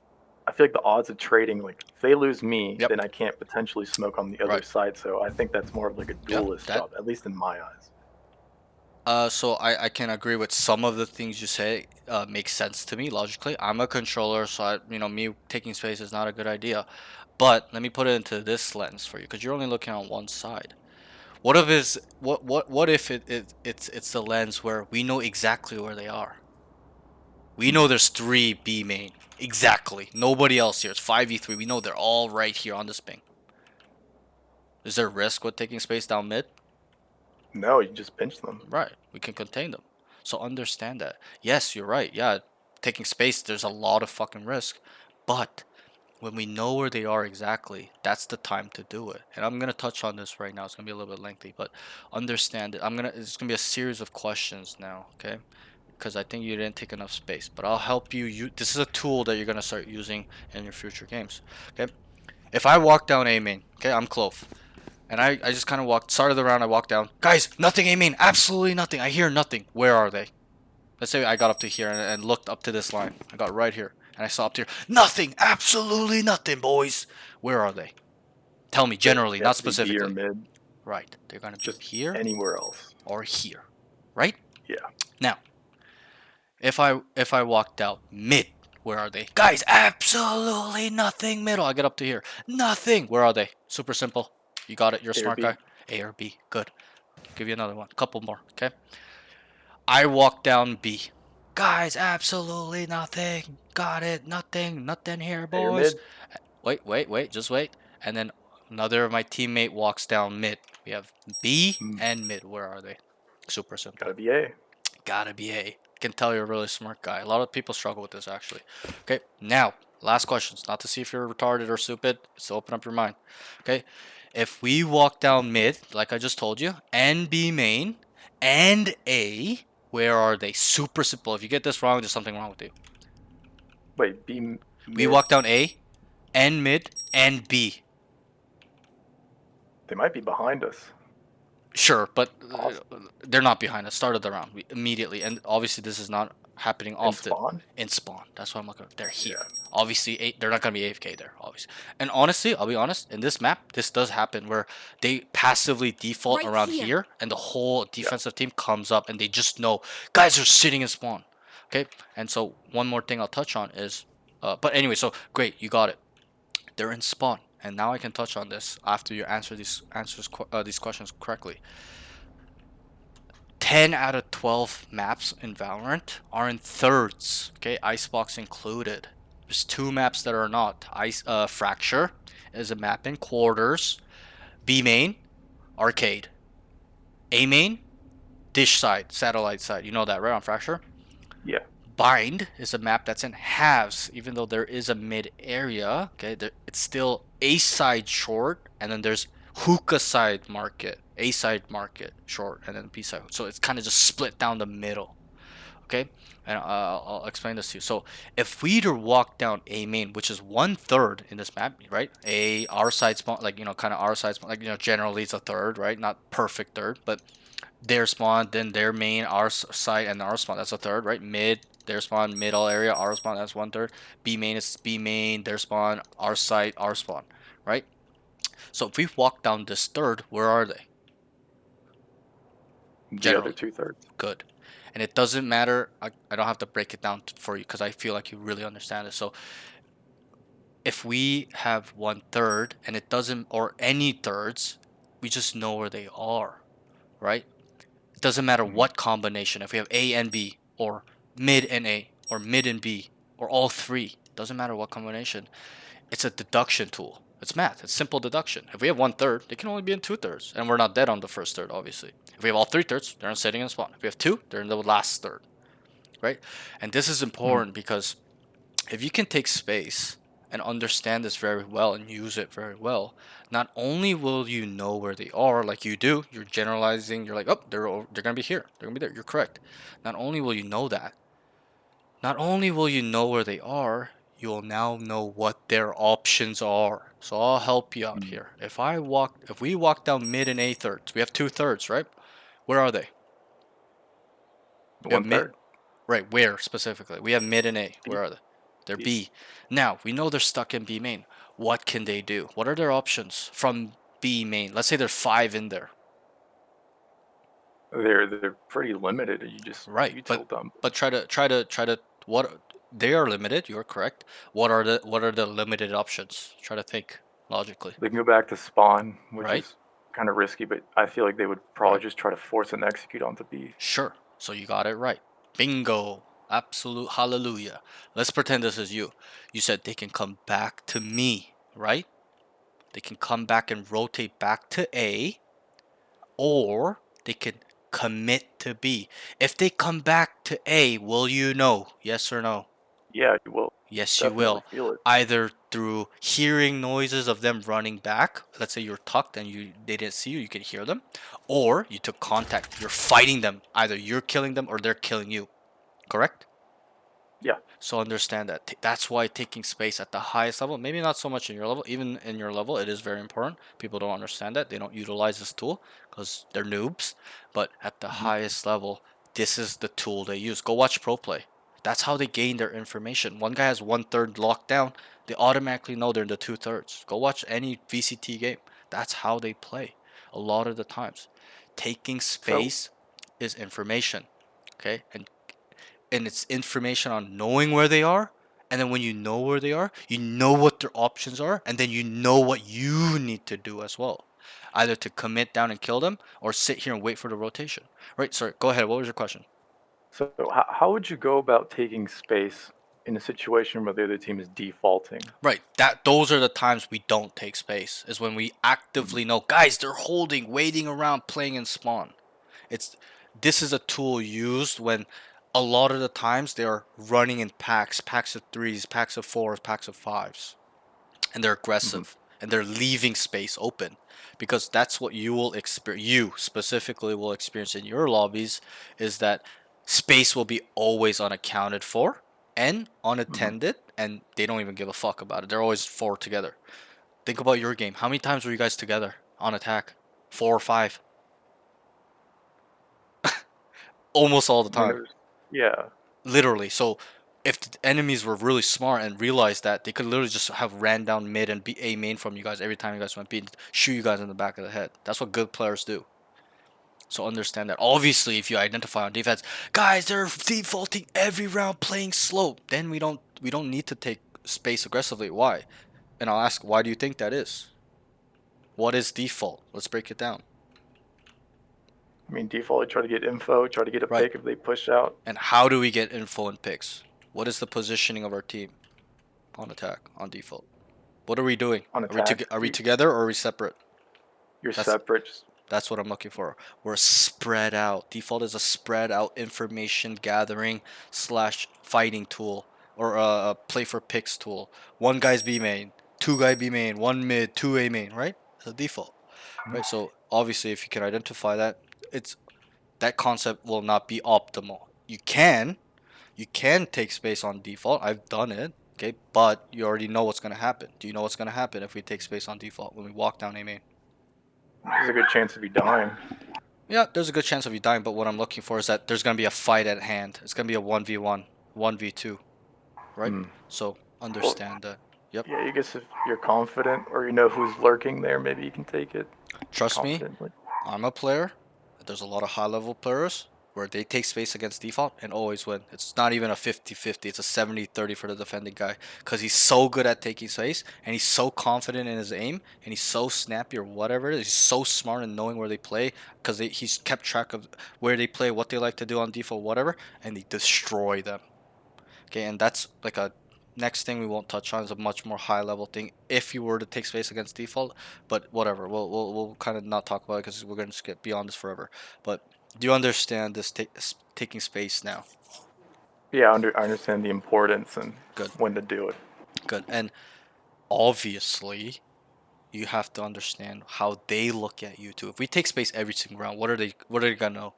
I feel like the odds of trading, like if they lose me, Yep. then I can't potentially smoke on the other Right. side. So I think that's more of like a Yeah, duelist job, at least in my eyes. So I can agree with some of the things you say. Makes sense to me logically. I'm a controller, so me taking space is not a good idea. But let me put it into this lens for you, because you're only looking on one side. What if it's the lens where we know exactly where they are? We know there's 3 B main. Exactly. Nobody else here. It's 5v3. We know they're all right here on this ping. Is there risk with taking space down mid? No, you just pinch them. Right. We can contain them. So understand that. Yes, you're right. Yeah, taking space, there's a lot of fucking risk. But when we know where they are exactly, that's the time to do it. And I'm gonna touch on this right now. It's gonna be a little bit lengthy, but understand it. It's gonna be a series of questions now, okay? Because I think you didn't take enough space. But I'll help you. This is a tool that you're gonna start using in your future games. Okay? If I walk down A main, okay, I'm Clove. And I just kind of started the round, I walked down. Guys, nothing A main, absolutely nothing. I hear nothing. Where are they? Let's say I got up to here and looked up to this line. I got right here. And I saw up to here. Nothing, absolutely nothing, boys. Where are they? Tell me, generally, They not have to be B specifically. or mid, Right. They're going to be just here anywhere else. or here. Right? Yeah. Now, if I walked out mid, where are they? Guys, absolutely nothing middle. I get up to here. Nothing. Where are they? Super simple. You got it. You're a A or smart B. guy. A or B. Good. Give you another one. Couple more. Okay. I walk down B. Guys, absolutely nothing. Got it. Nothing. Nothing here, A or boys. mid. Wait. Just wait. And then another of my teammate walks down mid. We have B and mid. Where are they? Super simple. Gotta be A. Gotta be A. Can tell you're a really smart guy. A lot of people struggle with this actually. Okay, now last questions. Not to see if you're retarded or stupid. It's to open up your mind. Okay, if we walk down mid, like I just told you, and B main and A, where are they? Super simple. If you get this wrong, there's something wrong with you. Wait, B. We mid? walk down A, and mid, and B. They might be behind us. Sure, but they're not behind us. Started the round immediately, and obviously this is not happening In often. spawn? In spawn. That's what I'm looking. They're here. Yeah. Obviously, they're not gonna be AFK there. Obviously, and honestly, I'll be honest. In this map, this does happen where they passively default Right around here. here, and the whole defensive team comes up, and they just know guys are sitting in spawn. Okay, and so one more thing I'll touch on is, but anyway, so great, you got it. They're in spawn. and now I can touch on this after you answer these questions correctly. 10 out of 12 maps in Valorant are in thirds, okay, icebox included. There's two maps that are not. Fracture is a map in quarters. B main, arcade. A main, dish side, satellite side. You know that, right, on Fracture? Yeah. Bind is a map that's in halves, even though there is a mid area. Okay, it's still A side short, and then there's hookah side market, A side market short, and then B side. So it's kind of just split down the middle. Okay, and I'll explain this to you. So if we were to walk down A main, which is 1/3 in this map, right? Our side spawn, like kind of our side spawn, like generally it's a third, right? Not perfect third, but their spawn, then their main, our side, and our spawn. That's a third, right? Mid, their spawn, middle area, our spawn. That's 1/3. B main is B main, their spawn, our side, our spawn, right? So if we walk down this third, where are they? The other Generally, 2/3. good. And it doesn't matter. I don't have to break it down for you because I feel like you really understand it. So if we have 1/3 and it doesn't, or any thirds, we just know where they are, right? It doesn't matter Mhm. what combination. If we have A and B, or mid and A, or mid and B, or all three, doesn't matter what combination. It's a deduction tool. It's math. It's simple deduction. If we have 1/3, they can only be in 2/3, and we're not dead on the first third, obviously. If we have all 3/3, they're sitting in a spawn. If we have two, they're in the last third, right? And this is Mhm. important because if you can take space and understand this very well and use it very well, not only will you know where they are, like you do, you're generalizing, you're like, oh, they're gonna be here, they're gonna be there. You're correct. Not only will you know that, not only will you know where they are, you'll now know what their options are. So I'll help you out Mhm. here. If we walk down mid and A thirds, we have 2/3, right? Where are they? The We have mid. 1/3. Right, where specifically? We have mid and A. Where B. are they? They're B. B. Now, we know they're stuck in B main. What can they do? What are their options from B main? Let's say there's 5 in there. They're pretty limited. Right, You but tilt them. try to what they are limited, you're correct. What are the limited options? Try to think logically. They can go back to spawn, which Right? is kind of risky, but I feel like they would probably Right? just try to force an execute onto B. Sure. So you got it right. Bingo. Absolute hallelujah. Let's pretend this is you. You said they can come back to me, right? They can come back and rotate back to A, or they can commit to B. If they come back to A, will you know? Yes or no? Yeah, you will Yes, you definitely will. feel it. Either through hearing noises of them running back. Let's say you're tucked and they didn't see you, you can hear them, or you took contact. You're fighting them. Either you're killing them or they're killing you. Correct? Yeah. So understand that. That's why taking space at the highest level, maybe not so much in your level, even in your level, it is very important. People don't understand that. They don't utilize this tool because they're noobs. But at the Mhm. highest level, this is the tool they use. Go watch pro play. That's how they gain their information. One guy has 1/3 locked down. They automatically know they're in the 2/3. Go watch any VCT game. That's how they play. A lot of the times, taking So space is information. Okay, and it's information on knowing where they are. And then when you know where they are, you know what their options are, and then you know what you need to do as well. Either to commit down and kill them or sit here and wait for the rotation. Right? Sorry, go ahead. What was your question? how would you go about taking space in a situation where the other team is defaulting? Right. Those are the times we don't take space. Is when we Mhm. actively know, guys, they're holding, waiting around, playing in spawn. It's this is a tool used when a lot of the times they are running in packs of threes, packs of fours, packs of fives. And they're Mhm. aggressive and they're leaving space open because that's what you will experience, you specifically will experience in your lobbies, is that space will be always unaccounted for and Mhm. unattended, and they don't even give a fuck about it. They're always four together. Think about your game. How many times were you guys together on attack? Four or five? Almost all the I mean, time. there's yeah. Literally. So if the enemies were really smart and realized that, they could literally just have ran down mid and be A main from you guys every time you guys went B and shoot you guys in the back of the head. That's what good players do. So understand that. Obviously, if you identify on defense, guys, they're defaulting every round playing slow, then we don't need to take space aggressively. Why? And I'll ask, why do you think that is? What is default? Let's break it down. I mean, default, try to get info, try to get a Right. pick if they push out. And how do we get info and picks? What is the positioning of our team on attack, on default? What are we doing? On Are we attack, are we together or are we separate? you're That's separate. that's what I'm looking for. We're spread out. Default is a spread out information gathering slash fighting tool or a play for picks tool. One guy's B main, two guy B main, one mid, two A main, right? The default, right? So obviously, if you can identify that, it's that concept will not be optimal. You can take space on default. I've done it. Okay, but you already know what's gonna happen. Do you know what's gonna happen if we take space on default when we walk down A main? There's a good chance of you dying. Yeah, there's a good chance of you dying, but what I'm looking for is that there's gonna be a fight at hand. It's gonna be a 1v1, 1v2, right? Hmm. So understand that. Yep. Yeah, I guess if you're confident or you know who's lurking there, maybe you can take it Trust me, confidently. I'm a player. There's a lot of high level players where they take space against default and always win. It's not even a 50-50. It's a 70-30 for the defending guy because he's so good at taking space and he's so confident in his aim and he's so snappy or whatever it is. He's so smart in knowing where they play because he's kept track of where they play, what they like to do on default, whatever, and they destroy them. Okay, and that's like a next thing we won't touch on is a much more high level thing if you were to take space against default, but whatever, we'll kind of not talk about it because we're going to skip beyond this forever. But do you understand this taking space now? Yeah, I understand the importance and Good. when to do it. Good. And obviously you have to understand how they look at you too. If we take space every single round, what are they gonna know?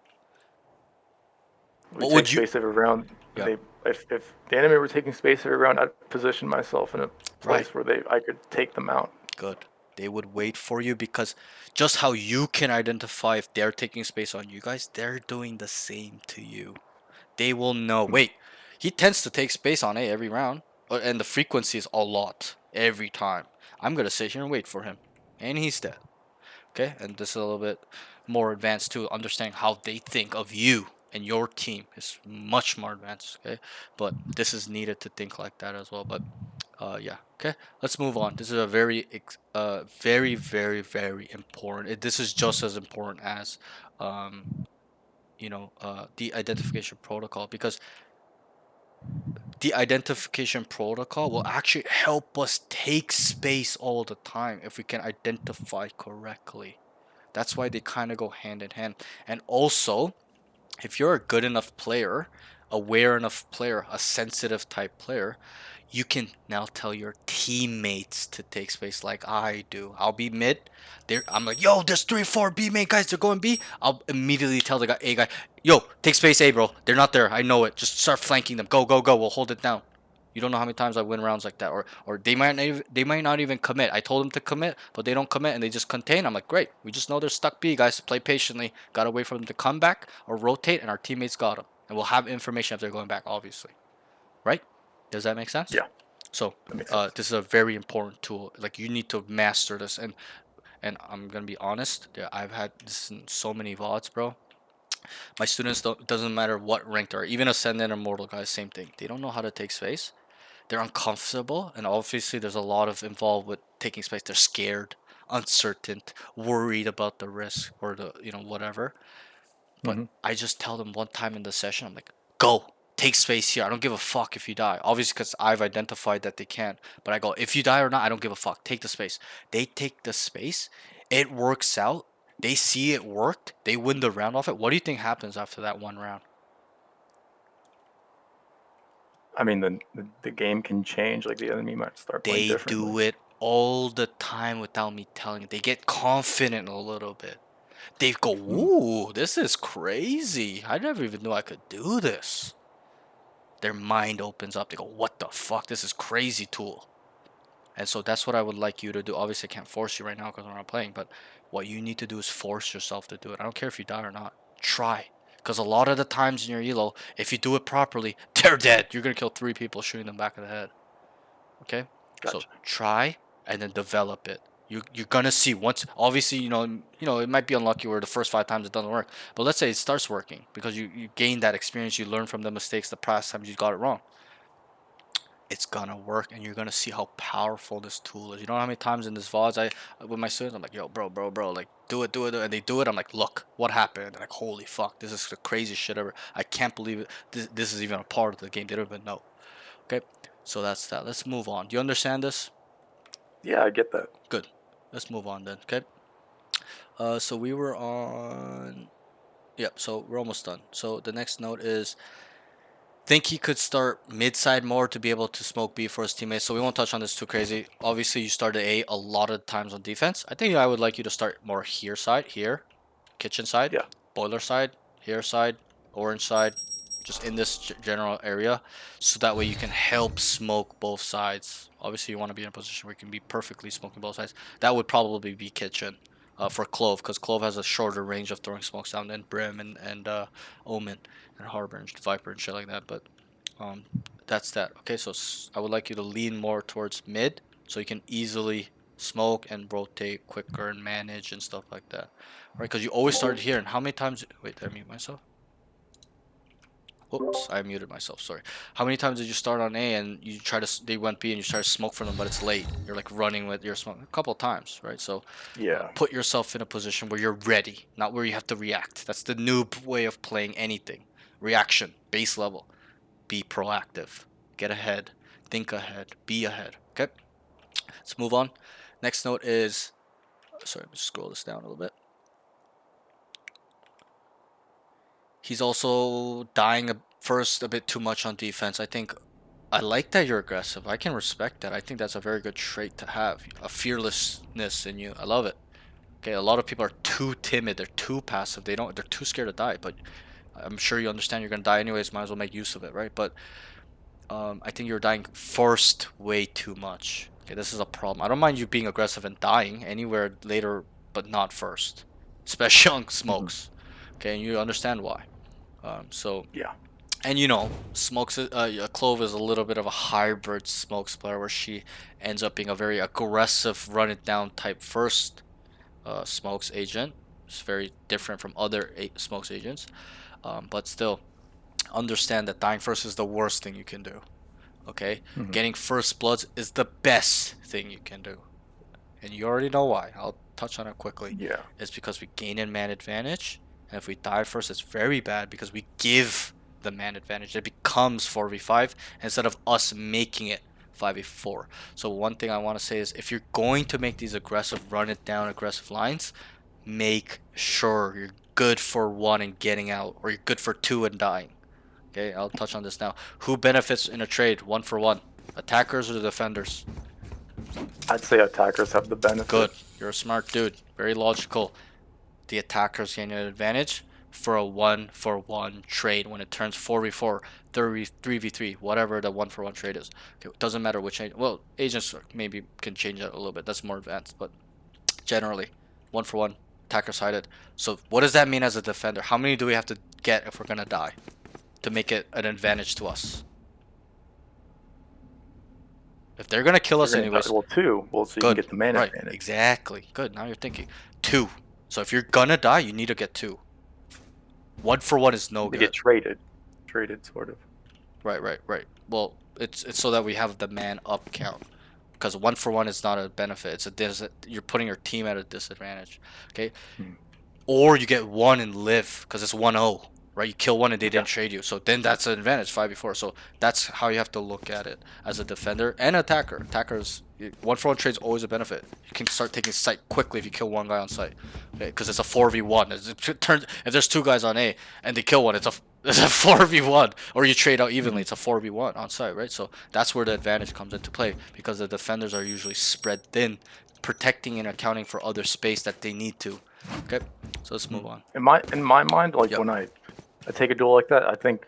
We What take would you space every round. Yeah. They if the enemy were taking space every round, I'd position myself in a place Right. where I could take them out. Good. They would wait for you because just how you can identify if they're taking space on you guys, they're doing the same to you. They will know. Wait, he tends to take space on A every round, and the frequency is a lot every time. I'm gonna sit here and wait for him, and he's dead. Okay, and this is a little bit more advanced too. Understanding how they think of you and your team is much more advanced. Okay, but this is needed to think like that as well. But yeah. Okay. Let's move on. This is a very, very, very important. This is just as important as, um, the identification protocol because the identification protocol will actually help us take space all the time if we can identify correctly. That's why they kind of go hand in hand. And also, if you're a good enough player, aware enough player, a sensitive type player, you can now tell your teammates to take space like I do. I'll be mid. I'm like, yo, there's 3, 4 B main guys. They're going B. I'll immediately tell the guy, A guy, yo, take space A, bro. They're not there. I know it. Just start flanking them. Go, go, go. We'll hold it down. You don't know how many times I win rounds like that, or they might not even commit. I told them to commit, but they don't commit and they just contain. I'm like, great. We just know they're stuck B, guys. Play patiently. Gotta wait for them to come back or rotate, and our teammates got them, and we'll have information if they're going back, obviously, right? Does that make sense? Yeah, So, that makes sense. this is a very important tool. Like you need to master this, and I'm gonna be honest. I've had this in so many VODs, bro. My students don't. Doesn't matter what rank they are, even Ascendant or Mortal guys, same thing. They don't know how to take space. They're uncomfortable, and obviously there's a lot of involved with taking space. They're scared, uncertain, worried about the risk or the whatever. But Hmm. I just tell them one time in the session, I'm like, go, take space here. I don't give a fuck if you die. Obviously, because I've identified that they can. But I go, if you die or not, I don't give a fuck. Take the space. They take the space. It works out. They see it worked. They win the round off it. What do you think happens after that one round? I mean, the game can change. Like the enemy might start playing They differently. do it all the time without me telling it. They get confident a little bit. They go, Mm. ooh, this is crazy. I never even knew I could do this. Their mind opens up. They go, what the fuck? This is crazy tool. And so that's what I would like you to do. Obviously, I can't force you right now because we're not playing, but what you need to do is force yourself to do it. I don't care if you die or not. Try. Because a lot of the times in your elo, if you do it properly, they're dead. You're going to kill 3 people shooting them back of the head. Okay? So Gotcha. try and then develop it. You're gonna see once. Obviously, it might be unlucky where the first 5 times it doesn't work. But let's say it starts working because you gain that experience. You learn from the mistakes the past times you got it wrong. it's gonna work, and you're gonna see how powerful this tool is. You know how many times in this VODs with my students, I'm like, yo, bro, like, do it, and they do it. I'm like, look, what happened? And they're like, holy fuck, this is the craziest shit ever. I can't believe it. This is even a part of the game. They don't even know. Okay, so that's that. Let's move on. Do you understand this? Yeah, I get that. Good. Let's move on then. Okay. So we were on. Yep. So we're almost done. So the next note is think he could start mid side more to be able to smoke B for his teammates. So we won't touch on this too crazy. Obviously, you started A lot of times on defense. I think I would like you to start more here side, here, kitchen side, Yeah. boiler side, here side, orange side, just in this general area, so that way you can help smoke both sides. Obviously, you want to be in a position where you can be perfectly smoking both sides. That would probably be kitchen. For Clove, because Clove has a shorter range of throwing smokes down than Brim and Omen and Harbor and Viper and shit like that. But um, that's that. Okay, so I would like you to lean more towards mid, so you can easily smoke and rotate quicker and manage and stuff like that. Right? Because you always started here, and how many times? Wait, did I mute myself? Oops, I muted myself. Sorry. How many times did you start on A and you try to? They went B and you try to smoke for them, but it's late. You're like running with your smoke a couple of times, right? So Yeah. put yourself in a position where you're ready, not where you have to react. That's the noob way of playing anything. Reaction, base level. Be proactive. Get ahead. Think ahead. Be ahead. Okay. Let's move on. Next note is. Sorry, let me scroll this down a little bit. He's also dying first a bit too much on defense. I think I like that you're aggressive. I can respect that. I think that's a very good trait to have. A fearlessness in you. I love it. Okay, a lot of people are too timid. They're too passive. They're too scared to die. But I'm sure you understand you're gonna die anyways. Might as well make use of it, right? But I think you're dying first way too much. Okay, this is a problem. I don't mind you being aggressive and dying anywhere later, but not first, especially on smokes. Okay, and you understand why. So Yeah. and smokes. Clove is a little bit of a hybrid smokes player where she ends up being a very aggressive, run it down type first smokes agent. It's very different from other smokes agents, but still understand that dying first is the worst thing you can do. Okay, getting first bloods is the best thing you can do, and you already know why. I'll touch on it quickly. Yeah. It's because we gain in man advantage, and if we die first, it's very bad because we give the man advantage. It becomes 4v5 instead of us making it 5v4. So one thing I want to say is if you're going to make these aggressive, run it down aggressive lines, make sure you're good for 1 and getting out, or you're good for 2 and dying. Okay, I'll touch on this now. Who benefits in a trade 1-for-1? Attackers or the defenders? I'd say attackers have the benefit. Good. You're a smart dude. Very logical. The attackers gain an advantage for a 1-for-1 trade when it turns 4v4, 3v3, whatever the 1-for-1 trade is. Okay, it doesn't matter which agent. Well, agents maybe can change that a little bit. That's more advanced, but generally, 1-for-1, attacker sided. So what does that mean as a defender? How many do we have to get if we're gonna die to make it an advantage to us? If they're gonna kill us anyways, Well, 2. Well, so you can good. get the man Right, advantage. exactly. Good. Now you're thinking 2. So if you're gonna die, you need to get 2. 1-for-1 is no They good. get traded. Traded, sort of. Right. Well, it's so that we have the man up count, because 1-for-1 is not a benefit. It's you're putting your team at a disadvantage. Okay, or you get 1 and live because it's 1-0. Right, you kill 1 and they didn't trade you, so then that's an advantage 5v4. So that's how you have to look at it as a defender and attacker. Attackers, 1-for-1 trade is always a benefit. You can start taking site quickly if you kill 1 guy on site, okay? Because it's a 4v1. It turns if there's 2 guys on A and they kill 1, it's a 4v1, or you trade out evenly. It's a 4v1 on site, right? So that's where the advantage comes into play, because the defenders are usually spread thin, protecting and accounting for other space that they need to. Okay, so let's move on. In my mind, like Yep. when I take a duel like that, I think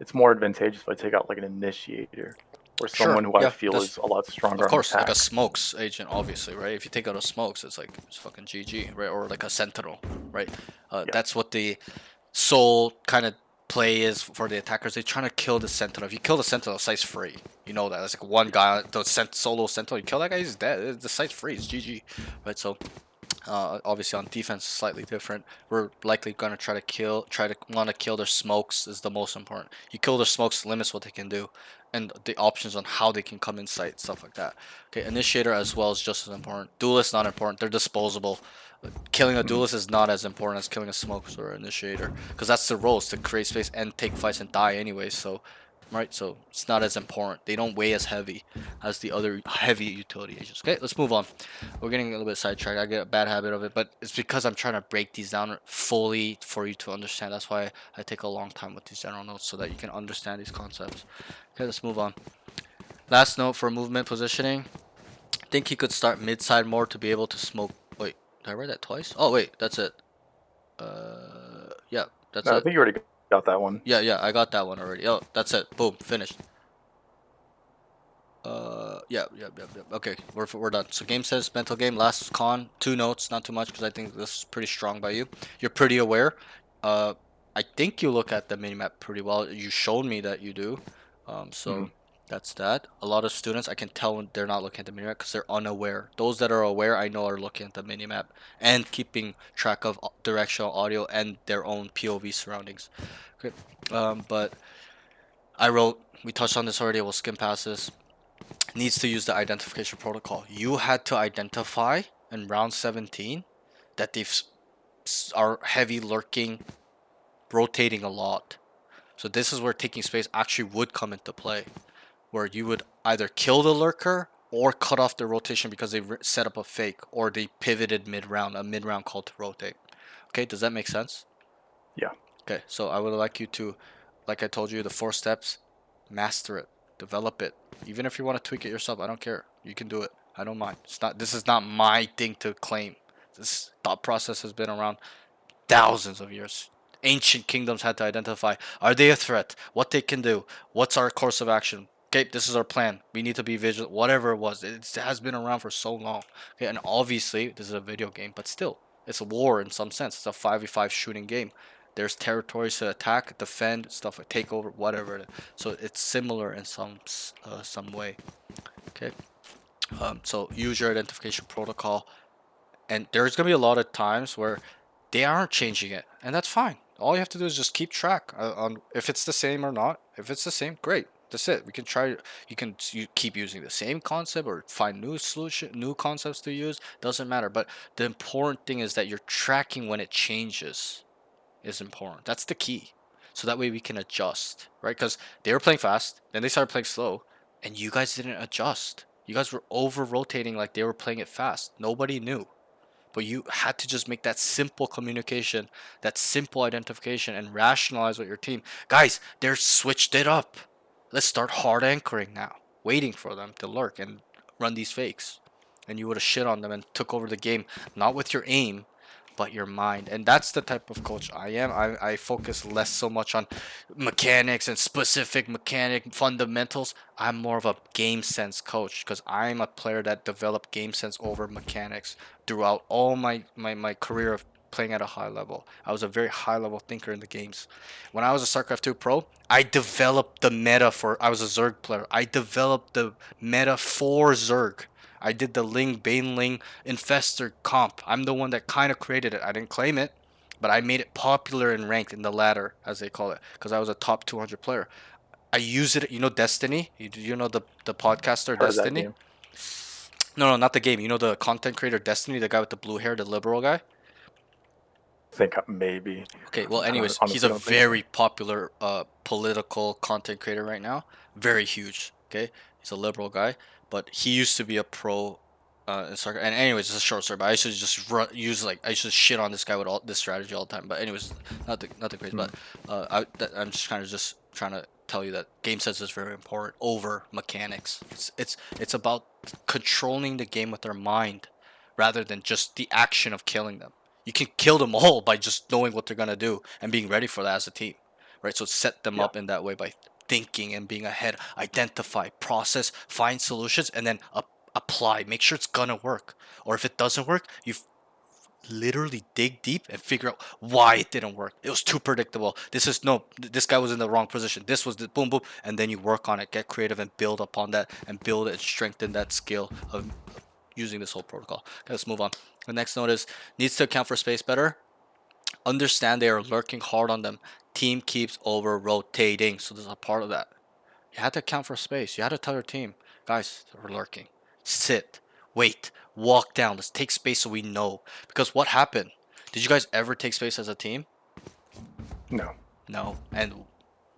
it's more advantageous if I take out like an initiator or Sure, someone who I yeah, feel that's- is a lot stronger. Of course, on like a attack. smokes agent, obviously, right? If you take out a smokes, it's fucking GG, right? Or like a sentinel, right? That's what the sole kind of play is for the attackers. They're trying to kill the sentinel. If you kill the sentinel, the site's free. You know that. That's like one guy, the solo sentinel. You kill that guy, he's dead. The site's free. It's GG, right? So Obviously on defense, slightly different. We're likely gonna try to want to kill their smokes is the most important. You kill their smokes, limits what they can do, and the options on how they can come in sight, stuff like that. Okay, initiator as well is just as important. Duelist not important. They're disposable. Killing a duelist is not as important as killing a smoke or initiator, because that's the roles to create space and take fights and die anyway. So, right, so it's not as important. They don't weigh as heavy as the other heavy utility agents. Okay, let's move on. We're getting a little bit sidetracked. I get a bad habit of it, but it's because I'm trying to break these down fully for you to understand. That's why I take a long time with these general notes so that you can understand these concepts. Okay, let's move on. Last note for movement positioning. I think he could start mid-side more to be able to smoke. Wait, did I write that twice? Oh wait, that's it. Yeah, that's No, I it. think you already got that one. Yeah, I got that one already. Oh, that's it. Boom, finished. Yeah. Okay, we're done. So game sense, mental game. Last con, 2 notes, not too much because I think this is pretty strong by you. You're pretty aware. Uh, I think you look at the minimap pretty well. You showed me that you do. So that's that. A lot of students, I can tell when they're not looking at the minimap because they're unaware. Those that are aware, I know are looking at the minimap and keeping track of directional audio and their own POV surroundings. Okay. But I wrote. We touched on this already. We'll skim past this. Needs to use the identification protocol. You had to identify in round 17 that they are heavy lurking, rotating a lot. So this is where taking space actually would come into play, where you would either kill the lurker or cut off their rotation because they set up a fake or they pivoted mid-round, a mid-round call to rotate. Okay, does that make sense? Yeah. Okay, so I would like you to, like I told you, the 4 steps, master it, develop it. Even if you want to tweak it yourself, I don't care. You can do it. I don't mind. It's not. This is not my thing to claim. This thought process has been around thousands of years. Ancient kingdoms had to identify: are they a threat? What they can do? What's our course of action? Okay, this is our plan. We need to be vigilant. Whatever it was, it has been around for so long. Okay, and obviously this is a video game, but still, it's a war in some sense. It's a 5v5 shooting game. There's territories to attack, defend, stuff like take over, whatever. So it's similar in some way. Okay. So use your identification protocol, and there's gonna be a lot of times where they aren't changing it, and that's fine. All you have to do is just keep track on if it's the same or not. If it's the same, great. That's it. We can try. You keep using the same concept or find new concepts to use. Doesn't matter. But the important thing is that you're tracking when it changes is important. That's the key. So that way we can adjust, right? Because they were playing fast, then they started playing slow, and you guys didn't adjust. You guys were over rotating like they were playing it fast. Nobody knew. But you had to just make that simple communication, that simple identification, and rationalize with your team. Guys, they're switched it up. Let's start hard anchoring now, waiting for them to lurk and run these fakes. And you would have shit on them and took over the game, not with your aim, but your mind. And that's the type of coach I am. I focus less so much on mechanics and specific mechanic fundamentals. I'm more of a game sense coach because I'm a player that developed game sense over mechanics throughout all my career of playing at a high level. I was a very high level thinker in the games. When I was a StarCraft 2 pro, I developed the meta for I was a Zerg player. I developed the meta for Zerg. I did the Ling, Baneling, Infestor comp. I'm the one that kind of created it. I didn't claim it, but I made it popular and ranked in the ladder, as they call it, because I was a top 200 player. I use it. You know Destiny? You know the podcaster Heard of that Destiny? game. No, not the game. You know the content creator Destiny, the guy with the blue hair, the liberal guy? I think maybe. Okay, well, anyways, he's Honestly, a don't think so. very popular political content creator right now. Very huge. Okay, he's a liberal guy, but he used to be a pro. In soccer. And anyways, it's a short story. But I should just use like I should shit on this guy with all this strategy all the time. But anyways, not the crazy. But I'm just kind of just trying to tell you that game sense is very important over mechanics. It's about controlling the game with their mind rather than just the action of killing them. You can kill them all by just knowing what they're gonna do and being ready for that as a team, right? So set them Yeah. up in that way by thinking and being ahead, identify, process, find solutions, and then apply. Make sure it's gonna work. Or if it doesn't work, you literally dig deep and figure out why it didn't work. It was too predictable. This guy was in the wrong position. This was the boom boom, and then you work on it, get creative, and build upon that, and build and strengthen that skill of using this whole protocol. Okay, let's move on. The next note is needs to account for space better. Understand they are lurking hard on them. Team keeps over rotating. So there's a part of that. You had to account for space. You had to tell your team, guys, we're lurking. Sit, wait, walk down. Let's take space so we know. Because what happened? Did you guys ever take space as a team? No. No. And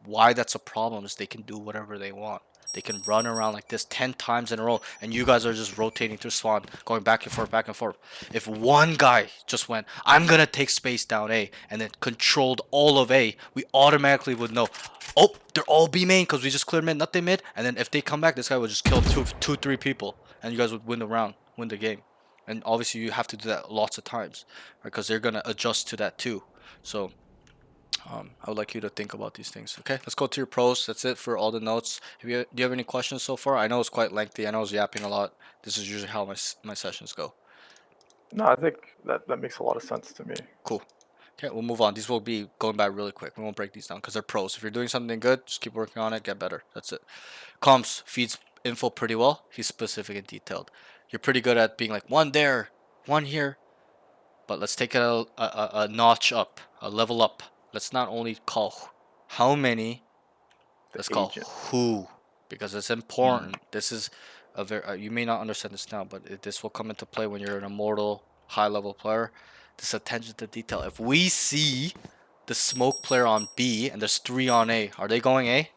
why that's a problem is they can do whatever they want. They can run around like this 10 times in a row, and you guys are just rotating through spawn, going back and forth, back and forth. If one guy just went, I'm gonna take space down A, and then controlled all of A, we automatically would know, oh, they're all B main because we just cleared mid, nothing mid. And then if they come back, this guy would just kill three people, and you guys would win the round, win the game. And obviously, you have to do that lots of times, right? Because they're gonna adjust to that too. So I would like you to think about these things. Okay, let's go to your pros. That's it for all the notes. Do you have any questions so far? I know it's quite lengthy. I know I was yapping a lot. This is usually how my sessions go. No, I think that makes a lot of sense to me. Cool. Okay, we'll move on. These will be going by really quick. We won't break these down because they're pros. If you're doing something good, just keep working on it, get better. That's it. Comms feeds info pretty well. He's specific and detailed. You're pretty good at being like one there, one here. But let's take it a notch up, a level up. Let's not only call how many, let's call agent. who, because it's important. This is a very you may not understand this now, but this will come into play when you're an immortal high level player. This attention to detail. If we see the smoke player on B and there's 3 on A, are they going A?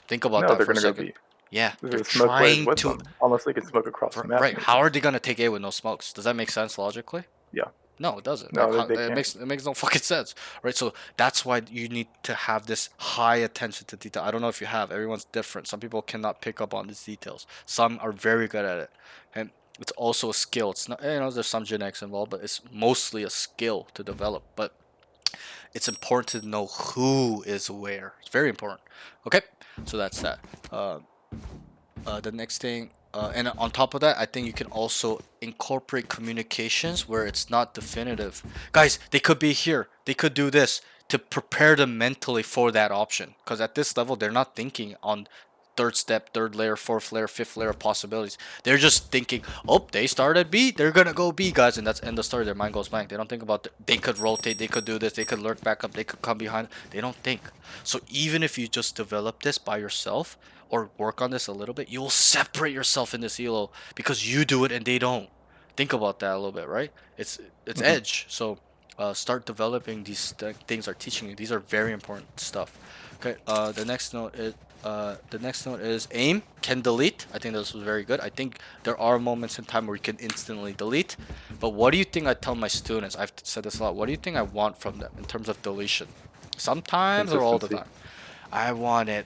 Think about No, that they're for a gonna go second. B. Yeah, There's they're a smoke player trying with to. them, unless they can smoke across the map. Right. maybe. How are they gonna take A with no smokes? Does that make sense logically? Yeah. No, it doesn't. No, Like, they it can't. makes no fucking sense, right? So that's why you need to have this high attention to detail. I don't know if you have. Everyone's different. Some people cannot pick up on these details. Some are very good at it, and it's also a skill. It's not, there's some genetics involved, but it's mostly a skill to develop. But it's important to know who is where. It's very important. Okay, so that's that. The next thing, and on top of that, I think you can also incorporate communications where it's not definitive. Guys, they could be here. They could do this to prepare them mentally for that option. Because at this level, they're not thinking on third step, third layer, fourth layer, fifth layer possibilities. They're just thinking, oh, they started B, they're gonna go B, guys, and that's end of story. Their mind goes blank. They don't think about they could rotate, they could do this, they could lurk back up, they could come behind. They don't think. So even if you just develop this by yourself or work on this a little bit, you will separate yourself in this elo because you do it and they don't. Think about that a little bit, right? It's edge. So start developing these things are teaching you. These are very important stuff. Okay. The next note is aim can delete. I think this was very good. I think there are moments in time where you can instantly delete. But what do you think I tell my students? I've said this a lot. What do you think I want from them in terms of deletion? Sometimes or all the time? I want it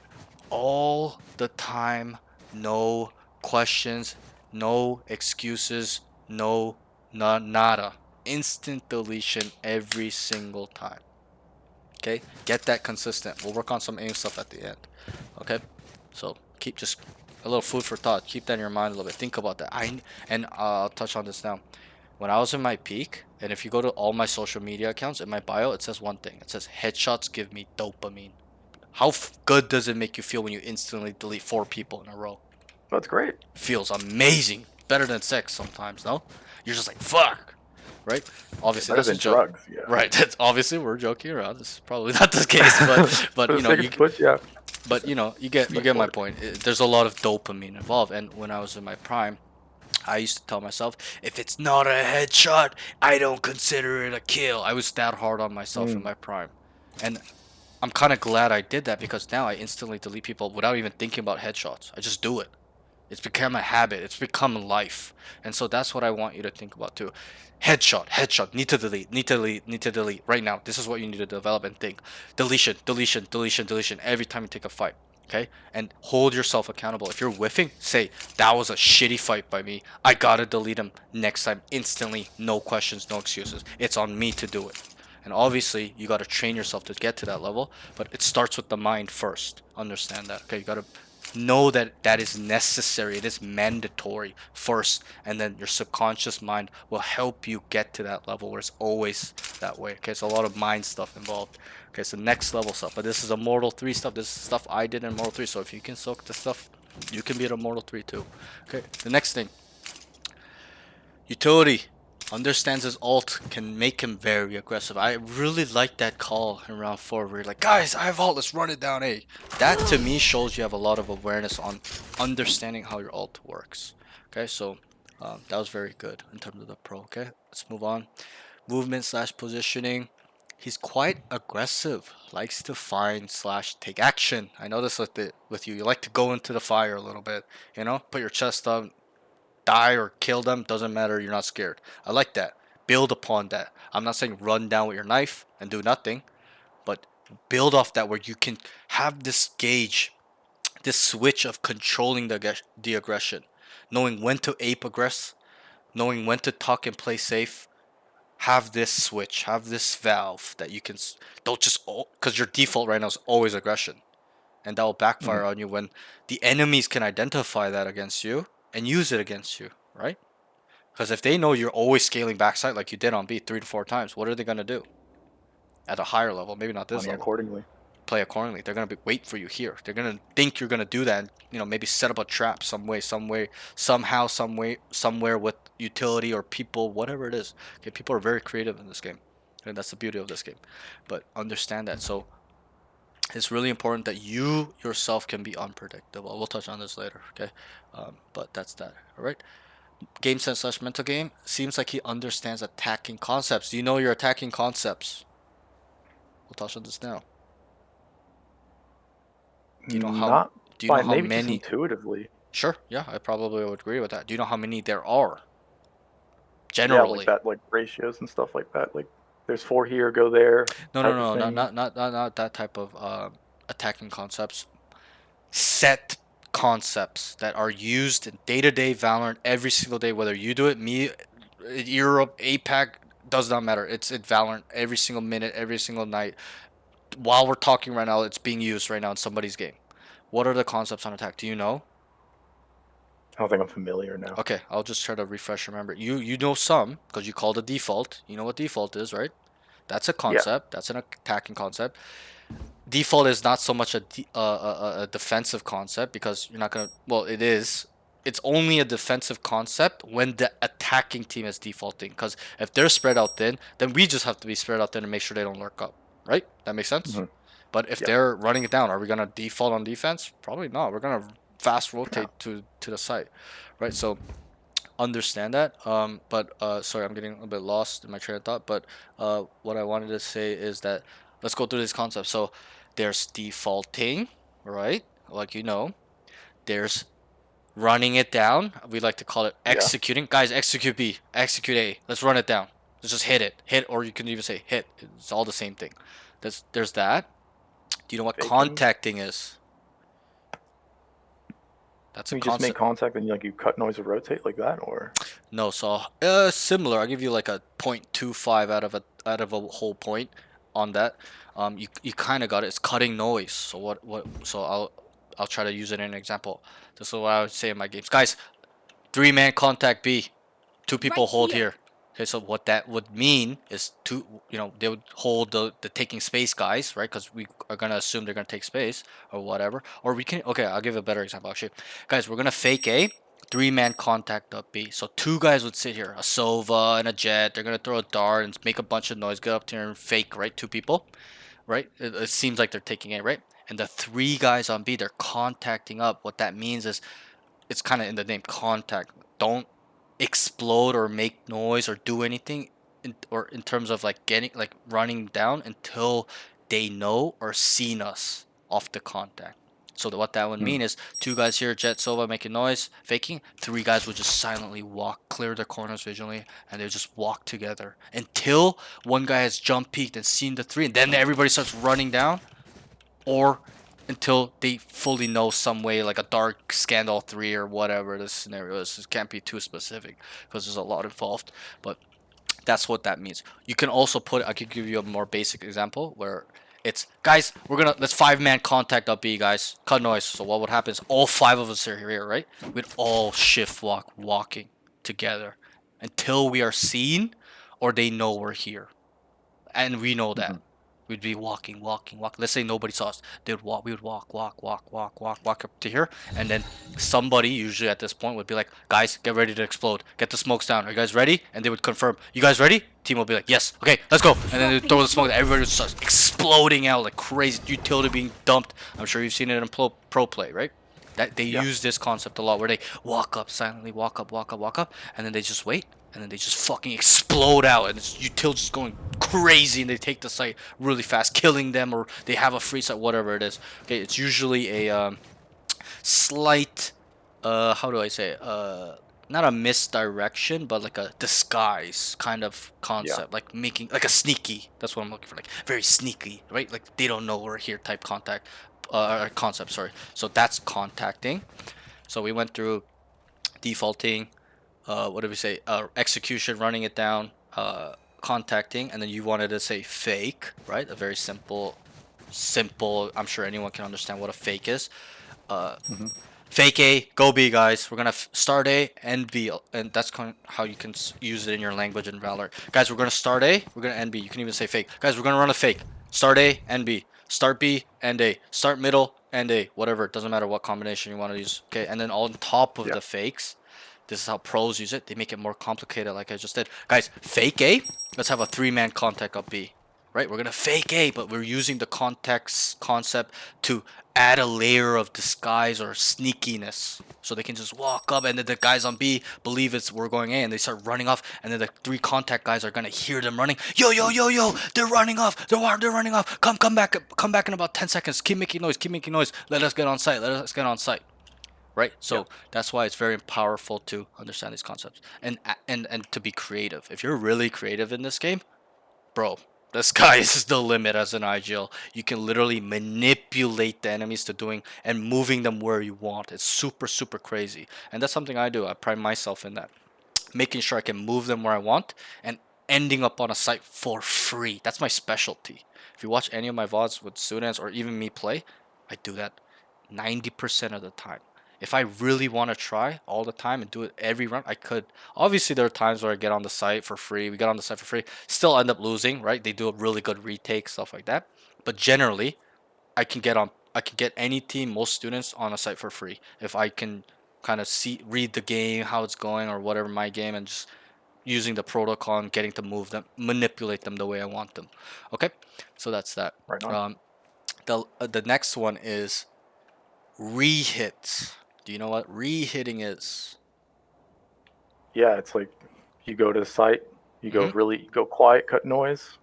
all the time. No questions, no excuses, no nada. Instant deletion every single time. Okay, get that consistent. We'll work on some aim stuff at the end. Okay, so keep just a little food for thought. Keep that in your mind a little bit. Think about that. I'll touch on this now. When I was in my peak, and if you go to all my social media accounts in my bio, it says one thing. It says headshots give me dopamine. How good does it make you feel when you instantly delete 4 people in a row? That's great. Feels amazing. Better than sex sometimes, no? You're just like, fuck. Right? Obviously, Better that's a than joke. drugs. Yeah. Right. That's obviously we're joking around. This is probably not the case, but you know, yeah. but you know, you get my point. There's a lot of dopamine involved, and when I was in my prime, I used to tell myself, if it's not a headshot, I don't consider it a kill. I was that hard on myself in my prime, and I'm kind of glad I did that because now I instantly delete people without even thinking about headshots. I just do it. It's become a habit. It's become life. And so that's what I want you to think about too. Headshot, need to delete, need to delete, need to delete. Right now, this is what you need to develop and think. Deletion, deletion, deletion, deletion every time you take a fight. Okay? And hold yourself accountable. If you're whiffing, say, that was a shitty fight by me. I gotta delete him next time instantly. No questions, no excuses. It's on me to do it. And obviously, you gotta train yourself to get to that level, but it starts with the mind first. Understand that. Okay? You gotta know that that is necessary. It is mandatory first, and then your subconscious mind will help you get to that level where it's always that way. Okay, so a lot of mind stuff involved. Okay, so next level stuff, but this is Immortal 3 stuff. This is stuff I did in Immortal 3, so if you can soak the stuff You can beat Immortal 3 too. Okay, the next thing. Utility. Understands his ult, can make him very aggressive. I really like that call in round 4 where you're like, guys, I have ult, let's run it down A. That to me shows you have a lot of awareness on understanding how your ult works. Okay, so that was very good in terms of the pro. Okay, let's move on. Movement slash positioning. He's quite aggressive. Likes to find slash take action. I noticed with you. You like to go into the fire a little bit. You know, put your chest up, die or kill them. Doesn't matter. You're not scared. I like that. Build upon that. I'm not saying run down with your knife and do nothing, but build off that where you can have this gauge, this switch of controlling the aggression, knowing when to ape aggress, knowing when to tuck and play safe. Have this switch, have this valve that you can don't just because your default right now is always aggression, and that will backfire on you when the enemies can identify that against you and use it against you, right? Because if they know you're always scaling backside like you did on B 3 to 4 times, what are they gonna do at a higher level? Maybe not this Money level. accordingly. Play accordingly. They're gonna wait for you here. They're gonna think you're gonna do that, and maybe set up a trap some way, somehow, some way, somewhere with utility or people, whatever it is. Okay, people are very creative in this game, and that's the beauty of this game. But understand that. So it's really important that you yourself can be unpredictable. We'll touch on this later. Okay, but that's that. All right. Game sense slash mental game. Seems like he understands attacking concepts. Do you know your attacking concepts? We'll touch on this now. Do you know how? Not Do you know by how maybe just many? intuitively. Sure. Yeah, I probably would agree with that. Do you know how many there are? Yeah, like Generally. that, like ratios and stuff like that. Like there's 4 here, go there No, no, type of no, thing. not that type of attacking concepts. Set concepts that are used in day-to-day Valorant every single day. Whether you do it, me, Europe, APAC, does not matter. It's in Valorant every single minute, every single night. While we're talking right now, it's being used right now in somebody's game. What are the concepts on attack? Do you know? I don't think I'm familiar now. Okay, I'll just try to refresh your memory. You know some because you call the default. You know what default is, right? That's a Yeah. concept. That's an attacking concept. Default is not so much a defensive concept because you're not gonna. Well, it is. It's only a defensive concept when the attacking team is defaulting. Because if they're spread out thin, then we just have to be spread out thin and make sure they don't lurk up. Right? That makes sense. Mhm. But if Yeah. they're running it down, are we gonna default on defense? Probably not. We're gonna fast rotate No. to the side, right? So understand that. But sorry, I'm getting a bit lost in my train of thought. But what I wanted to say is that let's go through these concepts. So there's defaulting, right? Like there's running it down. We like to call it Yeah. executing. Guys, execute B, execute A. Let's run it down. Let's just hit, or you can even say hit. It's all the same thing. There's that. Do you know what Faking. contacting is? That's a You just make concept. contact and you cut noise or rotate like that, or No, so similar. I'll give you like a 0.25 out of a whole point on that. You kind of got it. It's cutting noise. So so I'll try to use it in an example. This is what I would say in my games. Guys, 3-man contact B. 2 people Right hold here. here. Okay, so what that would mean is they would hold the taking space guys, right? Because we are gonna assume they're gonna take space or whatever. Or we can, okay, I'll give a better example actually. Guys, we're gonna fake A, 3-man contact up B. So 2 guys would sit here, a Sova and a Jet. They're gonna throw a dart and make a bunch of noise, get up here and fake, right? 2 people, right? It seems like they're taking A, right? And the 3 guys on B, they're contacting up. What that means is it's kind of in the name contact. Don't explode or make noise or do anything in terms of like getting like running down until they know or seen us off the contact. So what that would mean is 2 guys here, Jet Sova making noise, faking. 3 guys would just silently walk, clear their corners visually, and they just walk together until one guy has jump peeked and seen the 3, and then everybody starts running down, or until they fully know some way, like a dark scandal 3 or whatever the scenario is. It can't be too specific because there's a lot involved, but that's what that means. You can also I could give you a more basic example where it's, guys, let's 5-man contact up B, guys, cut noise. So what would happen is all 5 of us are here, right? We'd all shift walking together until we are seen or they know we're here, and we know that. We'd be walking. Let's say nobody saw us. They would walk. We would walk up to here, and then somebody, usually at this point, would be like, "Guys, get ready to explode. Get the smokes down. Are you guys ready?" And they would confirm, "You guys ready?" Team will be like, "Yes. Okay, let's go." And then they would throw the smoke. Everybody would start exploding out like crazy. Utility being dumped. I'm sure you've seen it in pro play, right? That they Yeah. use this concept a lot, where they walk up silently, walk up, and then they just wait, and then they just fucking explode out, and it's util just going crazy, and they take the site really fast, killing them, or they have a free site, whatever it is. Okay, it's usually a slight, how do I say it? Not a misdirection, but like a disguise kind of concept, like making like a sneaky. That's what I'm looking for, like very sneaky, right? Like they don't know we're here type concept. Sorry. So that's contacting. So we went through defaulting. What did we say? Execution, running it down, contacting, and then you wanted to say fake, right? A very simple. I'm sure anyone can understand what a fake is. Mhm. Fake A, go B, guys. We're gonna start A and B, and that's how you can use it in your language in Valor. Guys, we're gonna start A, we're gonna end B. You can even say fake. Guys, we're gonna run a fake. Start A and B. Start B and A. Start middle and A. Whatever. It doesn't matter what combination you want to use. Okay, and then on top of Yeah. the fakes, this is how pros use it. They make it more complicated, like I just did. Guys, fake A. Let's have a 3-man contact up B. Right? We're gonna fake A, but we're using the context concept to add a layer of disguise or sneakiness, so they can just walk up, and then the guys on B believe we're going A, and they start running off, and then the 3 contact guys are gonna hear them running. Yo, they're running off. They're running off. Come back in about 10 seconds. Keep making noise. Let us get on site. Right? So that's why it's very powerful to understand these concepts and to be creative. If you're really creative in this game, bro, the sky is the limit as an IGL. You can literally manipulate the enemies to doing and moving them where you want. It's super crazy. And that's something I do. I pride myself in that. Making sure I can move them where I want and ending up on a site for free. That's my specialty. If you watch any of my VODs with students or even me play, I do that 90% of the time. If I really want to try all the time and do it every run, I could. Obviously, there are times where I get on the site for free. We get on the site for free, still end up losing, right? They do a really good retake, stuff like that. But generally, I can get any team, most students on a site for free if I can kind of read the game, how it's going, or whatever my game, and just using the protocol and getting to move them, manipulate them the way I want them. Okay, so that's that. Right on. The next one is rehits. Do you know what rehitting is? Yeah, it's like you go to the site, you go quiet, cut noise,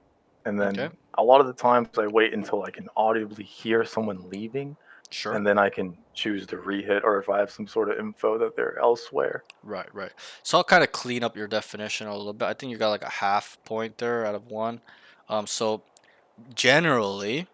and then Okay. a lot of the times I wait until I can audibly hear someone leaving, Sure. and then I can choose to rehit, or if I have some sort of info that they're elsewhere. Right. So I'll kind of clean up your definition a little bit. I think you got like a half point there out of 1. So generally,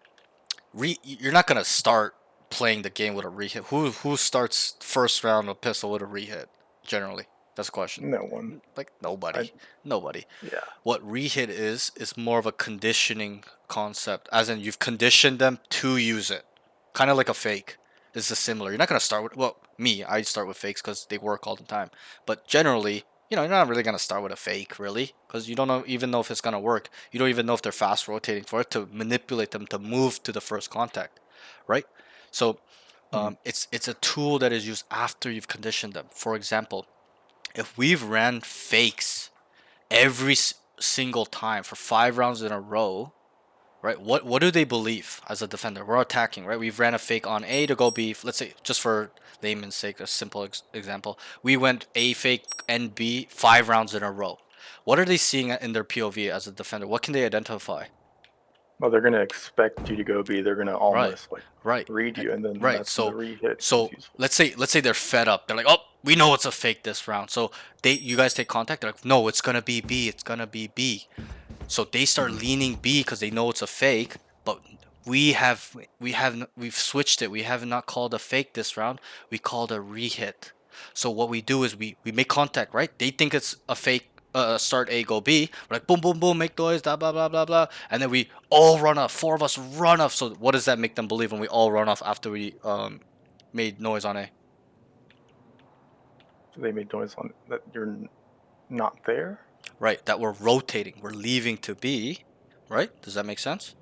you're not gonna start playing the game with a rehit. Who starts first round of pistol with a rehit? Generally, that's a question. No one. Like nobody. Nobody. Yeah. What rehit is more of a conditioning concept, as in you've conditioned them to use it, kind of like a fake. This is similar. You're not gonna start with, well, me, I start with fakes because they work all the time. But generally, you're not really gonna start with a fake, really, because you don't even know if it's gonna work. You don't even know if they're fast rotating for it to manipulate them to move to the first contact, right? So it's a tool that is used after you've conditioned them. For example, if we've ran fakes every single time for 5 rounds in a row, right? What do they believe as a defender? We're attacking, right? We've ran a fake on A to go B. Let's say, just for layman's sake, a simple example, we went A fake and B 5 rounds in a row. What are they seeing in their POV as a defender? What can they identify? Well, they're gonna expect you to go B. They're gonna Right, almost like right, read you, and then right. that's when the So, rehit becomes so useful. let's say they're fed up. They're like, oh, we know it's a fake this round. So you guys take contact. They're like, no, it's gonna be B. It's gonna be B. So they start leaning B because they know it's a fake, but we've switched it. We have not called a fake this round. We called a rehit. So what we do is we make contact, right? They think it's a fake. Start A, go B. We're like boom, boom, boom, make noise, blah, blah, blah, blah, blah, and then we all run off. 4 of us run off. So what does that make them believe when we all run off after we made noise on A? So they made noise on that you're not there. Right, that we're rotating. We're leaving to B. Right? Does that make sense?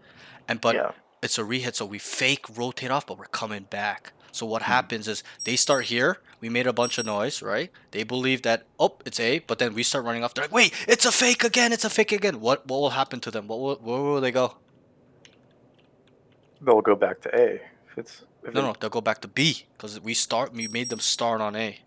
but Yeah. it's a rehit, so we fake rotate off, but we're coming back. So what happens is they start here. We made a bunch of noise, right? They believe that it's A, but then we start running off. They're like, wait, it's a fake again. It's a fake again. What will happen to them? Where will they go? They'll go back to A. If No, they no, they'll go back to B because we made them start on A,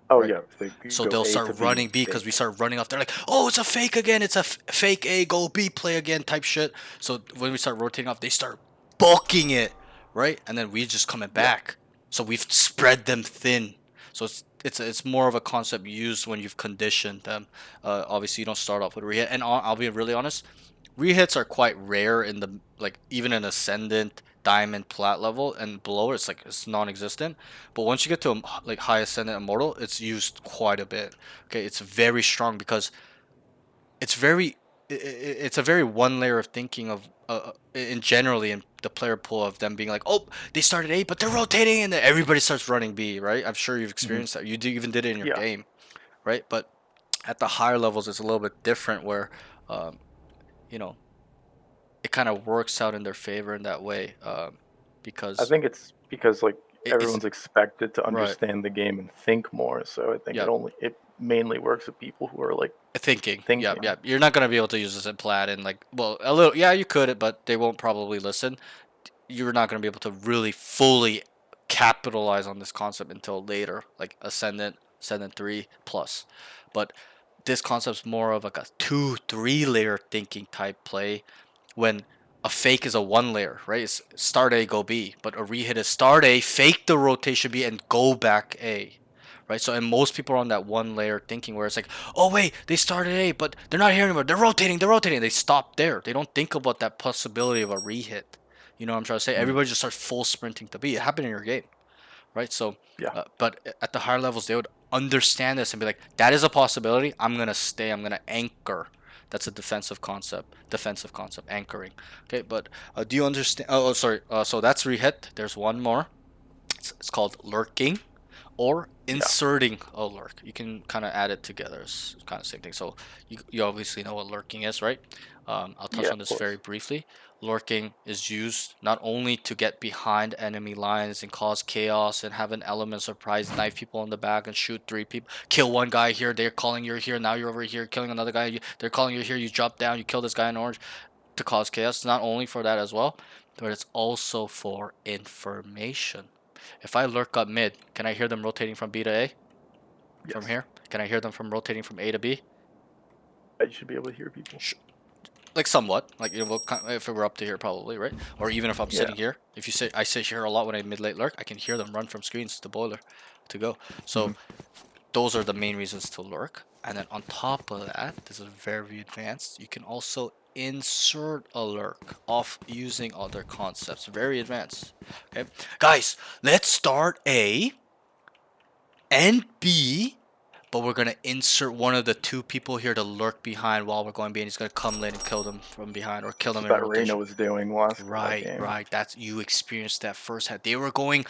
oh right? yeah, if they So go they'll A to start B running B because we fake. start running off. They're like, oh, it's a fake again. It's a fake A, go B, play again type shit. So when we start rotating off, they start bulking it, right? And then we just coming Yeah. back. So we've spread them thin. So it's more of a concept used when you've conditioned them. Obviously, you don't start off with rehit. And I'll be really honest, rehits are quite rare in the like even in ascendant, diamond, plat level and below. It's non-existent. But once you get to like high ascendant immortal, it's used quite a bit. Okay, it's very strong because it's very it's a very one layer of thinking of in generally in the player pool of them being like, oh, they started A, but they're rotating, and then everybody starts running B, right? I'm sure you've Hmm. experienced that. Even did it in your Yeah. game, right? But at the higher levels, it's a little bit different where, um, you know, it kind of works out in their favor in that way, I because think it's because like it's everyone's expected to right. understand the game and think more. So I think Yeah, it mainly works with people who are like thinking. Yeah, thinking. yeah. You're not gonna be able to use this in plat and like, well, a little. Yeah, you could, but they won't probably listen. You're not going to be able to really fully capitalize on this concept until later, like Ascendant 3 plus. But this concept's more of like a 2, 3 layer thinking type play when a fake is a 1 layer, right? It's start A, go B, but a rehit is start A, fake the rotation B, and go back A. Right, so and most people are on that 1 layer thinking where it's like, oh wait, they started A, but they're not here anymore. They're rotating. They stop there. They don't think about that possibility of a rehit. You know what I'm trying to say? Mm. Everybody just starts full sprinting to B. It happened in your game, right? So, Yeah. but at the higher levels, they would understand this and be like, that is a possibility. I'm gonna stay. I'm gonna anchor. That's a defensive concept. Defensive concept, anchoring. Okay, but do you understand? Oh, sorry. So that's rehit. There's one more. It's called lurking or Yeah. inserting a lurk. You can kind of add it together. It's kind of the same thing. So you obviously know what lurking is, right? I'll touch Yeah. on Of this very course. briefly. Lurking is used not only to get behind enemy lines and cause chaos and have an element surprise, knife people in the back and shoot 3 people, kill one guy here, they're calling you're here, now you're over here killing another guy, they're calling you here, you drop down, you kill this guy in orange to cause chaos. It's not only for that as well, but it's also for information. If I lurk up mid, can I hear them rotating from B to A? From Yes. here? Can I hear them from rotating from A to B? You should be able to hear people. Like somewhat, like if it were up to here probably, right? Or even if I'm Yeah. sitting here, if you say I sit here a lot when I mid late lurk, I can hear them run from screens to boiler to go. So Hmm. those are the main reasons to lurk. And then on top of that, this is very advanced. You can also insert a lurk off using other concepts. Very advanced. Okay, guys, let's start A and B, but we're gonna insert one of the 2 people here to lurk behind while we're going B, and he's gonna come late and kill them from behind or kill That's them what in that Reyna rotation. was doing last that Right, game. right. That's you experienced that firsthand. They were going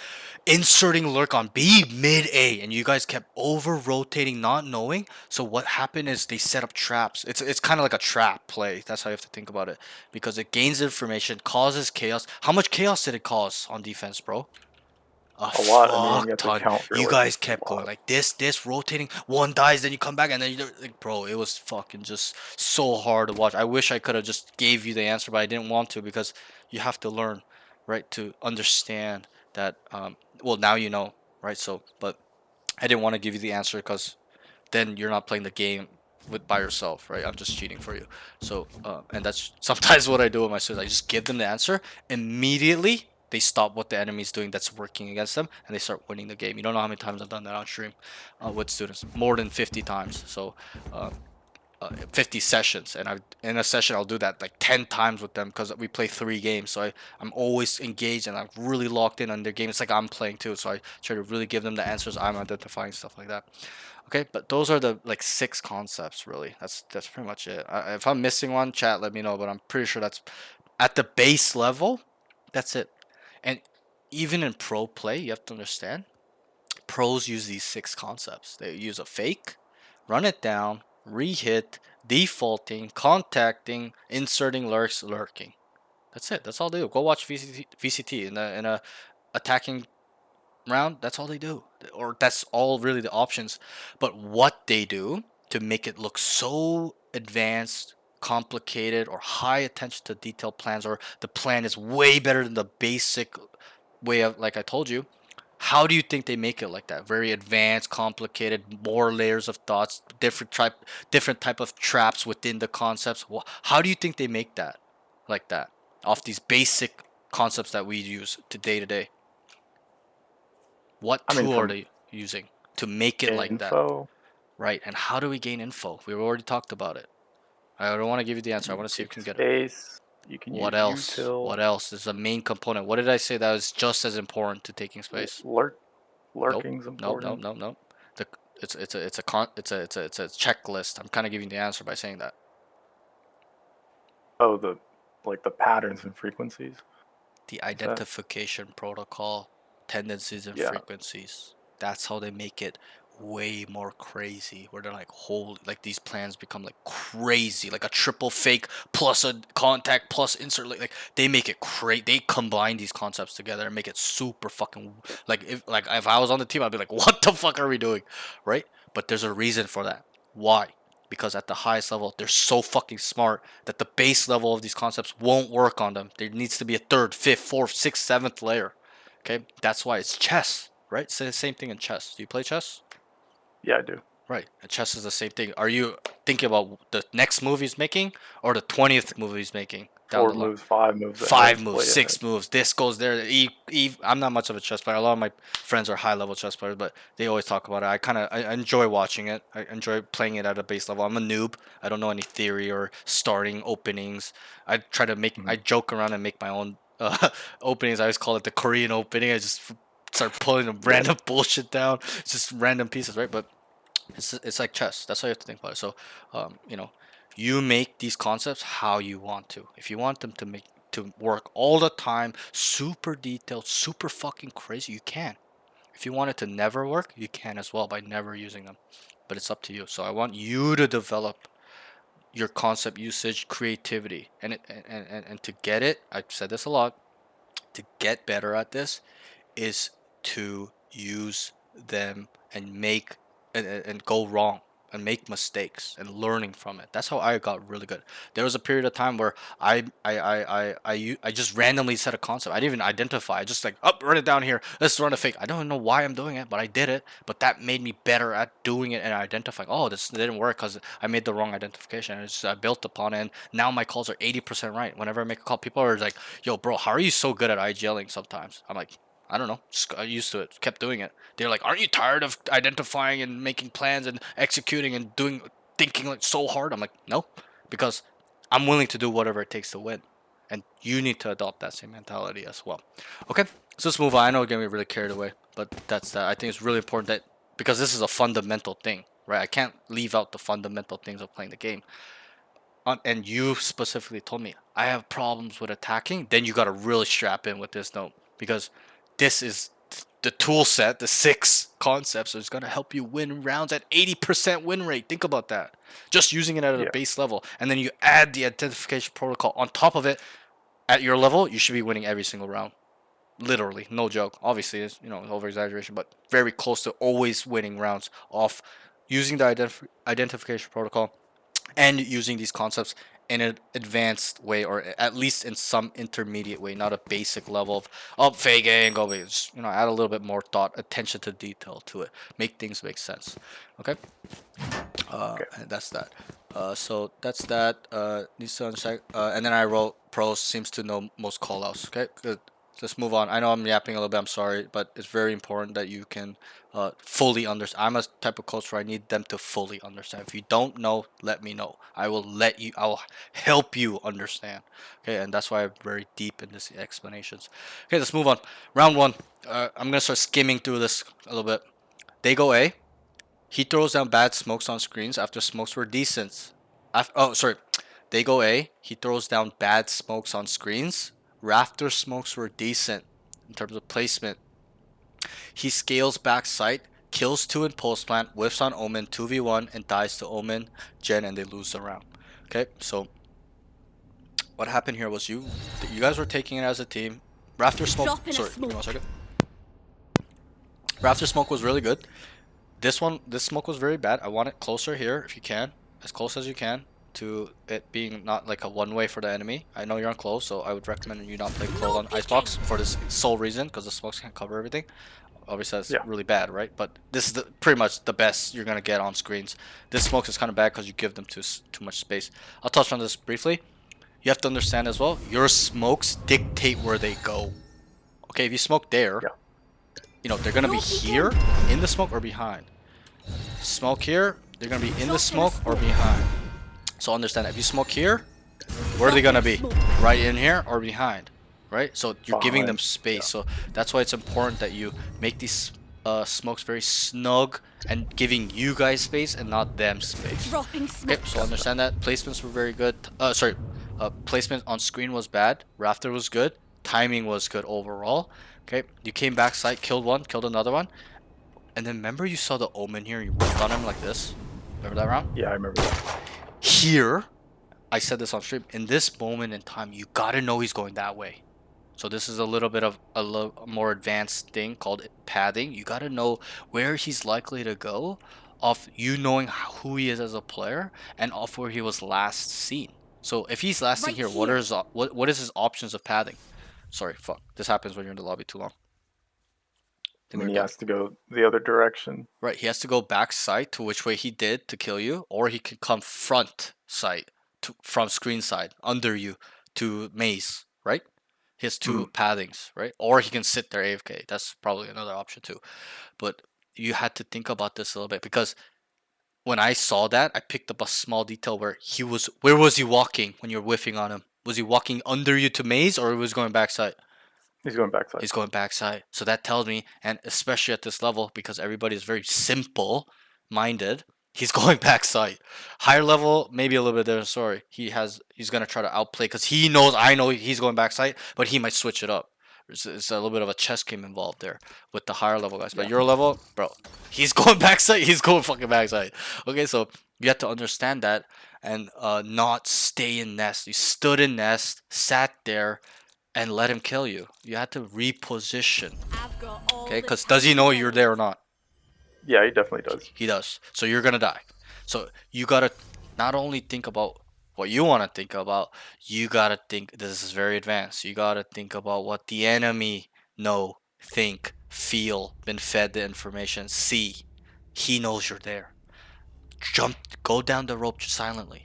inserting lurk on B mid A, and you guys kept over rotating, not knowing. So what happened is they set up traps. It's kind of like a trap play. That's how you have to think about it because it gains information, causes chaos. How much chaos did it cause on defense, bro? A A lot. I mean, you fuck have to ton. account for You like guys a kept going lot. like this rotating. One dies, then you come back, and then you're like, bro, it was fucking just so hard to watch. I wish I could have just gave you the answer, but I didn't want to because you have to learn, right, to understand that. Well, now you know, right? So, but I didn't want to give you the answer because then you're not playing the game with by yourself, right? I'm just cheating for you. So, and that's sometimes what I do with my students. I just give them the answer immediately. They stop what the enemy's doing that's working against them, and they start winning the game. You don't know how many times I've done that on stream with students, more than 50 times. So, 50 sessions, and I in a session I'll do that like 10 times with them because we play 3 games. So I'm always engaged and I'm really locked in on their game. It's like I'm playing too. So I try to really give them the answers I'm identifying, stuff like that. Okay, but those are the like 6 concepts really. That's pretty much it. If I'm missing one, chat, let me know. But I'm pretty sure that's at the base level. That's it. And even in pro play, you have to understand. Pros use these 6 concepts. They use a fake, run it down, rehit, defaulting, contacting, inserting lurks, lurking. That's it. That's all they do. Go watch VCT in a attacking round. That's all they do, or that's all really the options. But what they do to make it look so advanced, complicated, or high attention to detail plans, or the plan is way better than the basic way of, like I told you. How do you think they make it like that? Very advanced, complicated, more layers of thoughts, different type of traps within the concepts. How do you think they make that like that off these basic concepts that we use to day? What I mean, tool are from they using to make it like that? info, Right. And how do we gain info? We've already talked about it. I don't want to give you the answer. I you want to see if take you can get it. space. You can What use else? util. What else is the main component? What did I say that was just as important to taking space? Nope. Lurking's Nope. Nope. important. Nope. Nope. The it's a checklist. I'm kind of giving the answer by saying that. Oh, the patterns and frequencies. The Is that? identification protocol, tendencies and Yeah. frequencies. That's how they make it way more crazy. Where they're like, holy, like these plans become like crazy, like a triple fake plus a contact plus insert. Like they make it crazy. They combine these concepts together and make it super fucking if I was on the team, I'd be like, what the fuck are we doing, right? But there's a reason for that. Why? Because at the highest level, they're so fucking smart that the base level of these concepts won't work on them. There needs to be a third, fifth, fourth, sixth, seventh layer. Okay, that's why it's chess, right? It's the same thing in chess. Do you play chess? Yeah, I do. Right. And chess is the same thing. Are you thinking about the next move he's making or the 20th move he's making down 4 the line? moves, 5 moves Five ahead, moves, way ahead. 6 moves. This goes there. I'm not much of a chess player. A lot of my friends are high level chess players, but they always talk about it. I enjoy watching it. I enjoy playing it at a base level. I'm a noob. I don't know any theory or starting openings. I Mhm. joke around and make my own openings. I always call it the Korean opening. I just start pulling Yeah. random bullshit down, just random pieces, right? But it's like chess. That's how you have to think about it. So, you make these concepts how you want to. If you want them to work all the time, super detailed, super fucking crazy, you can. If you want it to never work, you can as well by never using them. But it's up to you. So I want you to develop your concept usage creativity, and to get it. I've said this a lot. To get better at this is to use them and and go wrong and make mistakes and learning from it. That's how I got really good. There was a period of time where I just randomly set a concept. I didn't even identify. I just like, up, run it down here. Let's run a fake. I don't know why I'm doing it, but I did it. But that made me better at doing it and identifying. Oh, this didn't work because I made the wrong identification. I built upon it, and now my calls are 80% right. Whenever I make a call, people are like, "Yo, bro, how are you so good at IGLing?" Sometimes I'm like, I don't know. Just got used to it. Kept doing it. They're like, aren't you tired of identifying and making plans and executing and thinking like so hard? I'm like, no, because I'm willing to do whatever it takes to win. And you need to adopt that same mentality as well. Okay, so let's move on. I know we're getting really carried away, but that's that. I think it's really important that because this is a fundamental thing, right? I can't leave out the fundamental things of playing the game. And you specifically told me I have problems with attacking, then you got to really strap in with this note because this is the tool set, the 6 concepts is going to help you win rounds at 80% win rate. Think about that. Just using it at a Yeah. base level. And then you add the identification protocol on top of it. At your level, you should be winning every single round. Literally, no joke. Obviously, it's over exaggeration, but very close to always winning rounds off using the identification protocol and using these concepts in an advanced way or at least in some intermediate way, not a basic level of fake A and go away. Just, add a little bit more thought, attention to detail to it, make things make sense. Okay. Okay. And that's that. So that's that. Needs to uncheck. And then I wrote pros seems to know most callouts. Okay, good. Let's move on. I know I'm yapping a little bit. I'm sorry, but it's very important that you can fully understand. I'm a type of coach where I need them to fully understand. If you don't know, let me know. I will let you. I will help you understand. Okay, and that's why I'm very deep in this explanations. Okay, let's move on. Round one. I'm gonna start skimming through this a little bit. They go A. He throws down bad smokes on screens after smokes were decent. Oh, sorry. They go A. He throws down bad smokes on screens. Rafter smokes were decent in terms of placement. He scales back sight, kills 2 in post plant, whiffs on Omen 2v1, and dies to Omen, Jen, and they lose the round. Okay, so what happened here was you guys were taking it as a team. Rafter smoke. Drop in a Sorry, give me 1 smoke. second. Rafter smoke was really good. This smoke was very bad. I want it closer here if you can, as close as you can to it being not like a one-way for the enemy. I know you're on close, so I would recommend you not play close No on peeking. icebox for this sole reason, because the smokes can't cover everything. Obviously that's Yeah. really bad, right? But this is pretty much the best you're gonna get on screens. This smoke is kind of bad because you give them too much space. I'll touch on this briefly. You have to understand as well, your smokes dictate where they go. Okay, if you smoke there, Yeah. you know, they're gonna be No peeking. here, in the smoke, or behind. Smoke here, they're gonna be in the Drop in a smoke or smoke. behind. So understand that if you smoke here, where are they Drop in gonna a be? smoke. Right in here or behind, right? So you're giving them Behind, space. yeah. So that's why it's important that you make these smokes very snug and giving you guys space and not them space. Dropping Okay, smoke. so understand that placements were very good. Placement on screen was bad. Rafter was good. Timing was good overall. Okay, you came back site, killed one, killed another one, and then remember you saw the omen here. You worked on him like this. Remember that round? Yeah, I remember that. Here, I said this on stream. In this moment in time, you gotta know he's going that way. So this is a little bit of a more advanced thing called padding. You gotta know where he's likely to go, off you knowing who he is as a player, and off where he was last seen. So if he's last seen Right here, what here. are his what is his options of padding? Sorry, fuck. This happens when you're in the lobby too long. I Then mean, you're he dead. has to go the other direction. Right, he has to go back side to which way he did to kill you, or he can come front side to from screen side under you to maze, right? He has two paddings, right? Or he can sit there AFK. That's probably another option too. But you had to think about this a little bit because when I saw that, I picked up a small detail where where was he walking when you're whiffing on him? Was he walking under you to maze or was he going backside? He's going backside. He's going backside. So that tells me, and especially at this level, because everybody is very simple minded, he's going backside. Higher level, maybe a little bit different story. He's gonna try to outplay because he knows I know he's going backside, but he might switch it up. It's a little bit of a chess game involved there with the higher level guys. But Yeah. your level, bro, he's going backside. He's going fucking backside. Okay, so you have to understand that and not stay in nest. You stood in nest, sat there, and let him kill you. You had to reposition. I've got all Okay, the because does he time know in the you're there or world. not? Yeah, he definitely does. He does. So you're gonna die. So you gotta not only think about what you want to think about, you gotta think. This is very advanced. You gotta think about what the enemy know, think, feel, been fed the information, see. He knows you're there. Jump, go down the rope silently.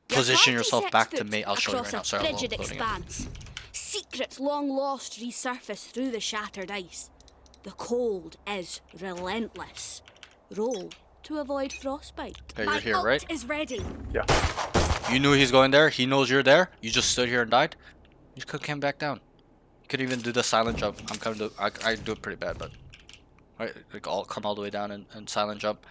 Your Position party yourself sets back to foot me. I'll show you across right now. a Sorry, I'm frigid loading it. expanse. Secrets long lost resurface through the shattered ice. The cold is relentless. Roll to avoid frostbite. Okay, My you're here, ult right? is ready. Yeah. You knew he's going there. He knows you're there. You just stood here and died. You could came back down. You could even do the silent jump. I'm kind of I do it pretty bad, but right, like come all the way down and silent jump,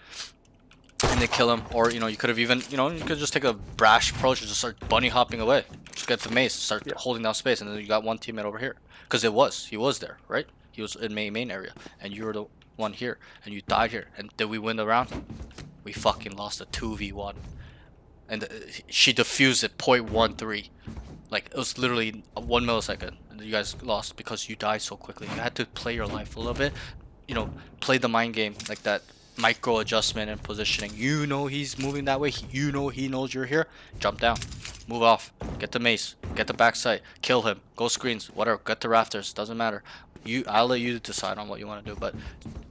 and then kill him. Or you know, you could have even you could just take a brash approach and just start bunny hopping away. Just get the mace, start Yeah. holding down space, and then you got one teammate over here. Because he was there, right? He was in main area, and you were the one here, and you died here. And did we win the round? We fucking lost a 2v1. And she defused it 0.13. Like it was literally 1 millisecond, and you guys lost because you died so quickly. You had to play your life a little bit, play the mind game like that, micro adjustment and positioning. You know he's moving that way. You know he knows you're here. Jump down, move off, get the mace, get the backside, kill him, go screens, whatever. Get the rafters, doesn't matter. I'll let you decide on what you want to do, but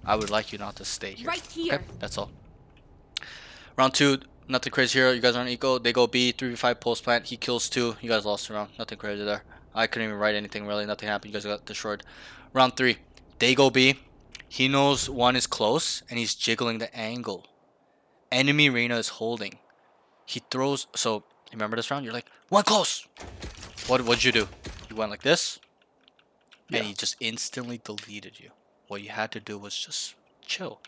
I would like you not to stay here. Right here. Okay, that's all. Round 2, nothing crazy here. You guys aren't eco. They go B, 3v5 post plant. He kills 2. You guys lost the round. Nothing crazy there. I couldn't even write anything really. Nothing happened. You guys got destroyed. Round 3, they go B. He knows 1 is close and he's jiggling the angle. Enemy Reyna is holding. He throws. So, you remember this round? You're like, 1 close. What'd you do? You went like this, and he just instantly deleted you. What you had to do was just chill.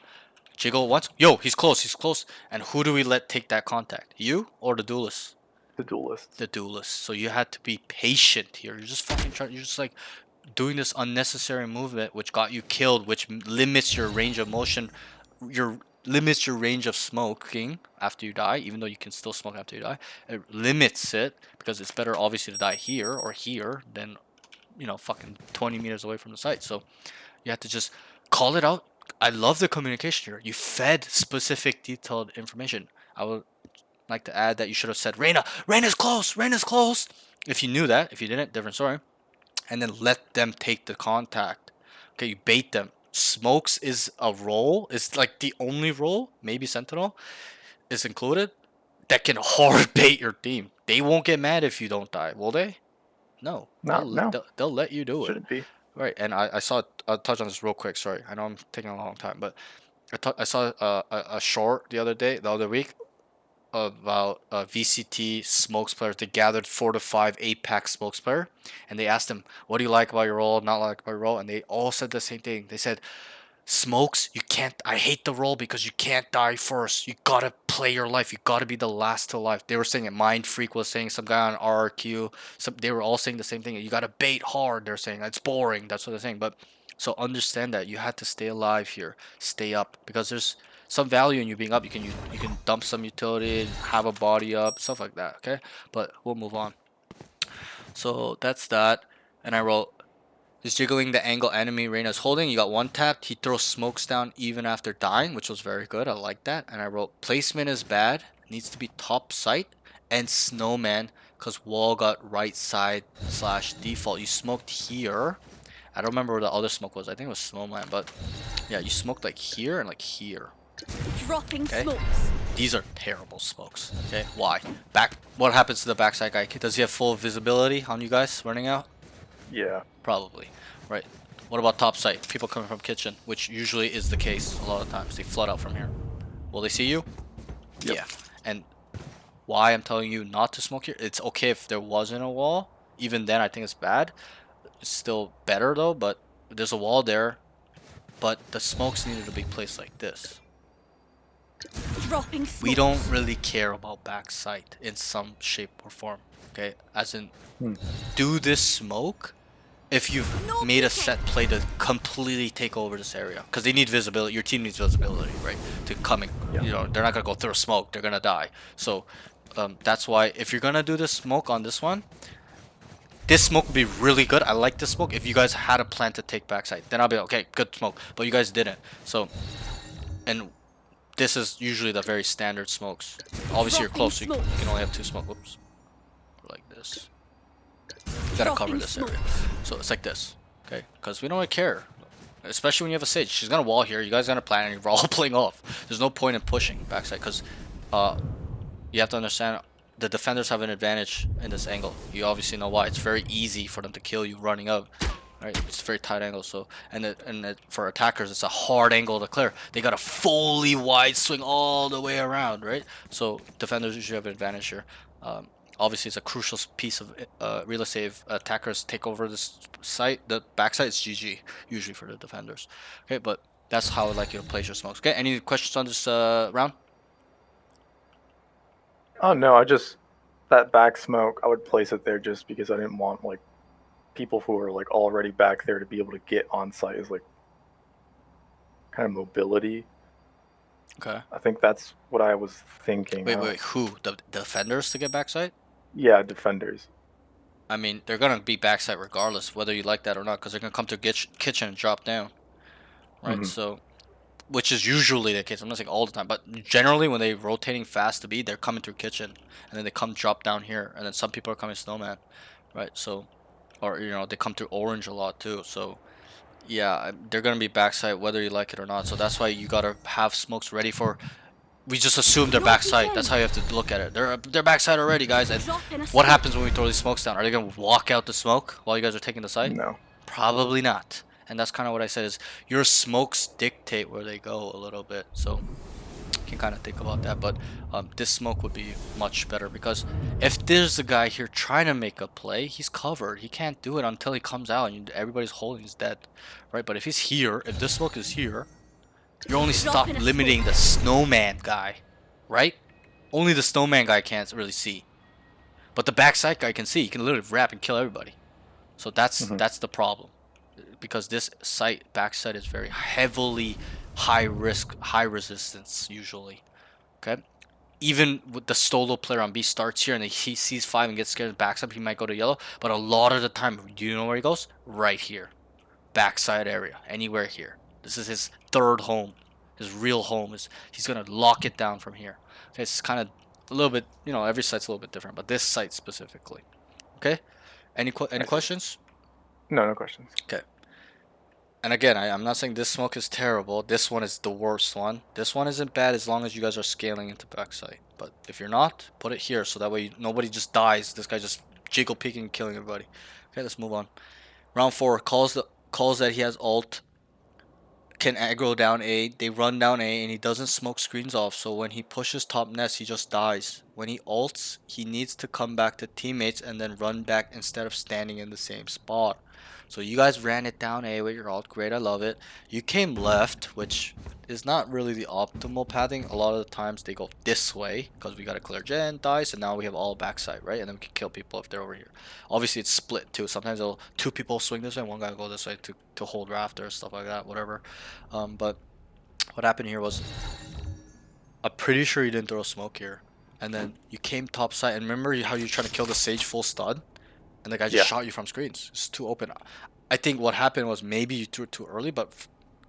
Jiggle once. Yo, he's close. And who do we let take that contact? You or the duelist? The duelist. The duelist. So you had to be patient here. You're just fucking trying. You're just like doing this unnecessary movement, which got you killed, which limits your range of motion, your limits your range of smoking after you die, even though you can still smoke after you die. It limits it because it's better obviously to die here or here than, you know, fucking 20 meters away from the site. So you have to just call it out. I love the communication here. You fed specific detailed information. I would like to add that you should have said, Reina, Reina's close, Reina's close. If you knew that, if you didn't, different story. And then let them take the contact. Okay, you bait them. Smokes is a role. It's like the only role, maybe Sentinel, is included that can hard bait your team. They won't get mad if you don't die, will they? No, No, no, they'll let you do it. shouldn't be. Right, and I saw. I'll touch on this real quick. Sorry, I know I'm taking a long time, but I saw a short the other week about VCT smokes players. They gathered 4 to 5 8-pack smokes player, and they asked them, "What do you like about your role? Not like about your role?" And they all said the same thing. They said, "Smokes, you can't. I hate the role because you can't die first. You gotta play your life. You gotta be the last to life." They were saying it. Mind Freak was saying, some guy on RRQ. They were all saying the same thing. You gotta bait hard. They're saying it's boring. That's what they're saying. But so understand that you had to stay alive here, stay up, because there's some value in you being up. You can dump some utility, have a body up, stuff like that. Okay, but we'll move on. So that's that. And I wrote, is jiggling the angle enemy Reina's holding. You got one tapped. He throws smokes down even after dying, which was very good. I like that. And I wrote, placement is bad. Needs to be top sight and snowman because wall got right side / default. You smoked here. I don't remember where the other smoke was. I think it was snowman, but yeah, you smoked like here and like here. Dropping Okay. smokes. These are terrible smokes. Okay, why? What happens to the backside guy? Does he have full visibility on you guys running out? Yeah. Probably, right? What about top site? People coming from kitchen, which usually is the case a lot of times. They flood out from here. Will they see you? Yep. Yeah. And why I'm telling you not to smoke here? It's okay if there wasn't a wall. Even then, I think it's bad. It's still better though. But there's a wall there. But the smokes needed to be placed like this. Dropping smokes. We don't really care about backside in some shape or form. Okay, as in, do this smoke if you've No made a peeking. set play to completely take over this area, because they need visibility. Your team needs visibility, right? To coming, Yeah. you know, they're not gonna go through smoke. They're gonna die. So that's why if you're gonna do this smoke on this one, this smoke would be really good. I like this smoke. If you guys had a plan to take backside, then I'll be okay. Good smoke, but you guys didn't. So, and this is usually the very standard smokes. Obviously, you're Dropping close, so you smokes. can only have 2 smoke. Whoops. Like this. Gotta cover Dropping this area. smokes. So it's like this, okay? Because we don't really care. Especially when you have a Sage. She's gonna wall here. You guys are gonna plan and you're all playing off. There's no point in pushing backside because you have to understand the defenders have an advantage in this angle. You obviously know why. It's very easy for them to kill you running up. Right? It's a very tight angle. So for attackers, it's a hard angle to clear. They got a fully wide swing all the way around, right? So defenders usually have an advantage here. Obviously, it's a crucial piece of real estate. If attackers take over this site, the backside is GG usually for the defenders. Okay, but that's how I'd like you to place your smokes. Okay, any questions on this round? Oh no, that back smoke. I would place it there just because I didn't want like people who are like already back there to be able to get on site as like kind of mobility. Okay. I think that's what I was thinking. Wait. Who? The defenders to get backside? Yeah, defenders. I mean, they're gonna be backside regardless, whether you like that or not, because they're gonna come to kitchen and drop down, right? Mhm. So, which is usually the case. I'm not saying all the time, but generally when they're rotating fast to B, they're coming through kitchen, and then they come drop down here, and then some people are coming snowman, right? So, or you know, they come through orange a lot too. So, yeah, they're gonna be backside whether you like it or not. So that's why you gotta have smokes ready for. We just assume they're backside. That's how you have to look at it. They're backside already, guys. And Dropping a what smoke. happens when we throw these smokes down? Are they gonna walk out the smoke while you guys are taking the site? No. Probably not. And that's kind of what I said is your smokes dictate where they go a little bit. So you can kind of think about that. But this smoke would be much better because if there's a guy here trying to make a play, he's covered. He can't do it until he comes out and everybody's holding his dead, right? But if he's here, if this smoke is here, you're only Dropping a limiting the snowman guy, right? Only the snowman guy can't really see. But the backside guy can see. He can literally wrap and kill everybody. So that's the problem. Because this site backside is very heavily high risk, high resistance usually. Okay. Even with the solo player on B starts here and he sees 5 and gets scared and backs up, he might go to yellow. But a lot of the time, do you know where he goes? Right here. Backside area. Anywhere here. This is his third home. His real home. He's going to lock it down from here. Okay, it's kind of a little bit, every site's a little bit different. But this site specifically. Okay? Any I see. questions? No, no questions. Okay. And again, I'm not saying this smoke is terrible. This one is the worst one. This one isn't bad as long as you guys are scaling into backside. But if you're not, put it here so that way nobody just dies. This guy just jiggle peeking and killing everybody. Okay, let's move on. Round 4 calls that he has ult. Can aggro down A. They run down A and he doesn't smoke screens off. So when he pushes top nest, he just dies. When he ults, he needs to come back to teammates and then run back instead of standing in the same spot. So you guys ran it down A with your ult. Great, I love it. You came left, which is not really the optimal pathing. A lot of the times they go this way because we got to clear gen, dice, and now we have all backside, right? And then we can kill people if they're over here. Obviously, it's split too. Sometimes two people swing this way, and one guy go this way to hold rafters, stuff like that, whatever. But what happened here was, I'm pretty sure you didn't throw smoke here. And then you came top side, and remember how you trying to kill the Sage full stun? And the guy just shot you from screens. It's too open. I think what happened was maybe you threw it too early, but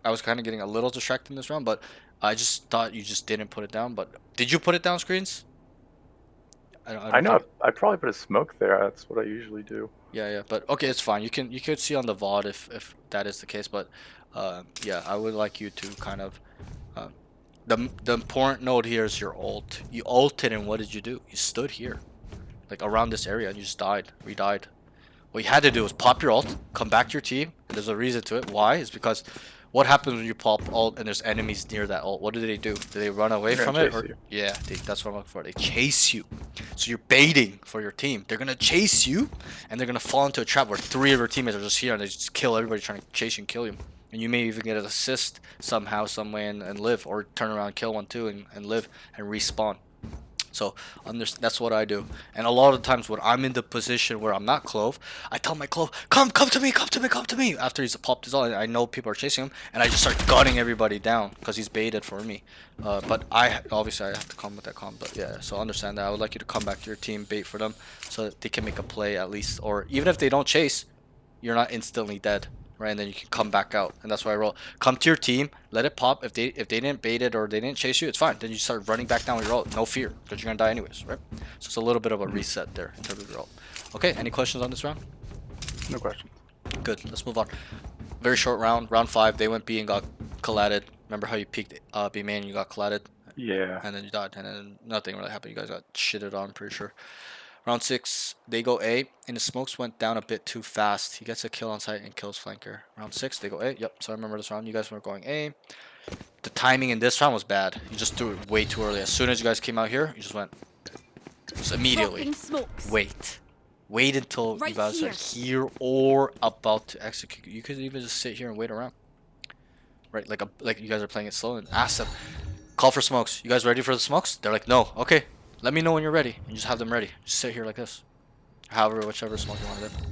I was kind of getting a little distracted in this round, but I just thought you just didn't put it down. But did you put it down screens? I know. I probably put a smoke there. That's what I usually do. Yeah, but okay, it's fine. You could see on the VOD if that is the case, but yeah, I would like you to kind of the important note here is your ult. You ulted and what did you do? You stood here, like around this area, and you just died, re-died. What you had to do was pop your ult, come back to your team, and there's a reason to it. Why? It's because what happens when you pop ult and there's enemies near that ult? What do? Do they run away They're from gonna it? chase Or, you. yeah, that's what I'm looking for. They chase you. So you're baiting for your team. They're gonna chase you, and they're gonna fall into a trap where 3 of your teammates are just here and they just kill everybody trying to chase you and kill you. And you may even get an assist somehow, some way, and live, or turn around, kill one too, and live and respawn. So that's what I do. And a lot of times when I'm in the position where I'm not Clove, I tell my Clove, come to me. After he's popped his ult, I know people are chasing him, and I just start gunning everybody down because he's baited for me. But obviously I have to come with that comp. But yeah, so understand that. I would like you to come back to your team, bait for them, so that they can make a play at least. Or even if they don't chase, you're not instantly dead. Right, and then you can come back out, and that's why I roll. Come to your team, let it pop. If they didn't bait it or they didn't chase you, it's fine. Then you start running back down with your ult, no fear, because you're gonna die anyways, right? So it's a little bit of a reset there in terms of your ult. Okay, any questions on this round? No questions. Good, let's move on. Very short round, round 5. They went B and got collided. Remember how you peeked B main and you got collided, Yeah. and then you died, and then nothing really happened. You guys got shitted on, pretty sure. Round 6, they go A, and the smokes went down a bit too fast. He gets a kill on site and kills flanker. Round 6, they go A. Yep, so I remember this round. You guys were going A. The timing in this round was bad. You just threw it way too early. As soon as you guys came out here, you just went. Just immediately. Dropping smokes. Wait until Right you guys here. are here or about to execute. You could even just sit here and wait around. Right, like you guys are playing it slow and ask them. Call for smokes. You guys ready for the smokes? They're like, no. Okay. Let me know when you're ready. And just have them ready. Just sit here like this. However, whichever smoke you want to do.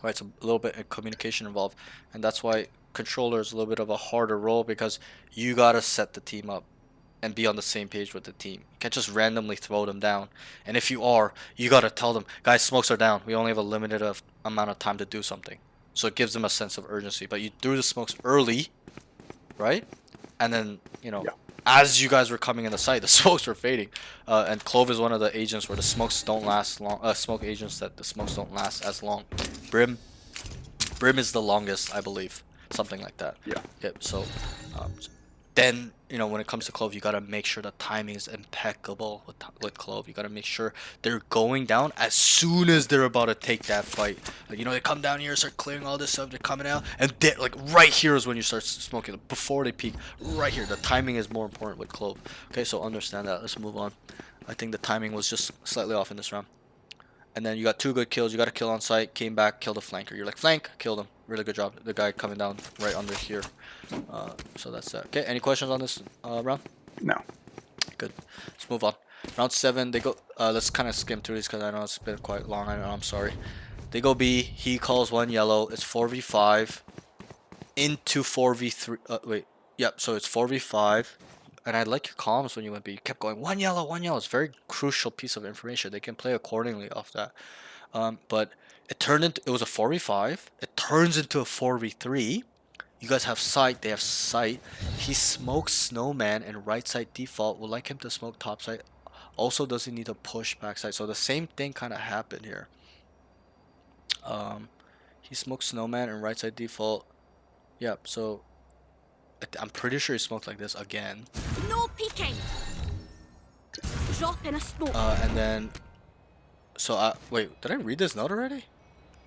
Right, it's a little bit of communication involved. And that's why controller is a little bit of a harder role, because you gotta set the team up and be on the same page with the team. You can't just randomly throw them down. And if you are, you gotta tell them, guys, smokes are down. We only have a limited amount of time to do something. So it gives them a sense of urgency. But you threw the smokes early, right? And then, Yeah. as you guys were coming in the site, the smokes were fading. And Clove is one of the agents where the smokes don't last long. Smoke agents that the smokes don't last as long. Brim is the longest, I believe, something like that. Yeah. Okay, so then when it comes to Clove, you gotta make sure the timing is impeccable with Clove. You gotta make sure they're going down as soon as they're about to take that fight. Like they come down here, start clearing all this stuff, they're coming out, and like right here is when you start smoking them before they peek. Right here, the timing is more important with Clove. Okay, so understand that. Let's move on. I think the timing was just slightly off in this round. And then you got 2 good kills. You got a kill on site, came back, killed a flanker. You're like, flank, killed him. Really good job. The guy coming down right under here. So that's that. Okay, any questions on this round? No. Good. Let's move on. Round 7, they go. Let's kind of skim through these because I know it's been quite long. I know, I'm sorry. They go B. He calls 1 yellow. It's 4v5 into 4v3. Wait. Yep, so it's 4v5. And I like your comms when you went B. You kept going, one yellow, one yellow. It's a very crucial piece of information. They can play accordingly off that. But it was a 4v5. It turns into a 4v3. You guys have sight, they have sight. He smokes snowman and right side default. Would like him to smoke top side. Also doesn't need to push backside. So the same thing kind of happened here. He smoked snowman and right side default. Yep, so I'm pretty sure he smoked like this again. No peeking. Drop in a smoke. And then, so wait, did I read this note already?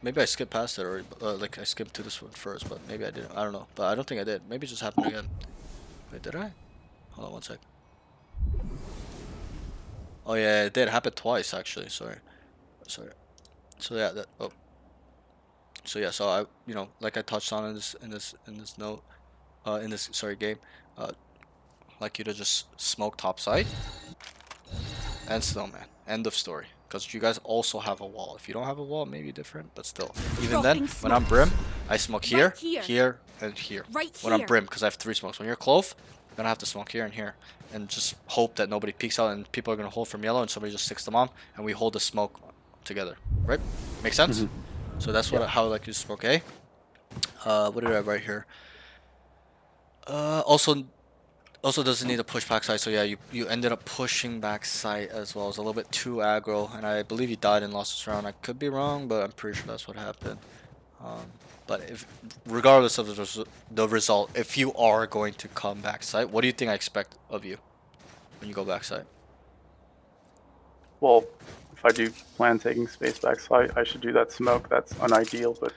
Maybe I skipped past it, or like I skipped to this one first, but maybe I didn't. I don't know, but I don't think I did. Maybe it just happened again. Wait, did I? Hold on one sec. Oh yeah, it did happen twice actually. Sorry. So yeah, oh. So yeah, so like I touched on in this note, in this game, like you to just smoke topside and snowman. End of story. Because you guys also have a wall. If you don't have a wall, maybe different, but still. Even then, when I'm brim, I smoke here, Right here. here, and here. Right When I'm here. brim, because I have 3 smokes. When you're clove, you're gonna have to smoke here and here, and just hope that nobody peeks out, and people are gonna hold from yellow, and somebody just sticks them on, and we hold the smoke together. Right? Make sense? So that's how I like to smoke A. What did I write here? Also doesn't need a push back side, so yeah, you ended up pushing back side as well. It was a little bit too aggro, and I believe you died and lost this round. I could be wrong, but I'm pretty sure that's what happened. But regardless of the result, if you are going to come back side, what do you think I expect of you when you go back side? Well, if I do plan taking space backside, I should do that smoke. That's unideal, but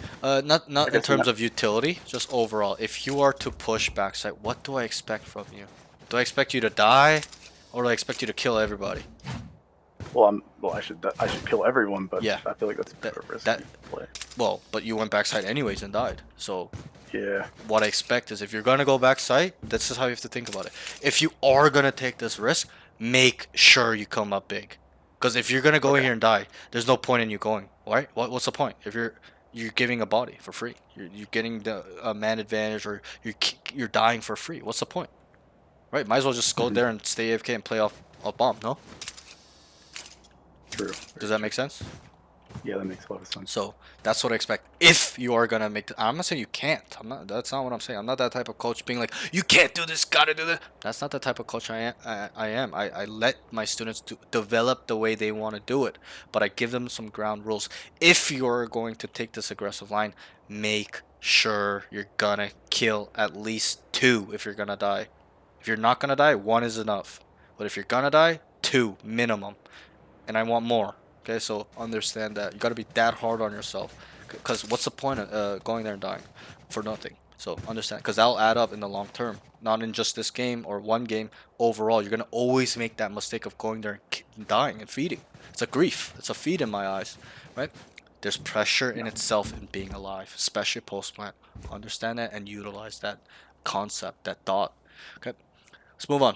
Not I in guess terms of utility, just overall. If you are to push backside, what do I expect from you? Do I expect you to die, or do I expect you to kill everybody? well, I should kill everyone, but Yeah. I feel like that's a bit of a risky that- play. Well, but you went backside anyways and died. So Yeah. what I expect is if you're gonna go backside, this is how you have to think about it. If you are gonna take this risk, make sure you come up big. Because if you're gonna go in Okay. here and die, there's no point in you going. Right? What's the point? If you're giving a body for free, you're getting the man advantage, or you're dying for free. What's the point? Right? Might as well just go there and stay AFK and play off bomb. No? True. Does that make sense? Yeah, that makes a lot of sense. So that's what I expect. If you are gonna make, I'm not saying you can't. I'm not. That's not what I'm saying. I'm not that type of coach being like, you can't do this, gotta do this. That's not the type of coach I am. I let my students develop the way they want to do it, but I give them some ground rules. If you're going to take this aggressive line, make sure you're gonna kill at least 2 if you're gonna die. If you're not gonna die, 1 is enough. But if you're gonna die, 2 minimum, and I want more. Okay, so understand that you gotta be that hard on yourself, because what's the point of going there and dying for nothing? So understand, because that'll add up in the long term, not in just this game or one game. Overall, you're gonna always make that mistake of going there and dying and feeding. It's a grief. It's a feed in my eyes, right? There's pressure in itself in being alive, especially post plant. Understand that and utilize that concept, that thought. Okay, let's move on.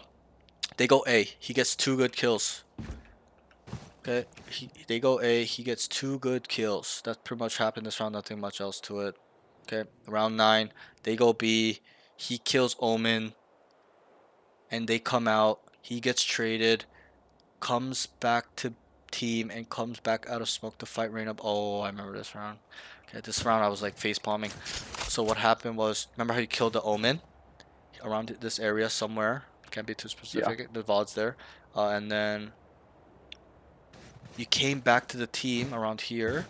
They go A. He gets 2 good kills. Okay, they go A, he gets 2 good kills. That pretty much happened this round, nothing much else to it. Okay, round 9, they go B, he kills Omen, and they come out, he gets traded, comes back to team, and comes back out of smoke to fight Rain Up. Oh, I remember this round. Okay, this round I was like face palming. So what happened was, remember how he killed the Omen? Around this area somewhere, can't be too specific, the VOD's there. And then you came back to the team around here,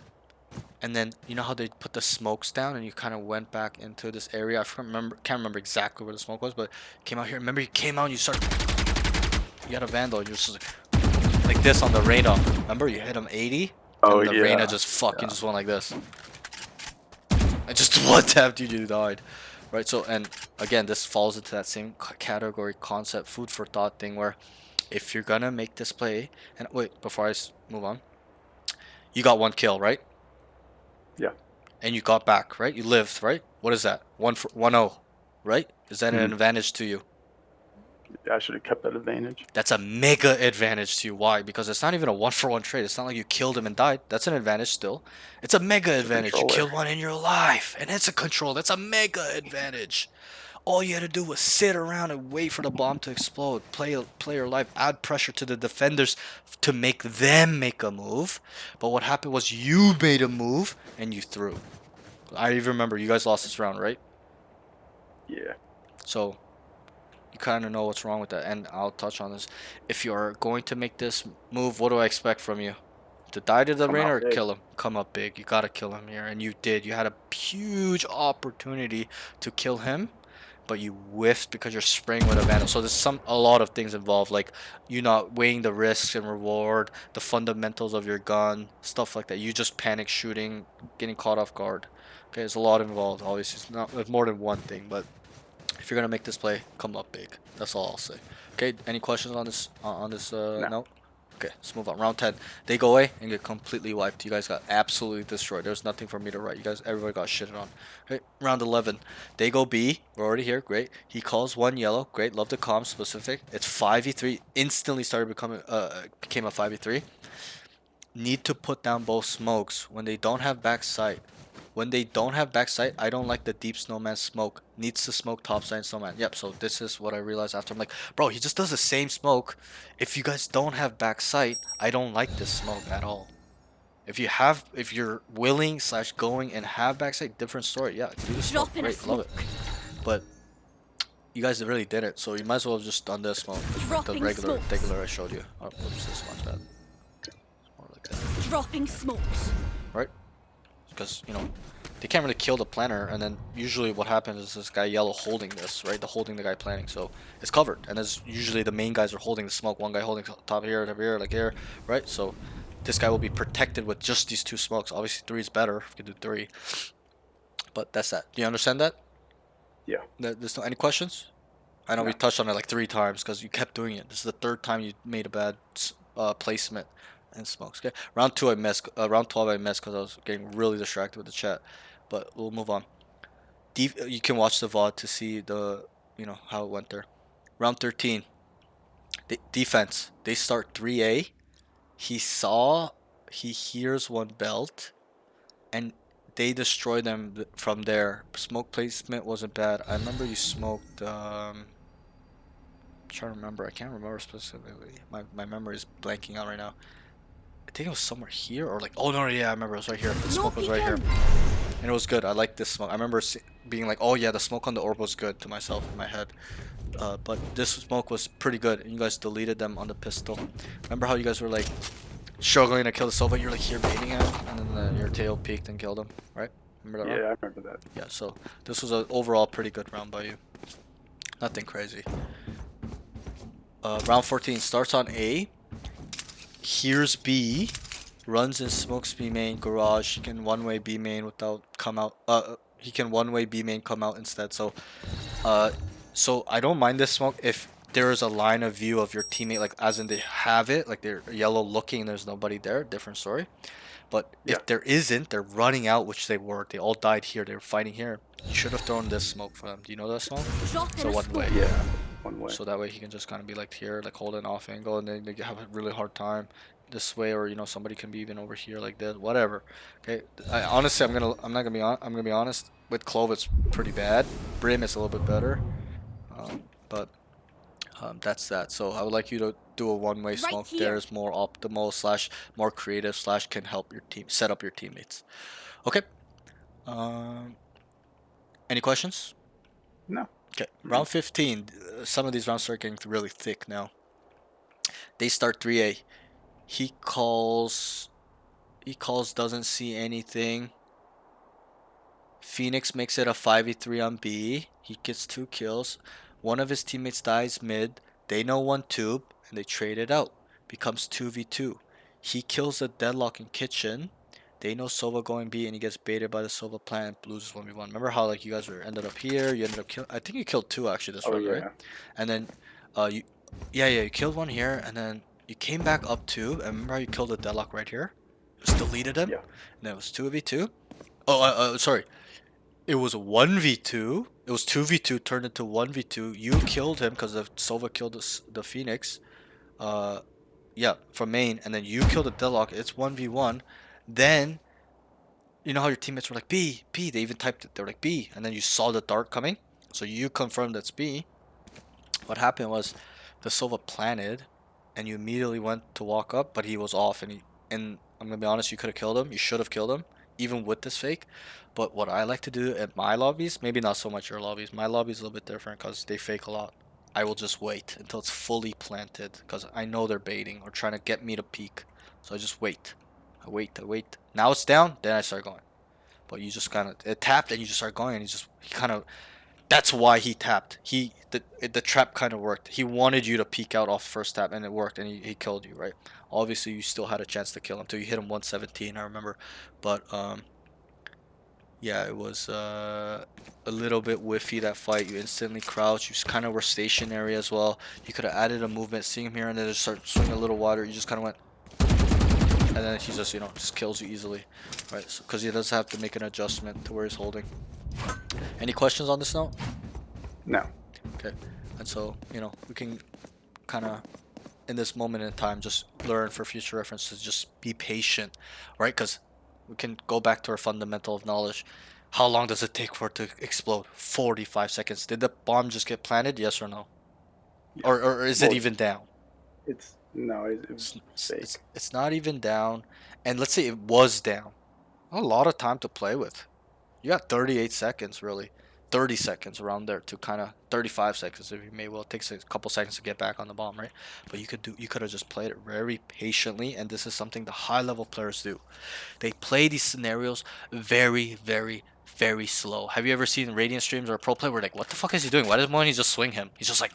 and then you know how they put the smokes down, and you kind of went back into this area. Can't remember exactly where the smoke was, but came out here. Remember, you came out and you had a vandal. And you're just like this on the Reyna. Remember, you hit him 80, Oh, and the yeah. Reyna just fucking just went like this. And just one tap, you died. Right. So, and again, this falls into that same category concept, food for thought thing, where if you're gonna make this play, and wait, before I move on, you got 1 kill, right? Yeah. And you got back, right? You lived, right? What is that? 1-0, right? Is that an advantage to you? I should have kept that advantage. That's a mega advantage to you. Why? Because it's not even a 1-for-1 trade. It's not like you killed him and died. That's an advantage still. It's a mega advantage. You controller. killed one and you're alive, and it's a control. That's a mega advantage. All you had to do was sit around and wait for the bomb to explode. Play your life. Add pressure to the defenders to make them make a move. But what happened was you made a move and you threw. I even remember you guys lost this round, right? Yeah. So you kind of know what's wrong with that. And I'll touch on this. If you're going to make this move, what do I expect from you? To die to the Come rain out or big. kill him? Come up big. You gotta kill him here, and you did. You had a huge opportunity to kill him, but you whiffed because you're spraying with a vandal. So there's a lot of things involved, like you not weighing the risks and reward, the fundamentals of your gun, stuff like that. You just panic shooting, getting caught off guard. Okay, there's a lot involved. Obviously, it's not it's more than one thing, but if you're gonna make this play, come up big. That's all I'll say. Okay, any questions on this No. note? Okay, let's move on. Round 10. They go away and get completely wiped. You guys got absolutely destroyed. There's nothing for me to write. You guys, everybody got shitted on. Okay, round 11. They go B. We're already here. Great. He calls one yellow. Great. Love the calm specific. It's 5v3. Instantly started became a 5v3. Need to put down both smokes when they don't have back sight. When they don't have back sight, I don't like the deep snowman smoke. Needs to smoke top side snowman. Yep, so this is what I realized after. I'm like, bro, he just does the same smoke. If you guys don't have back sight, I don't like this smoke at all. If you're willing / going and have back sight, different story. Yeah, do the smoke. Dropping a Great, love it. smoke. But you guys really didn't, so you might as well have just done this smoke. Like the Dropping regular smokes. I showed you. Oh, oops, this one's bad. More like that. Dropping smokes. Right? Because, you know, they can't really kill the planner, and then usually what happens is this guy yellow holding this, right? They're holding the guy planning, so it's covered. And there's usually the main guys are holding the smoke. One guy holding top here, like here, right? So this guy will be protected with just these two smokes. Obviously, 3 is better if you can do 3. But that's that. Do you understand that? Yeah. There's no any questions? I know we No. touched on it like 3 times because you kept doing it. This is the 3rd time you made a bad placement and smokes. Okay, round 2 I missed. Round 12 I missed because I was getting really distracted with the chat. But we'll move on. You can watch the VOD to see how it went there. Round 13. Defense. They start 3A. He hears one belt, and they destroy them from there. Smoke placement wasn't bad. I remember you smoked. Trying to remember. I can't remember specifically. My memory is blanking out right now. I think it was somewhere here or like. Oh no, yeah, I remember it was right here. The smoke was right here, and it was good. I like this smoke. I remember being like, oh yeah, the smoke on the orb was good to myself in my head. But this smoke was pretty good, and you guys deleted them on the pistol. Remember how you guys were like struggling to kill the Sova? You're like here baiting him, and then your tail peeked and killed him, right? Remember that round? Yeah, I remember that. Yeah. So this was an overall pretty good round by you. Nothing crazy. Round 14 starts on A. Here's B. Runs and smokes B main garage. He can one way B main without come out. He can one way B main come out instead. So I don't mind this smoke if there is a line of view of your teammate, like as in they have it, like they're yellow looking. There's nobody there. Different story. But Yeah. if there isn't, they're running out, which they were. They all died here. They were fighting here. You should have thrown this smoke for them. Do you know that smoke? Dropping So a one smoke. way. Yeah. One way. So that way he can just kind of be like here, like hold an off angle, and then they have a really hard time this way, or somebody can be even over here like this, whatever. Okay, honestly, I'm gonna be honest. With Clove, it's pretty bad. Brim is a little bit better, but that's that. So I would like you to do a one-way Right smoke. here. There's more optimal / more creative / can help your team set up your teammates. Okay. Any questions? No. Okay, round 15. Some of these rounds start getting really thick now. They start 3A. He calls, doesn't see anything. Phoenix makes it a 5v3 on B. He gets 2 kills. One of his teammates dies mid. They know one tube, and they trade it out. Becomes 2v2. He kills the deadlock in kitchen. They know Sova going B, and he gets baited by the Sova plant and loses 1v1. Remember how like you guys ended up here? You ended up killing. I think you killed 2 actually this Oh round, yeah. right? And then, you killed 1 here, and then you came back up 2. And remember how you killed the deadlock right here? Just deleted him. Yeah. And then it was 2v2. Oh, sorry. It was 1v2. It was 2v2 turned into 1v2. You killed him because the Sova killed the Phoenix. From main, and then you killed the deadlock. It's 1v1. Then, you know how your teammates were like, B, they even typed it. They were like, B. And then you saw the dart coming. So you confirmed it's B. What happened was the Silva planted, and you immediately went to walk up, but he was off, and I'm gonna be honest, you could have killed him. You should have killed him, even with this fake. But what I like to do at my lobbies, maybe not so much your lobbies. My lobby's a little bit different because they fake a lot. I will just wait until it's fully planted because I know they're baiting or trying to get me to peek. So I just wait. I wait. I wait. Now it's down. Then I start going. But you just kind of it tapped and you just start going and he kind of that's why he tapped. The trap kind of worked. He wanted you to peek out off first tap, and it worked, and he killed you, right? Obviously, you still had a chance to kill him until you hit him 117. I remember, but yeah, it was a little bit whiffy that fight. You instantly crouch. You kind of were stationary as well. You could have added a movement, seeing him here, and then just start swinging a little water. You just kind of went, and then he just just kills you easily, right? Because he does have to make an adjustment to where he's holding. Any questions on this note? No. Okay, and so we can kind of in this moment in time just learn for future references. Just be patient, right? Because we can go back to our fundamental of knowledge. How long does it take for it to explode? 45 seconds. Did the bomb just get planted? Yes or no? Yeah. Or is it even down? It's no, it was fake. It's not even down. And let's say it was down. A lot of time to play with. You got 38 seconds, really. 30 seconds around there to kind of 35 seconds if you may. Well, it takes a couple seconds to get back on the bomb, right? But you could have just played it very patiently, and this is something the high level players do. They play these scenarios very, very, very slow. Have you ever seen Radiant streams or a pro player where like, what the fuck is he doing? Why does Moine just swing him? He's just like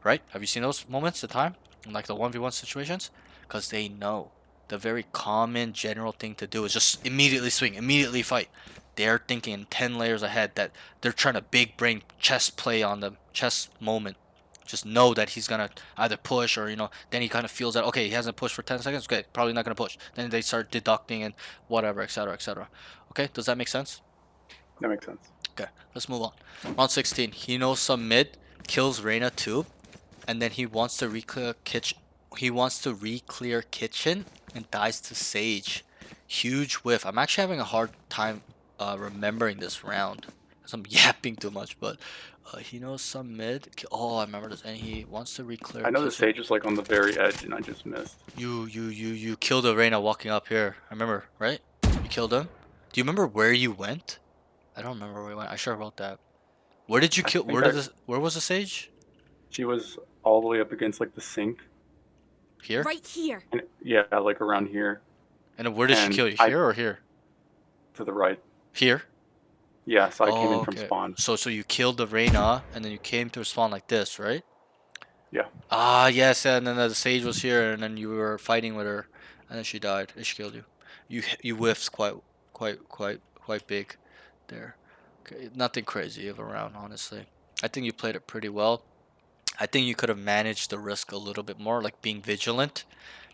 right? Have you seen those moments of time in like the 1v1 situations? Because they know the very common general thing to do is just immediately swing, immediately fight. They're thinking 10 layers ahead that they're trying to big brain chess play on the chess moment. Just know that he's gonna either push or then he kind of feels that okay, he hasn't pushed for 10 seconds, okay, probably not gonna push. Then they start deducting and whatever, etc., etc. Okay, does that make sense? That makes sense. Okay, let's move on. Round 16. He knows some mid, kills Reyna too, and then he wants to re-clear kitchen. He wants to re-clear kitchen and dies to Sage. Huge whiff. I'm actually having a hard time remembering this round because I'm yapping too much. But he knows some mid. Oh, I remember this. And he wants to re-clear I know the kitchen. stage was like on the very edge, and I just missed. You killed Arena walking up here. I remember, right? You killed him. Do you remember where you went? I don't remember where we went. I sure wrote that. Where did you kill? Where was the Sage? She was all the way up against like the sink. Here? Right here. And, yeah, like around here. And where did she And kill you? Here or here? To the right. Here? Yeah, so I came in from okay. spawn. So you killed the Reyna, and then you came to spawn like this, right? Yeah. Ah, yes, and then the Sage was here, and then you were fighting with her, and then she died, and she killed you. You whiffed quite big there. Okay, nothing crazy of a round, honestly. I think you played it pretty well. I think you could have managed the risk a little bit more, like being vigilant,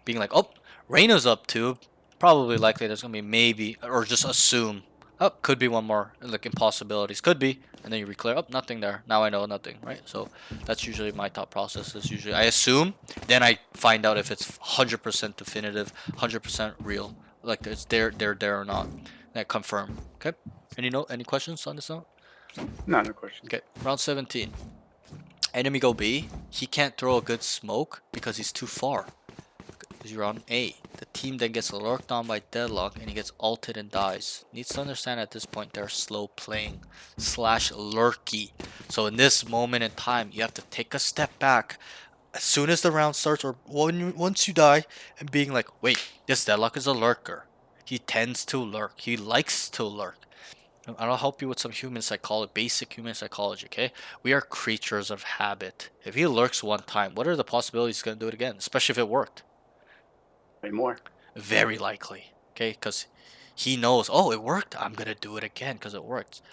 being like, oh, Reyna's up too. Probably likely there's gonna be maybe, or just assume. Oh, could be one more, like impossibilities. Could be, and then you reclear. Oh, nothing there. Now I know nothing, right? So that's usually my thought process. Is usually I assume, then I find out if it's 100% definitive, 100% real, like it's there or not. And I confirm. Okay. Any questions on this note? No questions. Okay. Round 17. Enemy go B. He can't throw a good smoke because he's too far. Because you're on A. The team then gets lurked on by Deadlock and he gets ulted and dies. Needs to understand at this point they're slow playing / lurky. So in this moment in time, you have to take a step back as soon as the round starts or once you die and being like, wait, this Deadlock is a lurker. He tends to lurk. He likes to lurk. And I'll help you with some human psychology, basic human psychology, okay? We are creatures of habit. If he lurks one time, what are the possibilities he's going to do it again? Especially if it worked. Way more. Very likely, okay? Because he knows, oh, it worked. I'm going to do it again because it worked.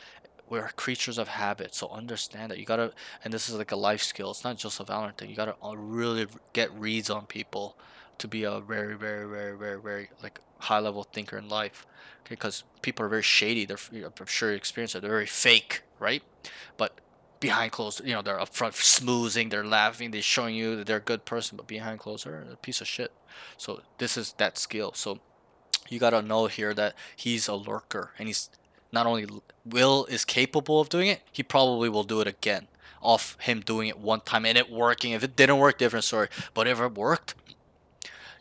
We're creatures of habit, so understand that you gotta, and this is like a life skill. It's not just a Valorant thing. You gotta really get reads on people to be a very, very, very, very, very like high level thinker in life. Okay, because people are very shady. I'm sure you experience it. They're very fake, right? But behind closed, they're upfront smoozing, they're laughing, they're showing you that they're a good person, but behind closed, they're a piece of shit. So this is that skill. So you gotta know here that he's a lurker and he's not only Will is capable of doing it, he probably will do it again off him doing it one time and it working. If it didn't work, different story. But if it worked,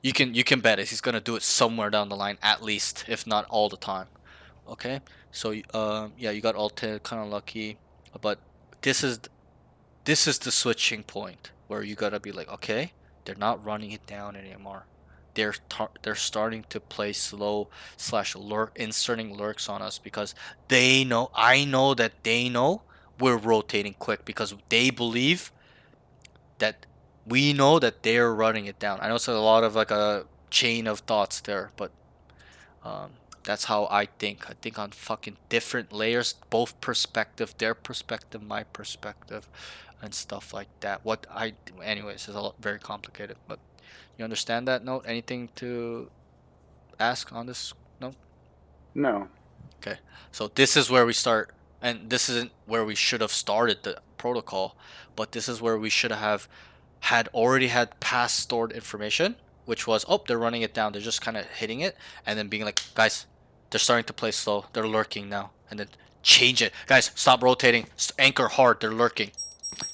you can bet it. He's gonna do it somewhere down the line, at least, if not all the time. Okay, so yeah, you got ulted, kind of lucky, but this is this is the switching point where you gotta be like, okay, they're not running it down anymore. They're starting to play slow slash lurk, inserting lurks on us because they know. I know that they know we're rotating quick because they believe that we know that they're running it down. I know it's a lot of like a chain of thoughts there, but um, that's how I think. I think on fucking different layers, both perspective, their perspective, my perspective, and stuff like that. Anyways, it's a lot very complicated. But you understand that note? Anything to ask on this note? No. Okay, so this is where we start, and this isn't where we should have started the protocol, but this is where we should have already had past stored information, which was, oh, they're running it down, they're just kind of hitting it, and then being like, guys, they're starting to play slow, they're lurking now, and then change it, guys, stop rotating, anchor hard, they're lurking.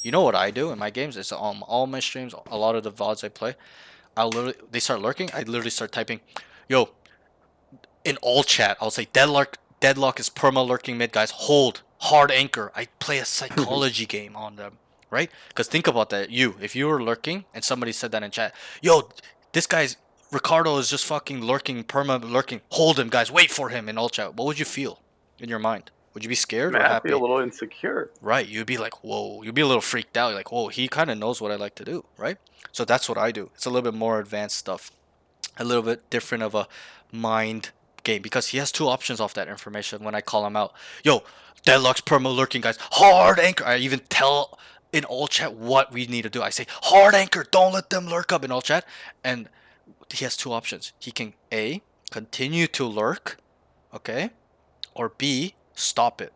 You know what I do in my games? It's on all my streams, a lot of the VODs I play. They start lurking, I literally start typing, yo, in all chat, I'll say deadlock is perma lurking mid, guys. Hold hard anchor. I play a psychology game on them, right? Because think about that. If you were lurking and somebody said that in chat, yo, this guy's Ricardo is just fucking lurking, perma lurking. Hold him, guys. Wait for him in all chat. What would you feel in your mind? Would you be scared or Man, I'd be a happy? little insecure. Right, you'd be like, whoa, you'd be a little freaked out. You're like, whoa, he kind of knows what I like to do, right? So that's what I do. It's a little bit more advanced stuff, a little bit different of a mind game because he has two options off that information when I call him out. Yo, deadlock's perma lurking, guys. Hard anchor. I even tell in all chat what we need to do. I say, hard anchor, don't let them lurk up in all chat. And he has two options. He can A, continue to lurk, okay? Or B, stop it.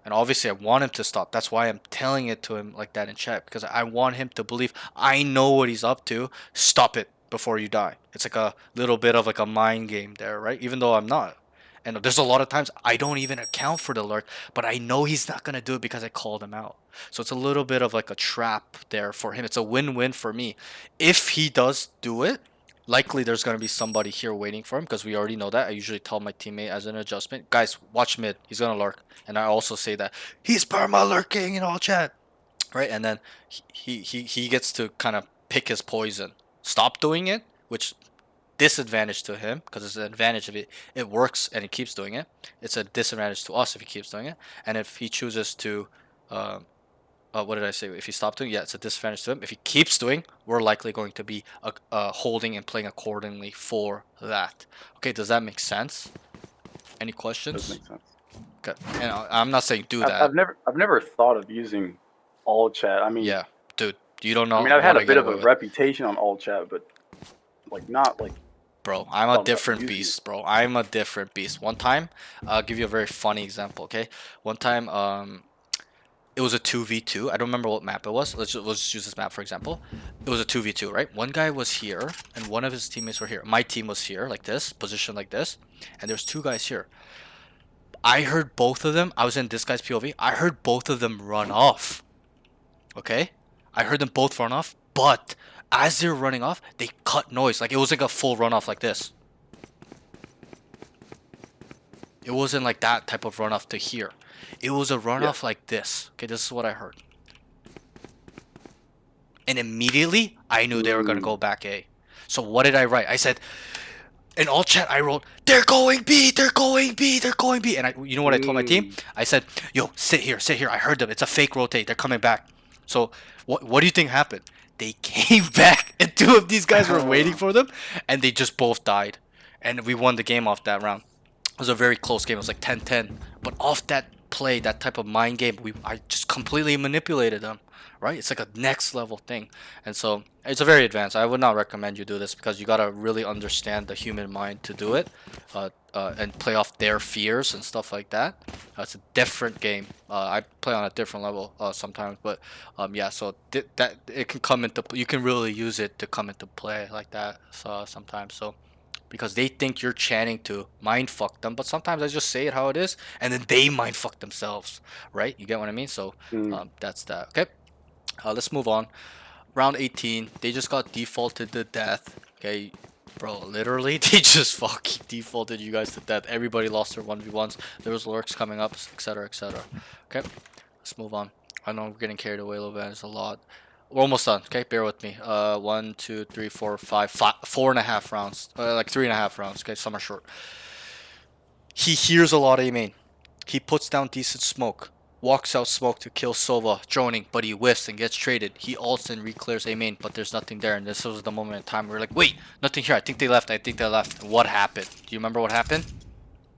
And obviously, I want him to stop. That's why I'm telling it to him like that in chat. Because I want him to believe I know what he's up to. Stop it before you die. It's like a little bit of like a mind game there, right? Even though I'm not. And there's a lot of times I don't even account for the lurk. But I know he's not going to do it because I called him out. So it's a little bit of like a trap there for him. It's a win-win for me. If he does do it, likely there's going to be somebody here waiting for him because we already know that. I usually tell my teammate as an adjustment, guys, watch mid. He's going to lurk. And I also say that he's perma lurking in all chat, right? And then he gets to kind of pick his poison. Stop doing it, which disadvantage to him because it's an advantage if it works and he keeps doing it. It's a disadvantage to us if he keeps doing it. And if he chooses to what did I say? If he stopped doing, yeah, it's a disadvantage to him. If he keeps doing, we're likely going to be holding and playing accordingly for that. Okay, does that make sense? Any Does questions? make sense. Okay, and I'm not saying do I've, that. I've never thought of using all chat. I mean, Yeah, dude, you don't know I mean, I've had what a I bit get of away a with. reputation on all chat, but like not like Bro, I'm a thought about different using it. beast, bro. I'm a different beast. One time, I'll give you a very funny example, okay? One time, it was a 2v2. I don't remember what map it was. Let's just use this map for example. It was a 2v2, right? One guy was here and one of his teammates were here. My team was here like this, positioned like this, and there's two guys here. I heard both of them. I was in this guy's POV. I heard both of them run off. Okay? I heard them both run off, but as they're running off, they cut noise. Like it was like a full run off like this. It wasn't like that type of runoff to here. It was a runoff like this. Okay, this is what I heard. And immediately, I knew they were going to go back A. So what did I write? I said, in all chat, I wrote, they're going B, they're going B, they're going B. And you know what I told my team? I said, yo, sit here, sit here. I heard them. It's a fake rotate. They're coming back. So what do you think happened? They came back, and two of these guys were waiting for them, and they just both died. And we won the game off that round. It was a very close game. It was like 10-10. But off that play, that type of mind game, I just completely manipulated them, right? It's like a next level thing. And so it's a very advanced. I would not recommend you do this because you got to really understand the human mind to do it and play off their fears and stuff like that. It's a different game. I play on a different level sometimes. But yeah, so that it can come into, you can really use it to come into play like that sometimes. So because they think you're chanting to mind fuck them, but sometimes I just say it how it is, and then they mind fuck themselves, right? You get what I mean? So that's that. Okay, let's move on. Round 18, they just got defaulted to death. Okay, bro, literally they just fucking defaulted you guys to death. Everybody lost their 1v1s. There was lurks coming up, etc., etc. Okay, let's move on. I know we're getting carried away a little bit. It's a lot. We're almost done. Okay, bear with me. 1, 2, 3, 4, 5, 4.5 rounds. Like 3.5 rounds. Okay, some are short. He hears a lot of main. He puts down decent smoke. Walks out smoke to kill Sova, droning, but he whiffs and gets traded. He ults and re-clears A main, but there's nothing there. And this was the moment in time where we're like, wait, nothing here. I think they left. I think they left. What happened? Do you remember what happened?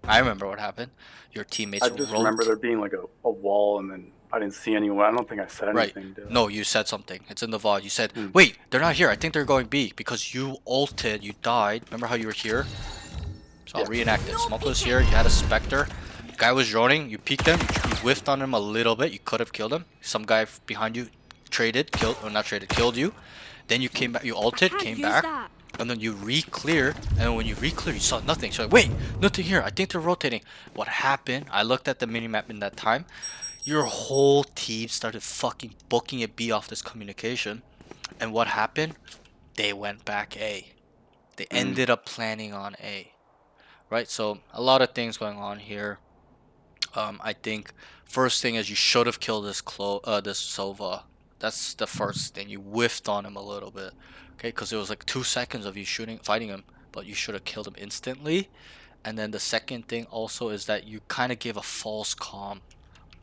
I remember what happened. Your teammates I just remember there being like a wall, and then I didn't see anyone. I don't think I said Right. anything. Did I? No, you said something. It's in the VOD. You said, Hmm. wait, they're not here. I think they're going B because you ulted. You died. Remember how you were here? So I'll reenact it. Smoke was here. You had a Spectre. Guy was droning. You peeked him. You whiffed on him a little bit. You could have killed him. Some guy behind you traded, killed, or not traded, killed you. Then you came back. You ulted, came back, and then you re-cleared. And when you re-cleared, you saw nothing. So like, wait, nothing here. I think they're rotating. What happened? I looked at the minimap in that time. Your whole team started fucking booking a B off this communication. And what happened? They went back A. They ended up planning on A. Right? So a lot of things going on here. I think first thing is you should have killed this Sova. That's the first thing. You whiffed on him a little bit. Okay, because it was like 2 seconds of you fighting him, but you should have killed him instantly. And then the second thing also is that you kind of gave a false calm.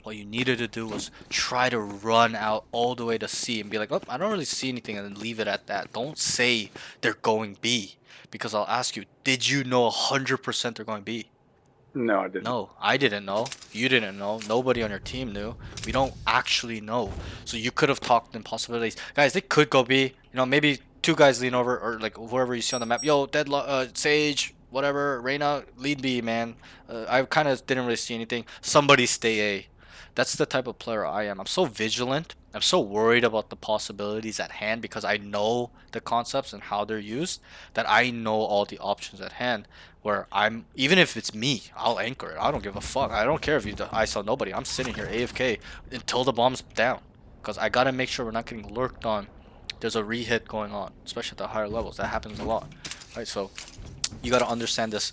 What you needed to do was try to run out all the way to C and be like, oh, I don't really see anything, and then leave it at that. Don't say they're going B, because I'll ask you, did you know 100% they're going B? No, I didn't. No, I didn't know. You didn't know. Nobody on your team knew. We don't actually know. So you could have talked in possibilities. Guys, they could go B. You know, maybe two guys lean over, or like whoever you see on the map. Yo, Sage, whatever, Reyna, lead B, man. I kind of didn't really see anything. Somebody stay A. That's the type of player I am. I'm so vigilant. I'm so worried about the possibilities at hand because I know the concepts and how they're used, that I know all the options at hand. Where I'm, even if it's me, I'll anchor it. I don't give a fuck. I don't care if I saw nobody. I'm sitting here AFK until the bomb's down, because I gotta make sure we're not getting lurked on. There's a re-hit going on, especially at the higher levels. That happens a lot, right? So you gotta understand this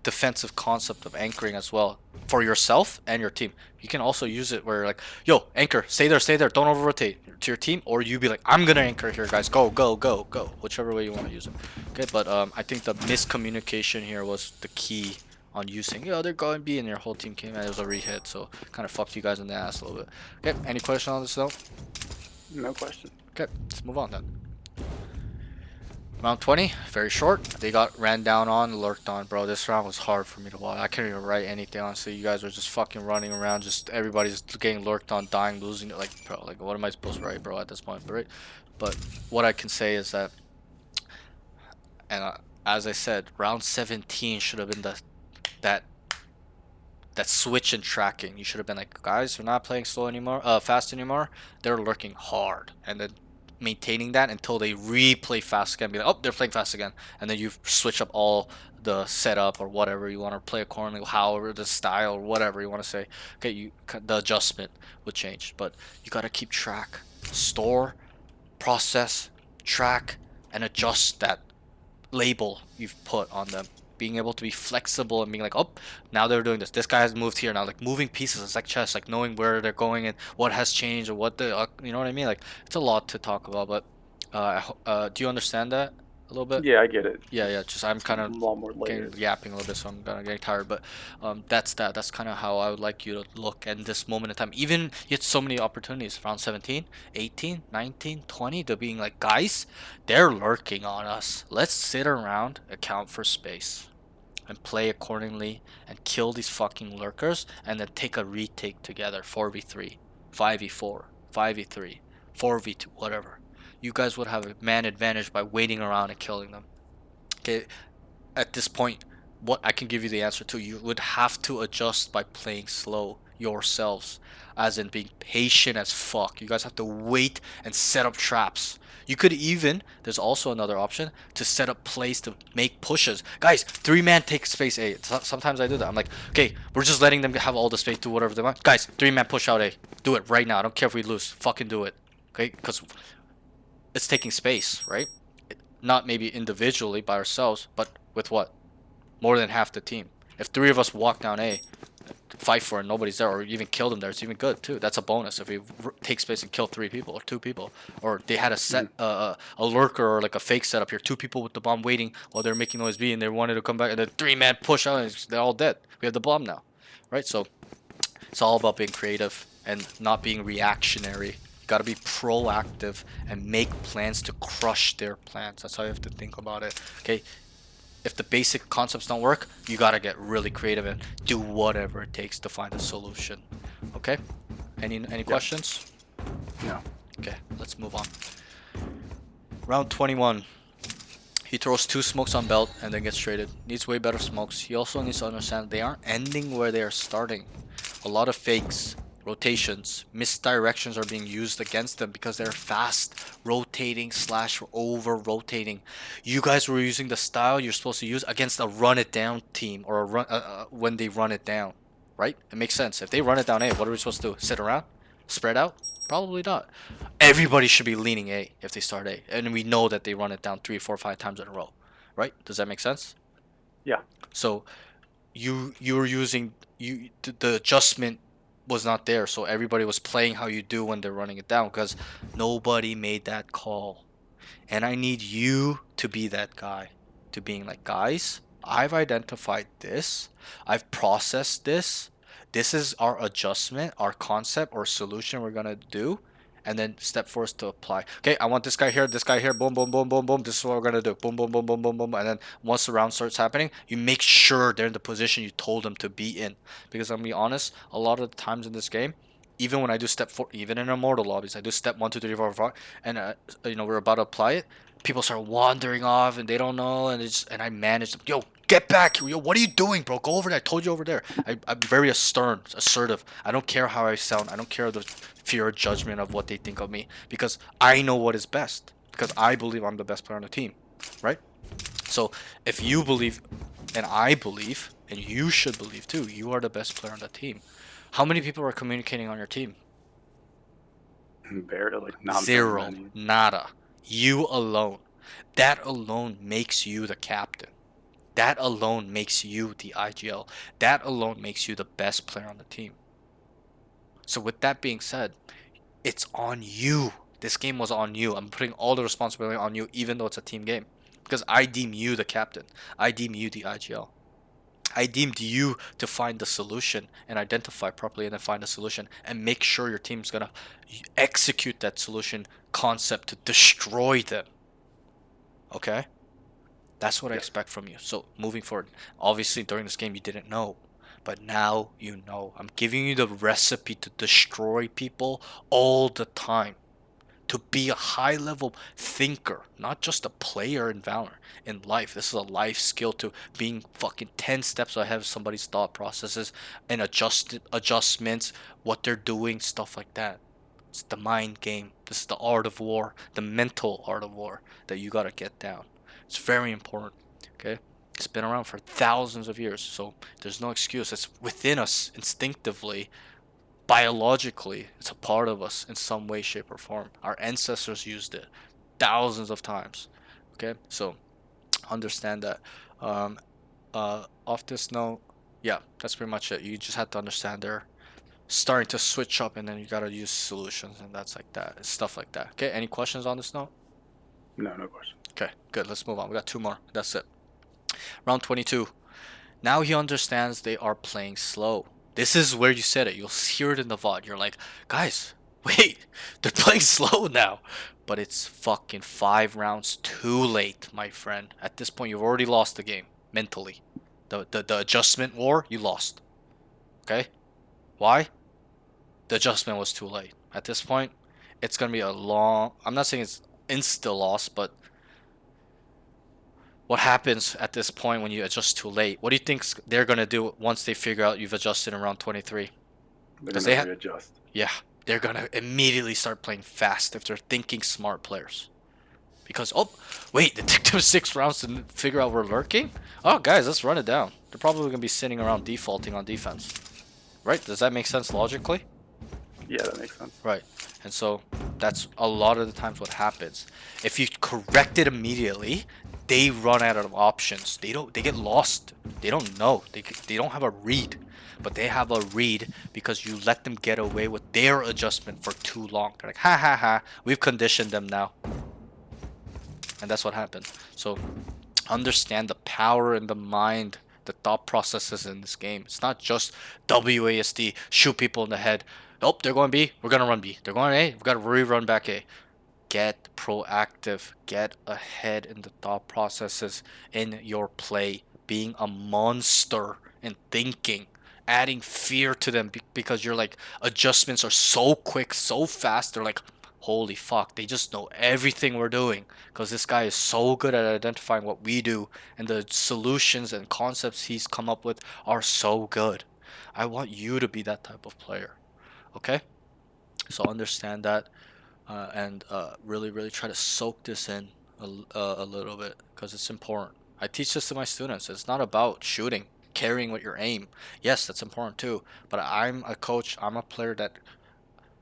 defensive concept of anchoring as well for yourself and your team. You can also use it where like, yo, anchor, stay there, don't over rotate to your team, or you be like, I'm gonna anchor here, guys, go, whichever way you want to use it. Okay, but I think the miscommunication here was the key on using, yo, they're going B, and your whole team came and it was a re-hit, so kind of fucked you guys in the ass a little bit. Okay, any question on this though? No question. Okay, let's move on then. Round 20, very short. They got ran down on, lurked on. Bro, this round was hard for me to watch. I can't even write anything, honestly. You guys were just fucking running around. Just everybody's getting lurked on, dying, losing. Like, bro, like, what am I supposed to write, bro, at this point? But, right? But what I can say is that, and as I said, round 17 should have been that switch in tracking. You should have been like, guys, we're not playing slow anymore, fast anymore. They're lurking hard, and then maintaining that until they replay fast again. Be like, oh, they're playing fast again, and then you switch up all the setup or whatever you want to play accordingly, however the style or whatever you want to say. Okay, the adjustment would change, but you gotta keep track, store, process, track, and adjust that label you've put on them. Being able to be flexible and being like, oh, now they're doing this. This guy has moved here now. Like moving pieces, it's like chess. Like knowing where they're going and what has changed or what the, you know what I mean? Like it's a lot to talk about. But do you understand that a little bit? Yeah, I get it. Yeah. Just I'm kind A of lot more layers. yapping a little bit, so I'm kind of getting tired. But that's that. That's kind of how I would like you to look at this moment in time. Even you had so many opportunities. Round 17, 18, 19, 20. They're being like, guys, they're lurking on us. Let's sit around, account for space, and play accordingly, and kill these fucking lurkers, and then take a retake together. 4v3, 5v4, 5v3, 4v2, whatever. You guys would have a man advantage by waiting around and killing them. Okay, at this point, what I can give you the answer to, you would have to adjust by playing slow. yourselves, as in being patient as fuck. You guys have to wait and set up traps. You could even, there's also another option to set up plays to make pushes. Guys, 3-man take space A. Sometimes I do that. I'm like, okay, we're just letting them have all the space, do whatever they want. Guys, 3-man push out A. Do it right now. I don't care if we lose. Fucking do it. Okay, because it's taking space, right? Not maybe individually by ourselves, but with what? More than half the team. If 3 of us walk down A, fight for it, nobody's there, or even kill them there, it's even good too. That's a bonus if we take space and kill 3 people or 2 people, or they had a set a lurker or like a fake setup here, 2 people with the bomb waiting while they're making noise B, and they wanted to come back, and then 3-man push out, and they're all dead. We have the bomb now, right? So it's all about being creative and not being reactionary. You gotta be proactive and make plans to crush their plans. That's how you have to think about it. Okay, if the basic concepts don't work, you gotta get really creative and do whatever it takes to find a solution. Okay? Any questions? No. Okay, let's move on. Round 21. He throws 2 smokes on belt and then gets traded. Needs way better smokes. He also needs to understand they aren't ending where they are starting. A lot of fakes, rotations, misdirections are being used against them because they're fast rotating / over rotating. You guys were using the style you're supposed to use against a run it down team, or a run when they run it down, right? It makes sense. If they run it down A, what are we supposed to do? Sit around? Spread out? Probably not. Everybody should be leaning A if they start A, and we know that they run it down 3, 4, 5 times in a row, right? Does that make sense? Yeah. So you were using the adjustment was not there, so everybody was playing how you do when they're running it down because nobody made that call. And I need you to be that guy, to being like, guys, I've identified this, I've processed this, this is our adjustment, our concept or solution we're gonna do, and then step for us to apply. Okay, I want this guy here, boom, boom, boom, boom, boom. This is what we're gonna do. Boom, boom, boom, boom, boom, boom. And then once the round starts happening, you make sure they're in the position you told them to be in. Because I'm gonna be honest, a lot of the times in this game, even when I do step 4, even in immortal lobbies, I do step 1, 2, 3, 4, 5, and we're about to apply it. People start wandering off and they don't know, and I manage them. Yo, get back here. Yo, what are you doing, bro? Go over there. I told you over there. I'm very stern, assertive. I don't care how I sound. I don't care the fear or judgment of what they think of me, because I know what is best, because I believe I'm the best player on the team, right? So if you believe, and I believe, and you should believe too, you are the best player on the team. How many people are communicating on your team? Barely, like not very 0, many. nada. You alone. That alone makes you the captain. That alone makes you the IGL. That alone makes you the best player on the team. So with that being said, it's on you. This game was on you. I'm putting all the responsibility on you, even though it's a team game, because I deem you the captain. I deem you the IGL. I deemed you to find the solution and identify properly, and then find a solution and make sure your team's gonna execute that solution concept to destroy them. Okay? That's what I expect from you. So moving forward, obviously during this game you didn't know, but now you know. I'm giving you the recipe to destroy people all the time. To be a high level thinker, not just a player in Valor, in life. This is a life skill to being fucking 10 steps ahead of somebody's thought processes and adjustments, what they're doing, stuff like that. It's the mind game. This is the art of war, the mental art of war that you gotta get down. It's very important. Okay? It's been around for thousands of years, so there's no excuse. It's within us instinctively, biologically. It's a part of us in some way, shape, or form. Our ancestors used it thousands of times. Okay, so understand that. Um, off this note, yeah, that's pretty much it. You just have to understand they're starting to switch up, and then you gotta use solutions, and that's like that, stuff like that. Okay, any questions on this note? No, no question. Okay, good. Let's move on. We got 2 more. That's it. Round 22. Now he understands they are playing slow. This is where you said it. You'll hear it in the VOD. You're like, guys, wait, they're playing slow now. But it's fucking 5 rounds too late, my friend. At this point, you've already lost the game mentally. The adjustment war, you lost. Okay? Why? The adjustment was too late. At this point, it's gonna be a long. I'm not saying it's insta loss, but what happens at this point when you adjust too late? What do you think they're gonna do once they figure out you've adjusted in round 23? They're 'Cause gonna they have, readjust. yeah, they're gonna immediately start playing fast if they're thinking smart players. Because, oh, wait, it took them 6 rounds to figure out we're lurking? Oh, guys, let's run it down. They're probably gonna be sitting around defaulting on defense. Right? Does that make sense logically? Yeah, that makes sense. Right. And so that's a lot of the times what happens. If you correct it immediately, they run out of options. They get lost. They don't know. They don't have a read. But they have a read because you let them get away with their adjustment for too long. They're like, ha ha ha, we've conditioned them now. And that's what happened. So understand the power in the mind, the thought processes in this game. It's not just WASD, shoot people in the head. Nope, they're going B, we're gonna run B. They're going A, we've got to rerun back A. Get proactive, get ahead in the thought processes in your play, being a monster in thinking, adding fear to them because you're like adjustments are so quick, so fast. They're like, holy fuck, they just know everything we're doing because this guy is so good at identifying what we do, and the solutions and concepts he's come up with are so good. I want you to be that type of player. Okay? So understand that, and really, really try to soak this in a little bit because it's important. I teach this to my students. It's not about shooting, carrying with your aim. Yes, that's important too. But I'm a coach, I'm a player that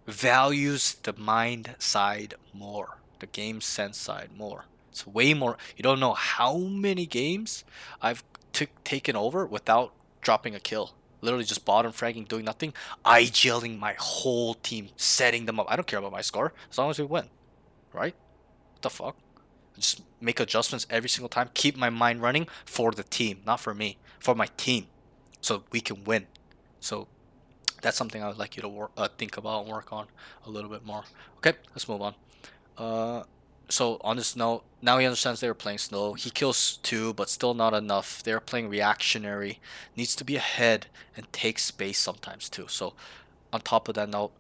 values the mind side more, the game sense side more. It's way more. You don't know how many games I've taken over without dropping a kill. Literally just bottom fragging, doing nothing. IGLing my whole team, setting them up. I don't care about my score as long as we win, right? What the fuck? Just make adjustments every single time. Keep my mind running for the team, not for me, for my team, so we can win. So that's something I would like you to think about and work on a little bit more. Okay, let's move on. Uh, so on this note, now he understands they were playing slow. He kills two, but still not enough. They're playing reactionary. Needs to be ahead and take space sometimes too. So on top of that note,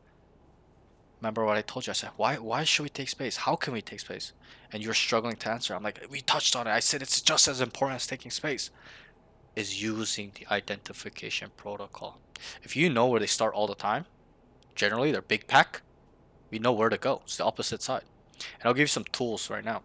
remember what I told you? I said, why should we take space? How can we take space? And you're struggling to answer. I'm like, we touched on it. I said it's just as important as taking space. Is using the identification protocol. If you know where they start all the time, generally they're big pack, we know where to go. It's the opposite side. And I'll give you some tools right now.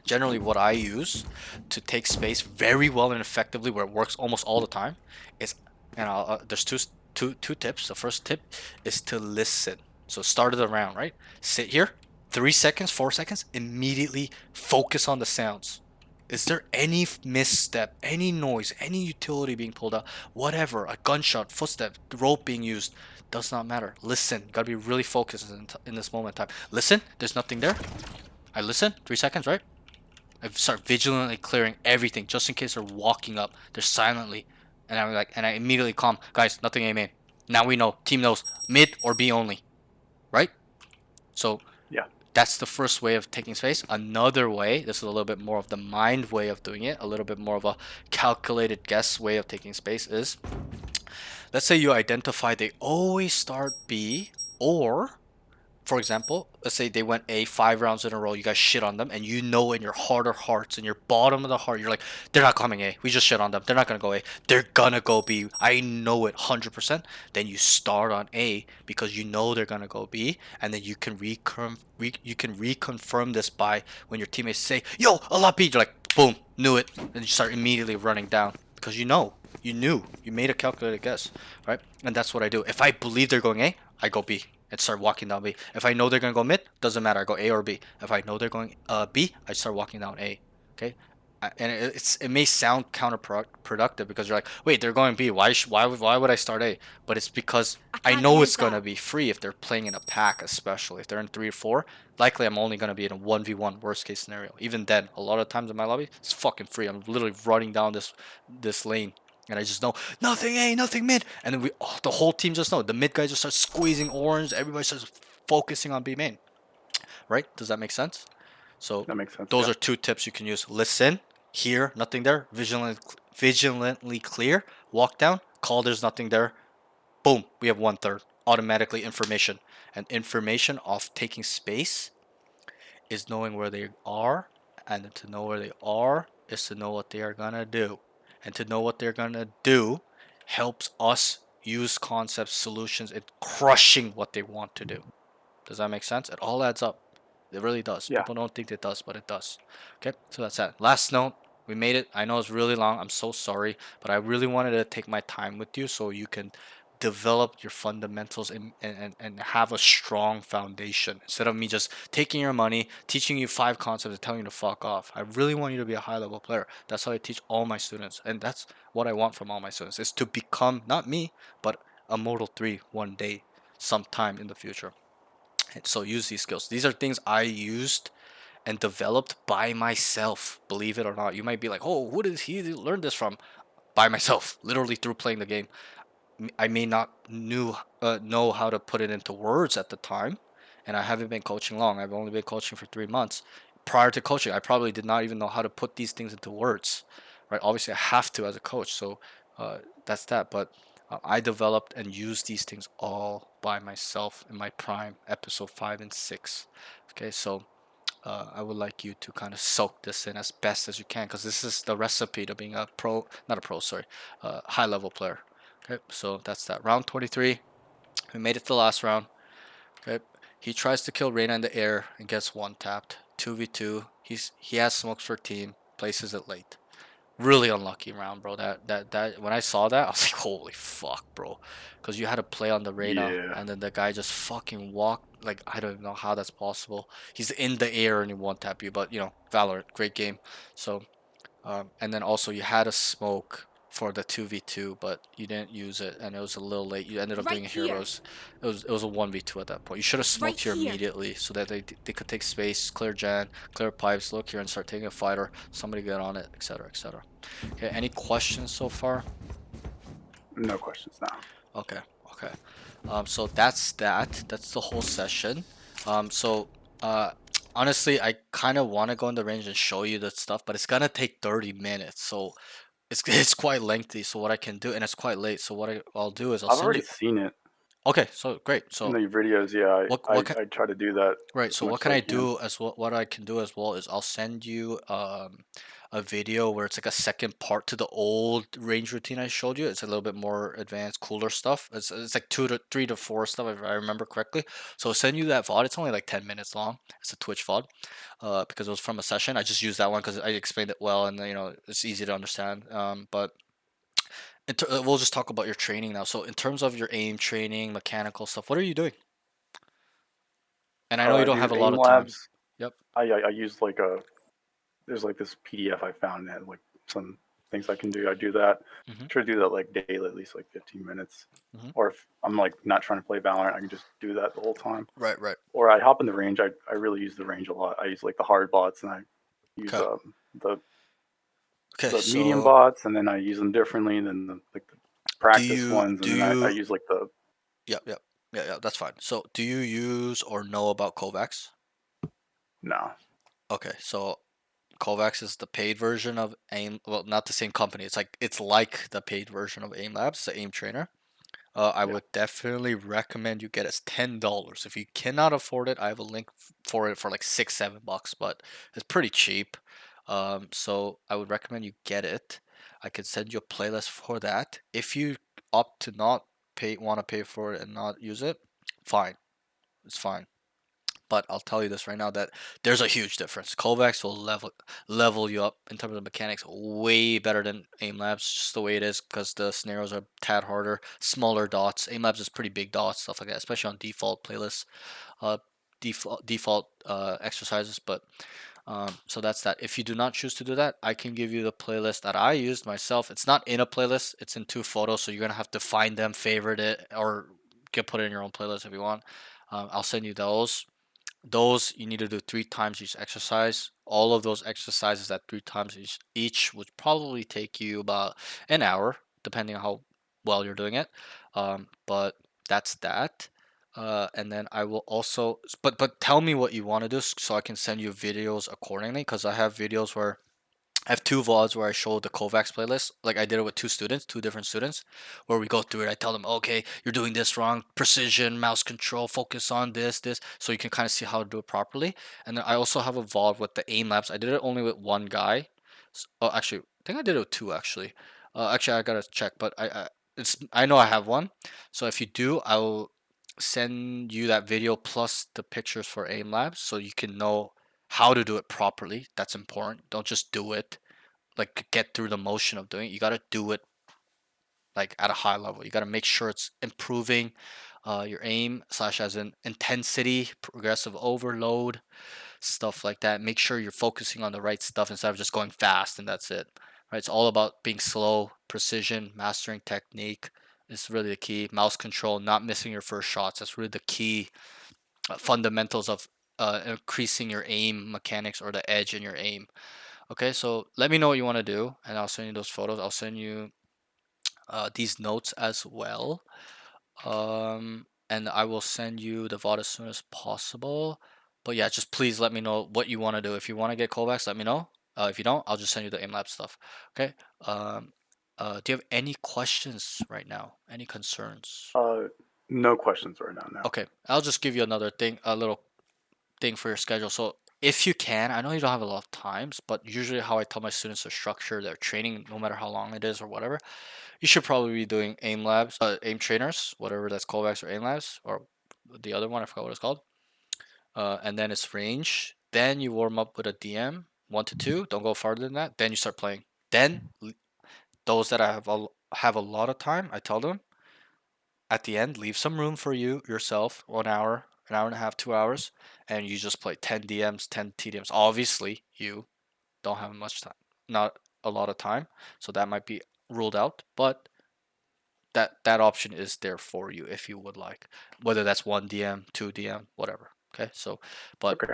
Generally, what I use to take space very well and effectively, where it works almost all the time, is, and there's two tips. The first tip is to listen. So start of the round, right? Sit here, 3 seconds, 4 seconds, immediately focus on the sounds. Is there any misstep, any noise, any utility being pulled out, whatever, a gunshot, footstep, rope being used, does not matter. Listen, you gotta be really focused in this moment in time. Listen, there's nothing there. I listen, 3 seconds, right? I start vigilantly clearing everything just in case they're walking up. They're silently, and I'm like, and I immediately calm, guys, nothing A main. Now we know, team knows, mid or B only, right? So Yeah, that's the first way of taking space. Another way, this is a little bit more of the mind way of doing it, a little bit more of a calculated guess way of taking space is, let's say you identify they always start B, or for example, let's say they went A 5 rounds in a row, you guys shit on them, and you know in your heart of hearts, in your bottom of the heart, you're like, they're not coming A. We just shit on them. They're not gonna go A. They're gonna go B. I know it 100%. Then you start on A because you know they're gonna go B, and then you can reconfirm this by when your teammates say, yo, a lot B, you're like, boom, knew it. And you start immediately running down because you know. You knew. You made a calculated guess, right? And that's what I do. If I believe they're going A, I go B and start walking down B. If I know they're gonna go mid, doesn't matter. I go A or B. If I know they're going B, I start walking down A. Okay, and it may sound counterproductive because you're like, wait, they're going B. Why would I start A? But it's because I I can't know use it's gonna that. be free if they're playing in a pack, especially if they're in 3 or 4. Likely, I'm only gonna be in a 1v1 worst case scenario. Even then, a lot of times in my lobby, it's fucking free. I'm literally running down this lane. And I just know nothing A, nothing mid, and then the whole team just know. The mid guys just start squeezing orange. Everybody starts focusing on B main. Right? Does that make sense? So that makes sense. those Yeah. are two tips you can use. Listen, hear, nothing there. Vigilantly clear. Walk down. Call. There's nothing there. Boom. We have 1/3. Automatically information. And information of taking space is knowing where they are, and to know where they are is to know what they are gonna do, and to know what they're gonna do helps us use concepts, solutions, and crushing what they want to do. Does that make sense? It all adds up. It really does. Yeah. People don't think it does, but it does. Okay, so that's that. Last note, we made it. I know it's really long. I'm so sorry, but I really wanted to take my time with you so you can develop your fundamentals and have a strong foundation instead of me just taking your money, teaching you 5 concepts and telling you to fuck off. I really want you to be a high level player. That's how I teach all my students, and that's what I want from all my students is to become not me, but a Mortal 3 one day, sometime in the future. So use these skills. These are things I used and developed by myself. Believe it or not, you might be like, "Oh, who did he learn this from?" By myself, literally through playing the game. I may not know how to put it into words at the time, and I haven't been coaching long. I've only been coaching for 3 months. Prior to coaching, I probably did not even know how to put these things into words, right? Obviously, I have to as a coach, so that's that. But I developed and used these things all by myself in my prime, episode 5 and 6. Okay, so I would like you to kind of soak this in as best as you can because this is the recipe to being a pro, not a pro, sorry, high level player. Okay, so that's that. Round 23. We made it to the last round. Okay, he tries to kill Reyna in the air and gets one tapped. 2v2. He has smokes for team. Places it late. Really unlucky round, bro. That when I saw that, I was like, holy fuck, bro. Because you had to play on the Reyna, Yeah. and then the guy just fucking walked. Like, I don't even know how that's possible. He's in the air and he won't tap you, but, Valorant, great game. So, and then also you had a smoke for the 2v2, but you didn't use it, and it was a little late. You ended up Right doing a here. heroes. It was a 1v2 at that point. You should have Right smoked here here. immediately so that they could take space, clear Jan, clear pipes, look here and start taking a fighter. Somebody get on it, etc., etc. Okay, any questions so far? No questions now. Okay, okay. So that's that. That's the whole session. So honestly, I kind of want to go in the range and show you the stuff, but it's gonna take 30 minutes. So it's quite lengthy. So what I can do, and it's quite late. So what I'll do is I'll I've send already you. seen it Okay, so great. in So the videos. Yeah, what can I try to do that right, as so what much as can I I can. do as well? What I can do as well is I'll send you a video where it's like a second part to the old range routine I showed you. It's a little bit more advanced, cooler stuff. It's like 2 to 3 to 4 stuff if I remember correctly. So I'll send you that VOD. It's only like 10 minutes long. It's a Twitch VOD. Because it was from a session. I just used that one because I explained it well and it's easy to understand. But we'll just talk about your training now. So in terms of your aim training, mechanical stuff, what are you doing? And I know you I don't do have a lot aim of time. labs. Yep. I use like there's like this PDF I found that like some things I can do. I do that. Mhm. Try to do that like daily, at least like 15 minutes. Mhm. Or if I'm like not trying to play Valorant, I can just do that the whole time. Right. Right. Or I hop in the range. I really use the range a lot. I use like the hard bots and I use Okay. the Okay. the medium So bots and then I use them differently than the do practice you ones and do then I you? use like the Yep. Yep. Yeah. Yeah. That's fine. So do you use or know about Kovacs? no. Okay. So Kovacs is the paid version of AIM. Well, not the same company. It's like the paid version of AIM Labs, the AIM trainer. I Yeah. would definitely recommend you get it. It's $10. If you cannot afford it, I have a link for it for like $6, $7, but it's pretty cheap. So I would recommend you get it. I could send you a playlist for that. If you opt to not want to pay for it and not use it, fine. It's fine. But I'll tell you this right now that there's a huge difference. Kovacs will level you up in terms of mechanics way better than Aim Labs, just the way it is, because the scenarios are a tad harder, smaller dots. Aim Labs is pretty big dots, stuff like that, especially on default playlists, uh, default exercises. But so that's that. If you do not choose to do that, I can give you the playlist that I used myself. It's not in a playlist; it's in 2 photos, so you're gonna have to find them, favorite it, or you can put it in your own playlist if you want. I'll send you those you need to do 3 times each exercise. All of those exercises at 3 times each would probably take you about an hour, depending on how well you're doing it. But that's that. And then I will also, but tell me what you want to do so I can send you videos accordingly. Because I have videos where I have 2 VODs where I show the Kovacs playlist. Like I did it with 2 students, 2 different students, where we go through it. I tell them, okay, you're doing this wrong. Precision, mouse control, focus on this, so you can kind of see how to do it properly. And then I also have a VOD with the aim labs. I did it only with one guy. Oh, actually, I think I did it with two actually. Actually, I gotta check, but I know I have one. So if you do, I will send you that video plus the pictures for aim labs so you can know how to do it properly. That's important. Don't just do it like get through the motion of doing it. You got to do it like at a high level. You got to make sure it's improving your aim slash as in intensity, progressive overload, stuff like that. Make sure you're focusing on the right stuff instead of just going fast and that's it. Right? It's all about being slow, precision, mastering technique is really the key. Mouse control, not missing your first shots. That's really the key fundamentals of increasing your aim mechanics or the edge in your aim. Okay, so let me know what you want to do, and I'll send you those photos. I'll send you these notes as well. And I will send you the VOD as soon as possible. But yeah, just please let me know what you want to do. If you want to get callbacks, let me know. If you don't, I'll just send you the AimLab stuff. Okay. Do you have any questions right now? Any concerns? No questions right now. No. Okay, I'll just give you another thing, a little thing for your schedule. So if you can, I know you don't have a lot of times, but usually how I tell my students to structure their training, no matter how long it is or whatever, you should probably be doing aim labs, aim trainers, whatever that's callbacks or aim labs, or the other one, I forgot what it's called. And then it's range. Then you warm up with a DM, 1 to 2. Don't go farther than that. Then you start playing. Then those that have a lot of time, I tell them at the end, leave some room for you yourself. 1 hour, an hour and a half, 2 hours, and you just play 10 DMs, 10 TDMs. Obviously, you don't have much time, not a lot of time, so that might be ruled out. But that option is there for you if you would like, whether that's 1 DM, 2 DM, whatever. Okay, so but Okay.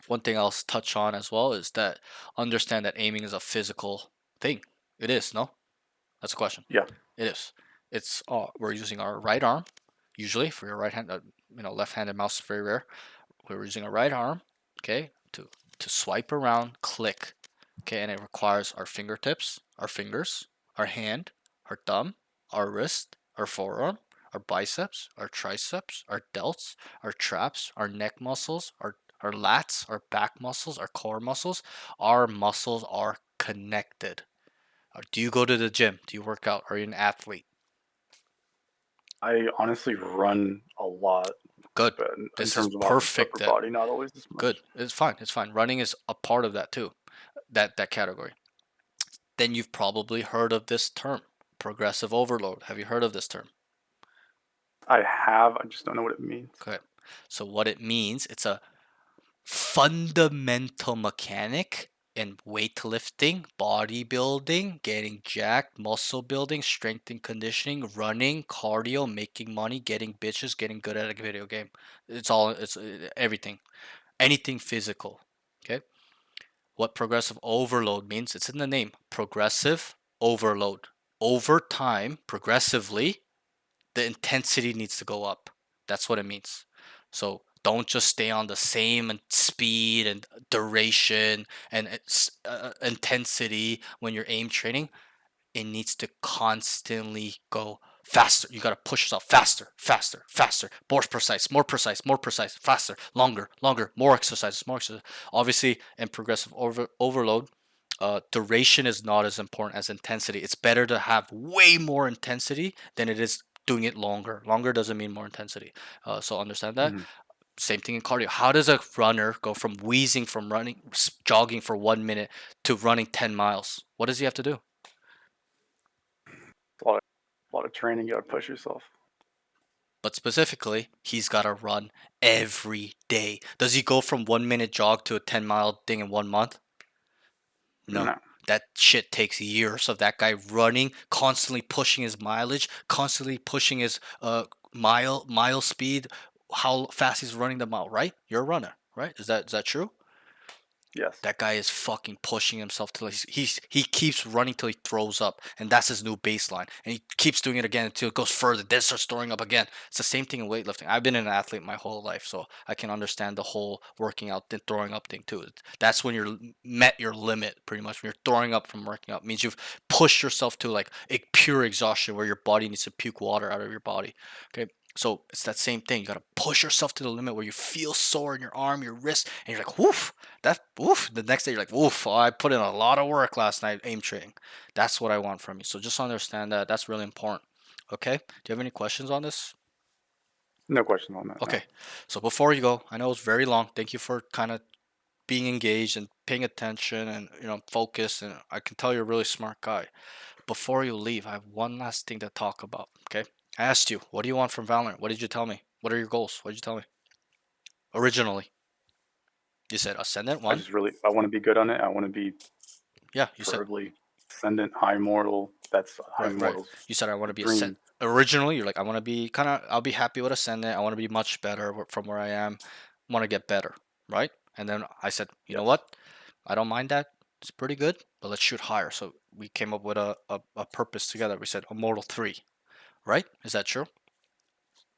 one thing I'll touch on as well is that understand that aiming is a physical thing. It is, no? That's a question. Yeah. It is. It's we're using our right arm usually for your right hand. Left-handed mouse is very rare. We're using our right arm, okay, to swipe around, click, okay, and it requires our fingertips, our fingers, our hand, our thumb, our wrist, our forearm, our biceps, our triceps, our delts, our traps, our neck muscles, our lats, our back muscles, our core muscles. Our muscles are connected. Do you go to the gym? Do you work out? Are you an athlete? I honestly run a lot, Good. but in This is terms of obviously perfect upper then. body, not always as Good. much. It's fine. It's fine. Running is a part of that too. That category. Then you've probably heard of this term, progressive overload. Have you heard of this term? I have. I just don't know what it means. Okay. So what it means, it's a fundamental mechanic in weightlifting, bodybuilding, getting jacked, muscle building, strength and conditioning, running, cardio, making money, getting bitches, getting good at a video game. It's everything. Anything physical. Okay? What progressive overload means, it's in the name. Progressive overload. Over time, progressively, the intensity needs to go up. That's what it means. So don't just stay on the same speed and duration and intensity when you're aim training. It needs to constantly go faster. You got to push yourself faster, faster, faster, more precise, more precise, more precise, faster, longer, longer, more exercises, more exercises. Obviously, in progressive overload, duration is not as important as intensity. It's better to have way more intensity than it is doing it longer. Longer doesn't mean more intensity. So understand that. Mhm. Same thing in cardio. How does a runner go from wheezing from running, jogging for 1 minute to running 10 miles? What does he have to do? A lot of training. You got to push yourself. But specifically, he's got to run every day. Does he go from 1 minute jog to a 10-mile thing in 1 month? No. No. That shit takes years of that guy running, constantly pushing his mileage, constantly pushing his mile speed, how fast he's running the mile, right? You're a runner, right? Is that true? Yes. That guy is fucking pushing himself till he keeps running till he throws up, and that's his new baseline. And he keeps doing it again until it goes further. Then starts throwing up again. It's the same thing in weightlifting. I've been an athlete my whole life, so I can understand the whole working out and throwing up thing too. That's when you're met your limit, pretty much. When you're throwing up from working out, it means you've pushed yourself to like a pure exhaustion where your body needs to puke water out of your body. Okay, so it's that same thing. You gotta push yourself to the limit where you feel sore in your arm, your wrist, and you're like, woof, that woof. The next day you're like, woof, oh, I put in a lot of work last night aim training. That's what I want from you. So just understand that that's really important. Okay. Do you have any questions on this? No questions on that. Okay. So before you go, I know it's very long. Thank you for kind of being engaged and paying attention and focused. And I can tell you're a really smart guy. Before you leave, I have one last thing to talk about. Okay. I asked you, what do you want from Valorant? What did you tell me? What are your goals? What did you tell me? Originally, you said Ascendant I 1. just really I want to be good on it. I want to be Yeah, you said preferably Ascendant, High Mortal. That's High right. Mortals You said I want to be dream. Ascendant. Originally, you're like, I want to be kind of, I'll be happy with Ascendant. I want to be much better from where I am. Want to get better, right? And then I said, you know Yes, what? I don't mind that. It's pretty good, but let's shoot higher. So we came up with a purpose together. We said Immortal 3, right? Is that true?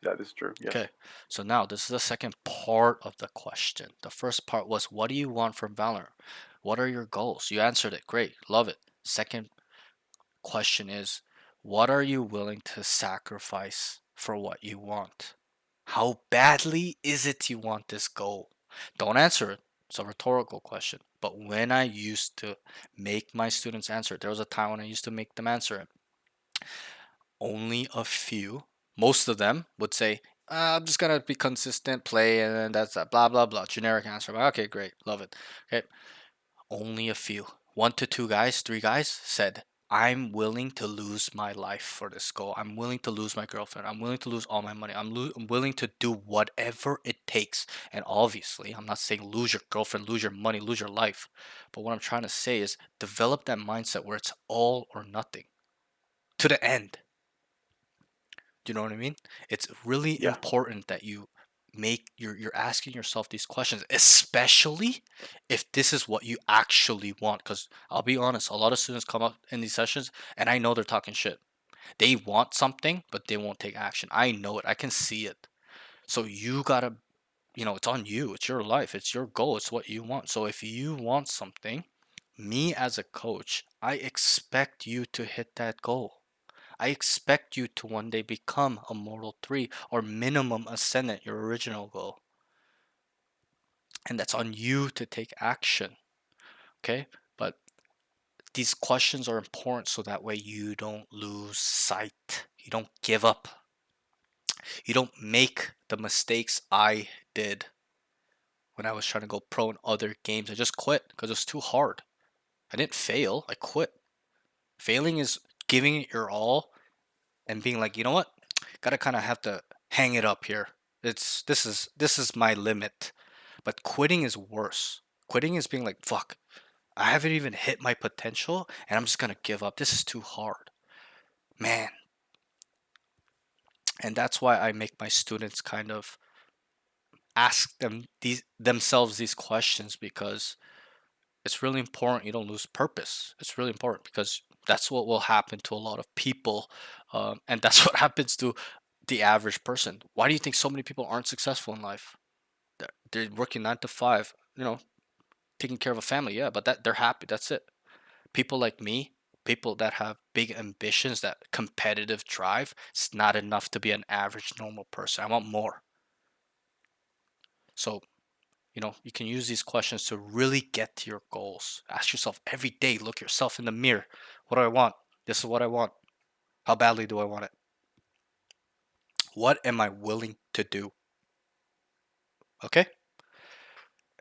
that is true. Yes. Okay, so now this is the second part of the question. The first part was, what do you want from Valorant? What are your goals? You answered it. Great. Love it. Second question is, what are you willing to sacrifice for what you want? How badly is it you want this goal? Don't answer it. It's a rhetorical question. But when I used to make my students answer it, there was a time when I used to make them answer it. Only a few, most of them would say, I'm just gonna be consistent, play, and then that's that, blah blah blah, generic answer. But okay, great, love it. Okay, only a few, 1 to 2 guys, 3 guys said, I'm willing to lose my life for this goal. I'm willing to lose my girlfriend. I'm willing to lose all my money. I'm willing to do whatever it takes. And obviously, I'm not saying lose your girlfriend, lose your money, lose your life. But what I'm trying to say is develop that mindset where it's all or nothing to the end. Do you know what I mean? It's really Yeah. important that you're asking yourself these questions, especially if this is what you actually want. Because I'll be honest, a lot of students come up in these sessions and I know they're talking shit. They want something, but they won't take action. I know it. I can see it. So you gotta, it's on you. It's your life. It's your goal. It's what you want. So if you want something, me as a coach, I expect you to hit that goal. I expect you to one day become a Mortal 3 or minimum Ascendant, your original goal. And that's on you to take action. Okay? But these questions are important so that way you don't lose sight. You don't give up. You don't make the mistakes I did when I was trying to go pro in other games. I just quit because it was too hard. I didn't fail, I quit. Failing is giving it your all and being like, you know what? Gotta kind of have to hang it up here. This is my limit. But quitting is worse. Quitting is being like, fuck, I haven't even hit my potential and I'm just gonna give up. This is too hard. Man. And that's why I make my students kind of ask themselves these questions because it's really important you don't lose purpose. It's really important because that's what will happen to a lot of people, and that's what happens to the average person. Why do you think so many people aren't successful in life? They're working 9 to 5, taking care of a family, yeah, but that they're happy. That's it. People like me, people that have big ambitions, that competitive drive, it's not enough to be an average normal person. I want more. So you can use these questions to really get to your goals. Ask yourself every day, look yourself in the mirror. What do I want? This is what I want. How badly do I want it? What am I willing to do? Okay?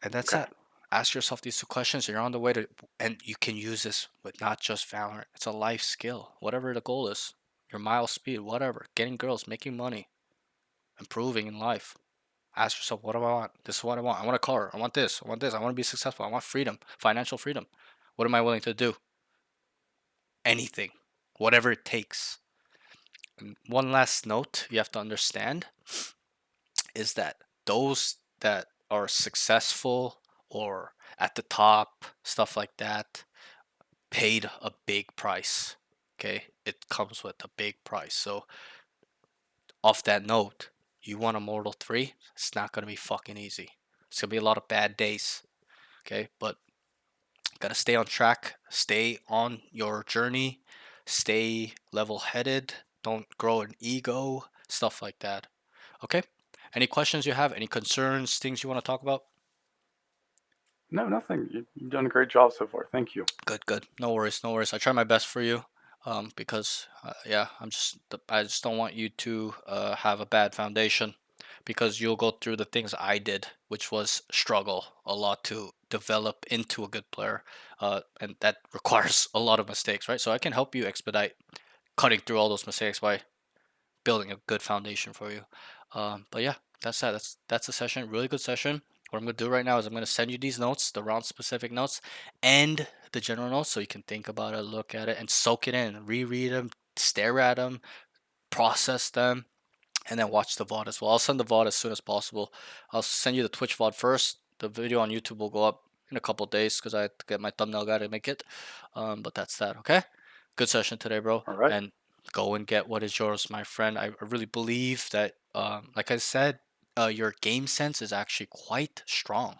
And that's Okay. it. Ask yourself these 2 questions. You're on the way to, and you can use this with not just Valorant. It's a life skill. Whatever the goal is, your mile speed, whatever. Getting girls, making money, improving in life. Ask yourself, what do I want? This is what I want. I want a car. I want this. I want this. I want to be successful. I want freedom, financial freedom. What am I willing to do? Anything, whatever it takes. And one last note you have to understand is that those that are successful or at the top, stuff like that, paid a big price. Okay, it comes with a big price. So, off that note, you want a Mortal 3? It's not gonna be fucking easy. It's gonna be a lot of bad days. Okay, but gotta stay on track, stay on your journey, stay level headed, don't grow an ego, stuff like that. Okay? Any questions you have? Any concerns, things you want to talk about? No, nothing. You've done a great job so far. Thank you. Good, good. No worries, no worries. I try my best for you. because yeah, I just don't want you to have a bad foundation, because you'll go through the things I did, which was struggle a lot to develop into a good player, and that requires a lot of mistakes, right? So I can help you expedite cutting through all those mistakes by building a good foundation for you. But yeah, that's that. That's a session. Really good session. What I'm gonna do right now is I'm gonna send you these notes, the round specific notes, and the general notes, so you can think about it, look at it, and soak it in. Reread them, stare at them, process them, and then watch the VOD as well. I'll send the VOD as soon as possible. I'll send you the Twitch VOD first. The video on YouTube will go up in a couple days because I have to get my thumbnail guy to make it. But that's that. Okay. Good session today, bro. All right. And go and get what is yours, my friend. I really believe that, like I said, your game sense is actually quite strong,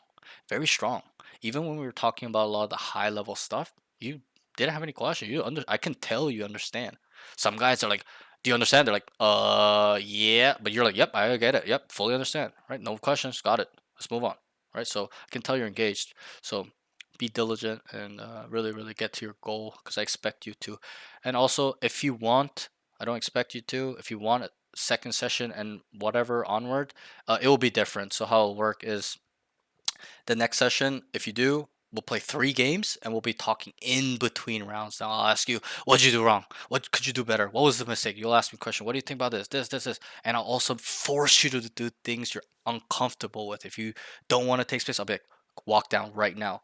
very strong. Even when we were talking about a lot of the high level stuff, you didn't have any question. I can tell you understand. Some guys are like, do you understand? They're like, yeah. But you're like, yep, I get it. Yep, fully understand. Right? No questions. Got it. Let's move on. Right? So I can tell you're engaged. So be diligent and really, really get to your goal, because I expect you to. And also, if you want, I don't expect you to. If you want a second session and whatever onward, it will be different. So how it'll work is, the next session, if you do, we'll play 3 games and we'll be talking in between rounds. Now I'll ask you, what did you do wrong? What could you do better? What was the mistake? You'll ask me a question. What do you think about this? And I'll also force you to do things you're uncomfortable with. If you don't want to take space, I'll be like, walk down right now.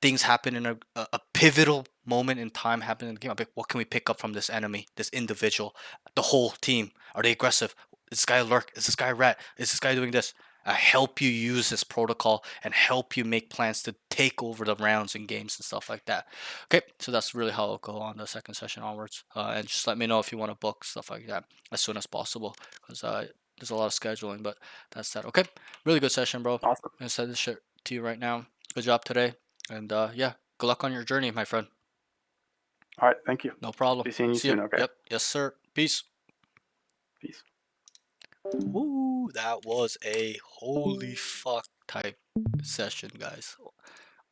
Things happen in a pivotal moment in time happen in the game. I'm like, what can we pick up from this enemy, this individual, the whole team? Are they aggressive? Is this guy a lurk? Is this guy a rat? Is this guy doing this? I help you use this protocol and help you make plans to take over the rounds and games and stuff like that. Okay, so that's really how it'll go on the second session onwards. And just let me know if you want to book stuff like that as soon as possible, because there's a lot of scheduling, but that's that. Okay, really good session, bro. I'm Awesome. gonna send this shit to you right now. Good job today. And yeah, good luck on your journey, my friend. All right. Thank you. No problem. Be seeing you See you. soon. Okay. Yep. Yes, sir. Peace. Peace. Woo, that was a holy fuck type session, guys.